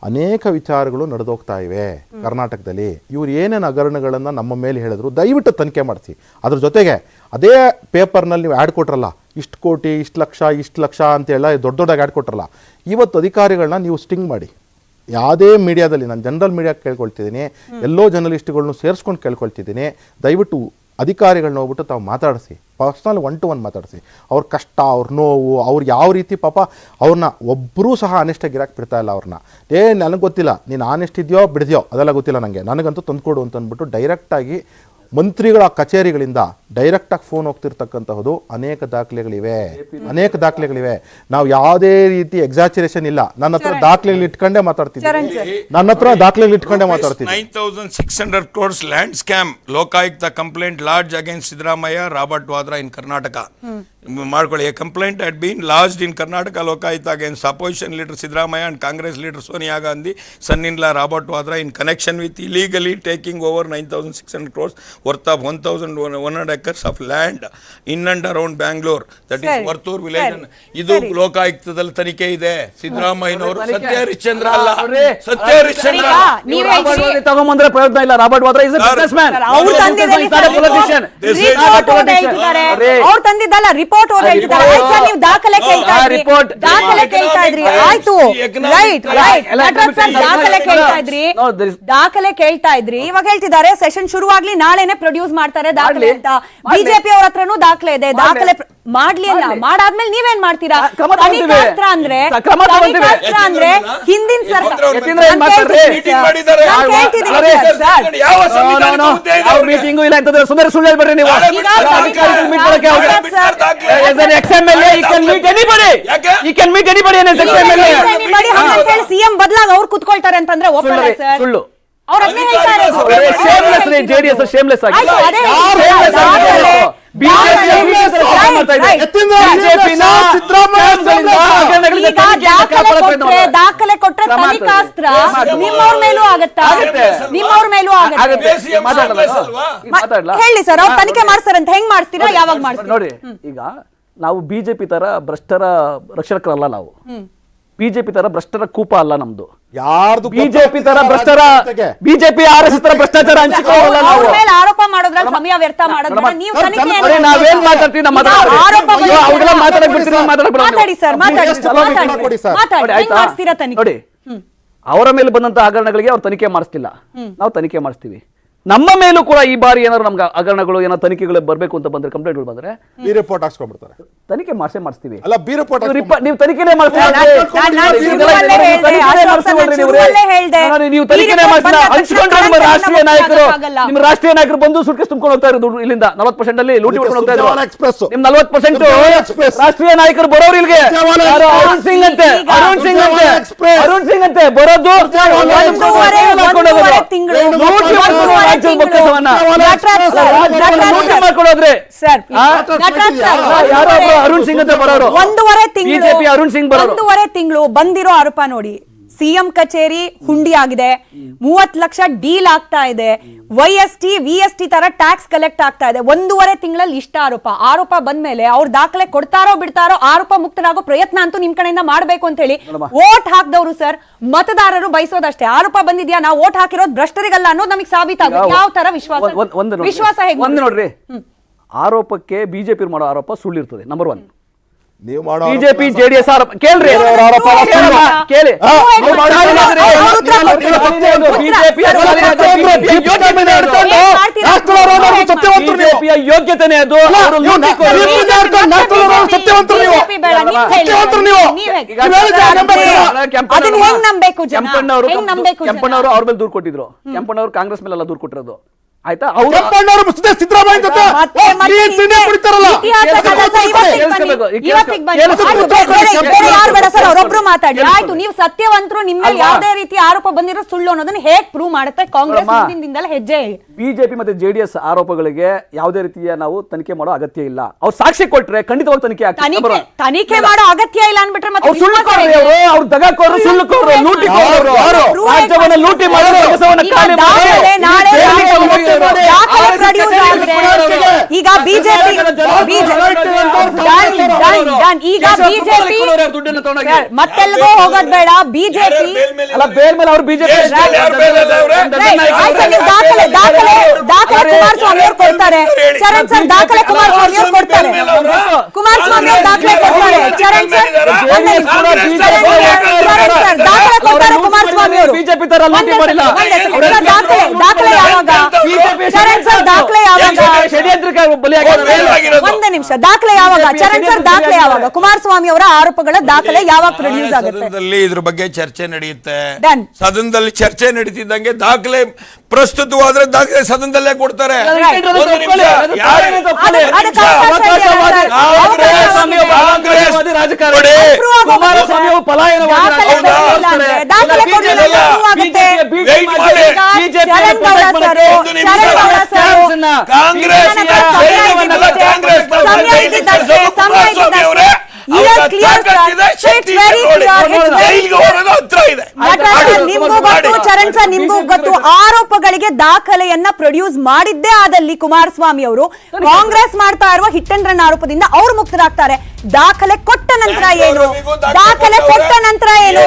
ಅನೇಕ ವಿಚಾರಗಳು ನಡೆದೋಗ್ತಾ ಇವೆ ಕರ್ನಾಟಕದಲ್ಲಿ. ಇವ್ರು ಏನೇನು ಹಗರಣಗಳನ್ನು ನಮ್ಮ ಮೇಲೆ ಹೇಳಿದ್ರು ದಯವಿಟ್ಟು ತನಿಖೆ ಮಾಡಿಸಿ. ಅದ್ರ ಜೊತೆಗೆ ಅದೇ ಪೇಪರ್ನಲ್ಲಿ ನೀವು ಆ್ಯಡ್ ಕೊಟ್ರಲ್ಲ, ಇಷ್ಟು ಕೋಟಿ, ಇಷ್ಟು ಲಕ್ಷ ಅಂತೆಲ್ಲ ದೊಡ್ಡದಾಗಿ ಆ್ಯಡ್ ಕೊಟ್ರಲ್ಲ, ಇವತ್ತು ಅಧಿಕಾರಿಗಳನ್ನ ನೀವು ಸ್ಟಿಂಗ್ ಮಾಡಿ. ಯಾವುದೇ ಮೀಡಿಯಾದಲ್ಲಿ, ನಾನು ಜನರಲ್ ಮೀಡಿಯಾಕ್ಕೆ ಕೇಳ್ಕೊಳ್ತಿದ್ದೀನಿ, ಎಲ್ಲೋ ಜರ್ನಲಿಸ್ಟ್ಗಳನ್ನು ಸೇರಿಸ್ಕೊಂಡು ಕೇಳ್ಕೊಳ್ತಿದ್ದೀನಿ, ದಯವಿಟ್ಟು ಅಧಿಕಾರಿಗಳನ್ನ ಹೋಗ್ಬಿಟ್ಟು ತಾವು ಮಾತಾಡಿಸಿ, ಪರ್ಸ್ನಲ್ 1 to 1 ಮಾತಾಡಿಸಿ. ಅವ್ರ ಕಷ್ಟ, ಅವ್ರ ನೋವು, ಅವ್ರು ಯಾವ ರೀತಿ ಪಾಪ ಅವ್ರನ್ನ ಒಬ್ಬರೂ ಸಹ ಆನೆಸ್ಟಾಗಿ ಇರಕ್ಕೆ ಬಿಡ್ತಾ ಇಲ್ಲ ಅವ್ರನ್ನ. ನನಗೆ ಗೊತ್ತಿಲ್ಲ ನೀನು ಆನೆಸ್ಟ್ ಇದೆಯೋ ಬಿಡ್ದೆಯೋ ಅದೆಲ್ಲ ಗೊತ್ತಿಲ್ಲ ನನಗೆ, ನನಗಂತೂ ತಂದುಕೊಡು ಅಂತ ಅಂದ್ಬಿಟ್ಟು ಡೈರೆಕ್ಟಾಗಿ ಮಂತ್ರಿಗಳ ಕಚೇರಿಗಳಿಂದ ಡೈರೆಕ್ಟಾಗಿ ಫೋನ್ ಹೋಗ್ತಿರ್ತಕ್ಕಂತಹದ್ದು ಅನೇಕ ದಾಖಲೆಗಳಿವೆ. ನಾವು ಯಾವುದೇ ರೀತಿ ಎಕ್ಸಾಚರೇಷನ್ ಇಲ್ಲ. ನನ್ನ ಹತ್ರ ದಾಖಲೆಗಳು ಇಟ್ಕೊಂಡೇ ಮಾತಾಡ್ತಿದ್ದೀನಿ. 9600 crores land scam. Lokayukta complaint lodged against Siddaramaiah, Robert Vadra in Karnataka. ಮಾಡ್ಕೊಳ್ಳಿ. A complaint had been lodged in Karnataka Lokayukta against opposition leader Siddaramaiah and Congress leader Sonia Gandhi, son-in-law Robert Vadra, in connection with illegally taking over 9600 crores worth of 1100 acres of land in and around Bangalore, that is Vartur village. ಇದು ಲೋಕಾಯುಕ್ತದಲ್ಲಿ ತನಿಖೆ ಇದೆ. ಸಿದ್ದರಾಮಯ್ಯನವರು ಸತ್ಯ ಹರಿಶ್ಚಂದ್ರ ಅಲ್ಲ, ಸತ್ಯ ಹರಿಶ್ಚಂದ್ರ ತಗೊಂಬಂದ್ರೆ ಪ್ರಯೋಜನ ಇಲ್ಲ. Robert Vadra is a businessman. ಅವ್ರು ತಂದಿದ್ದಲ್ಲ ರಿಪೋರ್ಟ್ ಅವ್ರು ಹೇಳ್ತಿದ್ದಾರೆ. ಆಯ್ತು, ನೀವು ದಾಖಲೆ ಕೇಳ್ತಾ ಇದ್ರಿ. ಆಯ್ತು, ರೈಟ್ ದಾಖಲೆ ಕೇಳ್ತಾ ಇದ್ರಿ. ಇವಾಗ ಹೇಳ್ತಿದ್ದಾರೆ ಸೆಷನ್ ಶುರುವಾಗ್ಲಿ, ನಾಳೆನೆ ಪ್ರೊಡ್ಯೂಸ್ ಮಾಡ್ತಾರೆ ದಾಖಲೆ ಅಂತ. ಬಿಜೆಪಿ ಅವ್ರ ಹತ್ರನೂ ದಾಖಲೆ ಇದೆ. ದಾಖಲೆ ಮಾಡ್ಲಿ ಅಲ್ಲ, ಮಾಡಾದ್ಮೇಲೆ ನೀವೇನ್ ಮಾಡ್ತೀರಾ? ತನಿಖಾಸ್ತ್ರ ಅಂದ್ರೆ ಹಿಂದಿನ ಸರ್ಕಾರ ಮೀಟಿಂಗು ಇಲ್ಲ ಅಂತಂದ್ರೆ ಸುಮ್ಮನೆ ಸುಳ್ಳು ಹೇಳ್ಬೇಡ್ರಿ ನೀವು. ಸಿಎಂ ಬದಲಾಗಿ ಅವ್ರು ಕುತ್ಕೊಳ್ತಾರೆ ಅಂತಂದ್ರೆ ಸುಳ್ಳು. ಅವ್ರು ಅದನ್ನೇ ಹೇಳ್ತಾರೆ. ಜೆಡಿಎಸ್ ಶೇಮ್ಲೆಸ್ ಆಗಿ ದಾಖಲೆ ಕೊಟ್ರೆ ತನಿಖಾಸ್ತ್ರ ನಿಮ್ಮವ್ರ ಮೇಲೂ ಆಗತ್ತಾ? ನಿಮ್ಮವ್ರ ಮೇಲೂ ಆಗತ್ತೆ. ಹೇಳಿ ಸರ್, ಅವ್ರು ತನಿಖೆ ಮಾಡ್ತಾರಂತ ಹೆಂಗ್ ಮಾಡಿಸ್ತೀರಾ, ಯಾವಾಗ ಮಾಡ್ತೀರಾ? ನೋಡಿ, ಈಗ ನಾವು ಬಿಜೆಪಿ ತರ ಭ್ರಷ್ಟರ ರಕ್ಷಕರಲ್ಲ. ನಾವು ಬಿಜೆಪಿ ತರ ಭ್ರಷ್ಟರ ಕೂಪ ಅಲ್ಲ ನಮ್ದು. ಯಾರ್ದು ಬಿಜೆಪಿ ತರ ಭ್ರಷ್ಟರ, ಬಿಜೆಪಿ RSS ತರ ಭ್ರಷ್ಟಾಚಾರ ಹಂಚಿಕೊಳ್ಳಲ್ಲ ನಾವು. ಆರೋಪ ಮಾಡೋದ್ರಲ್ಲಿ ಸಮಯ ವ್ಯರ್ಥ ಮಾಡೋದು. ನೀವು ನಾವೇನ್ ಮಾತಾಡ್ತೀವಿ, ನಮ್ಮ ಅವ್ರಿಗೆಲ್ಲ ಮಾತಾಡಕ್ ಬಿಡ್ತೀವಿ. ಮಾತಾಡಿ ಸರ್, ನೋಡಿ, ಅವರ ಮೇಲೆ ಬಂದಂತ ಹಗರಣಗಳಿಗೆ ಅವ್ರು ತನಿಖೆ ಮಾಡಿಸ್ತಿಲ್ಲ, ನಾವು ತನಿಖೆ ಮಾಡಿಸ್ತೀವಿ. ನಮ್ಮ ಮೇಲೂ ಕೂಡ ಈ ಬಾರಿ ಏನಾದ್ರು ನಮ್ಗೆ ಹಗರಣಗಳು ಏನೋ ತನಿಖೆಗಳು ಬರ್ಬೇಕು ಅಂತ ಬಂದ್ರೆ, ಕಂಪ್ಲೇಂಟ್ಗಳು ಬಂದ್ರೆ ಬಿ ರಿಪೋರ್ಟ್ ಹಾಕ್ಸ್ಕೊಂಡ್ಬಿಡ್ತಾರೆ. ತನಿಖೆ ಮಾಡಿಸ್ತೀವಿ. ಅಲ್ಲ, ಬಿ ರಿಪೋರ್ಟ್ ನೀವು ತನಿಖೆನೇ ಮಾಡ್ತೀವಿ. ನೀವು ತನಿಖೆನೇ ಮಾಡ್ತೀರಾ? ಹಂಚ್ಕೊಂಡ್ರೆ ನಿಮ್ಮ ರಾಷ್ಟ್ರೀಯ ನಾಯಕರು ಬಂದು ಸುಟ್ಕೆ ತುಂಬ್ಕೊಂಡು ಹೋಗ್ತಾ ಇರೋದು. ಇಲ್ಲಿಂದ 40% ಅಲ್ಲಿ ಲೂಟಿ ಹೊಡ್ಕೊಂಡು ಹೋಗ್ತಾ ಇದ್ರು. ನಿಮ್ 40% ರಾಷ್ಟ್ರೀಯ ನಾಯಕರು ಬರೋರು ಇಲ್ಲಿಗೆ. ಅರುಣ್ ಸಿಂಗ್ ಅಂತೆ ಬರೋದು ಒಂದೂವರೆ ತಿಂಗಳು ಬಂದಿರೋ ಆರೋಪ ನೋಡಿ. ಸಿಎಂ ಕಚೇರಿ ಹುಂಡಿ ಆಗಿದೆ, 30 ಲಕ್ಷ ಡೀಲ್ ಆಗ್ತಾ ಇದೆ, YST VST ತರ ಟ್ಯಾಕ್ಸ್ ಕಲೆಕ್ಟ್ ಆಗ್ತಾ ಇದೆ. 1.5 ತಿಂಗಳಲ್ಲಿ ಇಷ್ಟ ಆರೋಪ ಬಂದ್ಮೇಲೆ ಅವ್ರ ದಾಖಲೆ ಕೊಡ್ತಾರೋ ಬಿಡ್ತಾರೋ, ಆರೋಪ ಮುಕ್ತರಾಗೋ ಪ್ರಯತ್ನ ಅಂತೂ ನಿಮ್ ಕಡೆಯಿಂದ ಮಾಡ್ಬೇಕು ಅಂತ ಹೇಳಿ ವೋಟ್ ಹಾಕ್ದವ್ರು ಸರ್, ಮತದಾರರು ಬಯಸೋದಷ್ಟೇ. ಆರೋಪ ಬಂದಿದ್ಯಾ, ನಾವು ವೋಟ್ ಹಾಕಿರೋದು ಭ್ರಷ್ಟರಿಗಲ್ಲ ಅನ್ನೋದು ನಮಗೆ ಸಾಬೀತಾಗುತ್ತೆ. ಯಾವ ತರ ವಿಶ್ವಾಸ ಹೇಗೆ ನೋಡ್ರಿ, ಆರೋಪಕ್ಕೆ ಬಿಜೆಪಿ ಮಾಡೋ ಆರೋಪ ಸುಳ್ಳಿರ್ತದೆ. ನಂಬರ್ 1 ನೀವು ಮಾಡೋ ಬಿಜೆಪಿ JDS ಆರೋಪ ಕೇಳ್ರಿ, ಕೇಳಿ ಬಿಜೆಪಿಯ ಯೋಗ್ಯತೆನೇ ಅದು. ಕೆಂಪಣ್ಣವರು ಅವ್ರ ಮೇಲೆ ದೂರು ಕೊಟ್ಟಿದ್ರು. ಕೆಂಪಣ್ಣವರು ಕಾಂಗ್ರೆಸ್ ಮೇಲೆಲ್ಲ ದೂರು ಕೊಟ್ಟಿರೋದು ಆಯ್ತಾ. ಅವರೊಬ್ರು ಮಾತಾಡಿ ಆಯ್ತು. ನೀವು ಸತ್ಯವಂತರು, ನಿಮ್ಮ ಮೇಲೆ ಯಾವುದೇ ರೀತಿ ಆರೋಪ ಬಂದಿರೋ ಸುಳ್ಳು ಅನ್ನೋದನ್ನ ಹೇಗ್ ಪ್ರೂವ್ ಮಾಡುತ್ತೆ ಕಾಂಗ್ರೆಸ್ ಹಿಂದಿನಿಂದಲೇ ಹೆಜ್ಜೆ? ಬಿಜೆಪಿ ಮತ್ತೆ JDS ಆರೋಪಗಳಿಗೆ ಯಾವುದೇ ರೀತಿಯ ನಾವು ತನಿಖೆ ಮಾಡೋ ಅಗತ್ಯ ಇಲ್ಲ. ಅವ್ರು ಸಾಕ್ಷಿ ಕೊಟ್ರೆ ಖಂಡಿತವಾಗಿ ತನಿಖೆ ಆಗ್ತದೆ. ತನಿಖೆ ಮಾಡೋ ಅಗತ್ಯ ಇಲ್ಲ ಅನ್ಬಿಟ್ರೆ ಮತ್ತೆ ಅವ್ರು ದಗಾಕೋರು, ಸುಳ್ಳುಕೋರು, ಲೂಟಿಕೋರು, ರಾಜ್ಯವನ್ನ ಲೂಟಿ ಮಾಡೋ ಕೆಲಸವನ್ನ ಖಾಲಿ ಈಗ ಬಿಜೆಪಿ ಮತ್ತೆಲ್ಗೋ ಹೋಗೋದ್ ಬೇಡ. ಬಿಜೆಪಿ ಬೇಲ್ ಮೇಲೆ ಅವ್ರು ಬಿಜೆಪಿ ದಾಖಲೆ ಕುಮಾರಸ್ವಾಮಿ ಅವ್ರು ಕೊಡ್ತಾರೆ. ಚರಣ್ ಸರ್ ದಾಖಲೆ ಕುಮಾರಸ್ವಾಮಿ ಅವ್ರು ಕೊಡ್ತಾರೆ. ಕುಮಾರಸ್ವಾಮಿ ಅವ್ರು ದಾಖಲೆ ಕೊಡ್ತಾರೆ. ಚರಣ್ ಸರ್ ದಾಖಲೆ ಕೊಡ್ತಾರೆ. ಕುಮಾರಸ್ವಾಮಿ ಅವರು ಬಿಜೆಪಿ ತರ ಲೂಟಿ ಮಾಡಿಲ್ಲ. ದಾಖಲೆ ಯಾವಾಗ? ಚರಣ್ ಸರ್ ದಾಖಲೆ ಯಾವಾಗ? ಒಂದು ನಿಮಿಷ, ದಾಖಲೆ ಯಾವಾಗ? ಚರಣ್ ಸರ್ ದಾಖಲೆ ಯಾವಾಗ? ಕುಮಾರಸ್ವಾಮಿ ಅವರ ಆರೋಪಗಳ ದಾಖಲೆ ಯಾವಾಗ ಪ್ರೊಡ್ಯೂಸ್ ಆಗುತ್ತೆ? ಇದ್ರ ಬಗ್ಗೆ ಚರ್ಚೆ ನಡೆಯುತ್ತೆ. ಸದನದಲ್ಲಿ ಚರ್ಚೆ ನಡೀತಿದ್ದಂಗೆ ದಾಖಲೆ ಪ್ರಸ್ತುತವಾದ್ರೆ ದಾಖಲೆ ಸದನದಲ್ಲೇ ಕೊಡ್ತಾರೆ. ನಿಮ್ಗೂ ಗೊತ್ತು, ಆರೋಪಗಳಿಗೆ ದಾಖಲೆಯನ್ನ ಪ್ರೊಡ್ಯೂಸ್ ಮಾಡಿದ್ದೇ ಆದಲ್ಲಿ ಕುಮಾರಸ್ವಾಮಿ ಅವರು ಕಾಂಗ್ರೆಸ್ ಮಾಡ್ತಾ ಇರುವ ಹಿಟ್ ಅಂಡ್ ರನ್ ಆರೋಪದಿಂದ ಅವ್ರು ಮುಕ್ತರಾಗ್ತಾರೆ. ದಾಖಲೆ ಕೊಟ್ಟ ನಂತರ ಏನು? ದಾಖಲೆ ಕೊಟ್ಟ ನಂತರ ಏನು?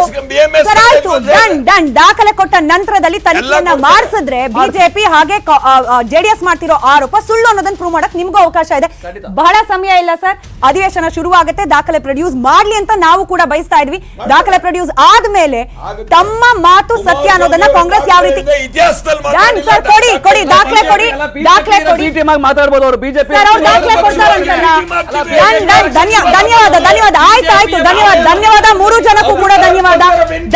ದಾಖಲೆ ಕೊಟ್ಟ ನಂತರದಲ್ಲಿ ತನಿಖೆಯನ್ನ ಮಾಡಿಸಿದ್ರೆ ಬಿಜೆಪಿ ಹಾಗೆ JDS ಮಾಡ್ತಿರೋ ಆರೋಪ ಸುಳ್ಳು ಅನ್ನೋದನ್ನ ಪ್ರೂವ್ ಮಾಡಕ್ ನಿಮ್ಗೂ ಅವಕಾಶ ಇದೆ. ಬಹಳ ಸಮಯ ಇಲ್ಲ ಸರ್, ಅಧಿವೇಶನ ಶುರುವಾಗುತ್ತೆ. ದಾಖಲೆ ಪ್ರೊಡ್ಯೂಸ್ ಮಾಡ್ಲಿ ಅಂತ ನಾವು ಕೂಡ ಬಯಸ್ತಾ ಇದ್ವಿ. ದಾಖಲೆ ಪ್ರೊಡ್ಯೂಸ್ ಆದ್ಮೇಲೆ ತಮ್ಮ ಮಾತು ಸತ್ಯ ಅನ್ನೋದನ್ನ ಕಾಂಗ್ರೆಸ್ ಯಾವ ರೀತಿ ಸರ್ ಕೊಡಿ ದಾಖಲೆ ಕೊಡಿ ಮಾತಾಡ್ಬೋದು ಅವರು ಬಿಜೆಪಿ ದಾಖಲೆ ಕೊಡ್ತಾರಂತಲ್ಲ. ಧನ್ಯವಾದ ಆಯ್ತು ಧನ್ಯವಾದ 3 ಜನಕ್ಕೂ ಕೂಡ ಧನ್ಯವಾದ.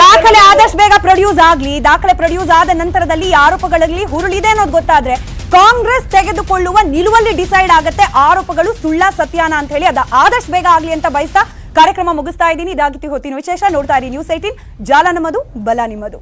ದಾಖಲೆ ಆದಷ್ಟು ಬೇಗ ಪ್ರೊಡ್ಯೂಸ್ ಆಗ್ಲಿ. ದಾಖಲೆ ಪ್ರೊಡ್ಯೂಸ್ ಆದ ನಂತರದಲ್ಲಿ ಆರೋಪಗಳಲ್ಲಿ ಹುರುಳಿದೆ ಅನ್ನೋದು ಗೊತ್ತಾದ್ರೆ ಕಾಂಗ್ರೆಸ್ ತೆಗೆದುಕೊಳ್ಳುವ ನಿಲುವಲ್ಲಿ ಡಿಸೈಡ್ ಆಗುತ್ತೆ ಆರೋಪಗಳು ಸುಳ್ಳ ಸತ್ಯಾನ ಅಂತ ಹೇಳಿ. ಅದ ಆದಷ್ಟು ಬೇಗ ಆಗ್ಲಿ ಅಂತ ಬಯಸ್ತಾ ಕಾರ್ಯಕ್ರಮ ಮುಗಿಸ್ತಾ ಇದ್ದೀನಿ. ಇದಾಗಿತ್ತು ಹೊತ್ತಿನ ವಿಶೇಷ. ನೋಡ್ತಾ ಇರಿ News 18, ಜಾಲ ನಮ್ಮದು, ಬಲ ನಿಮ್ಮದು.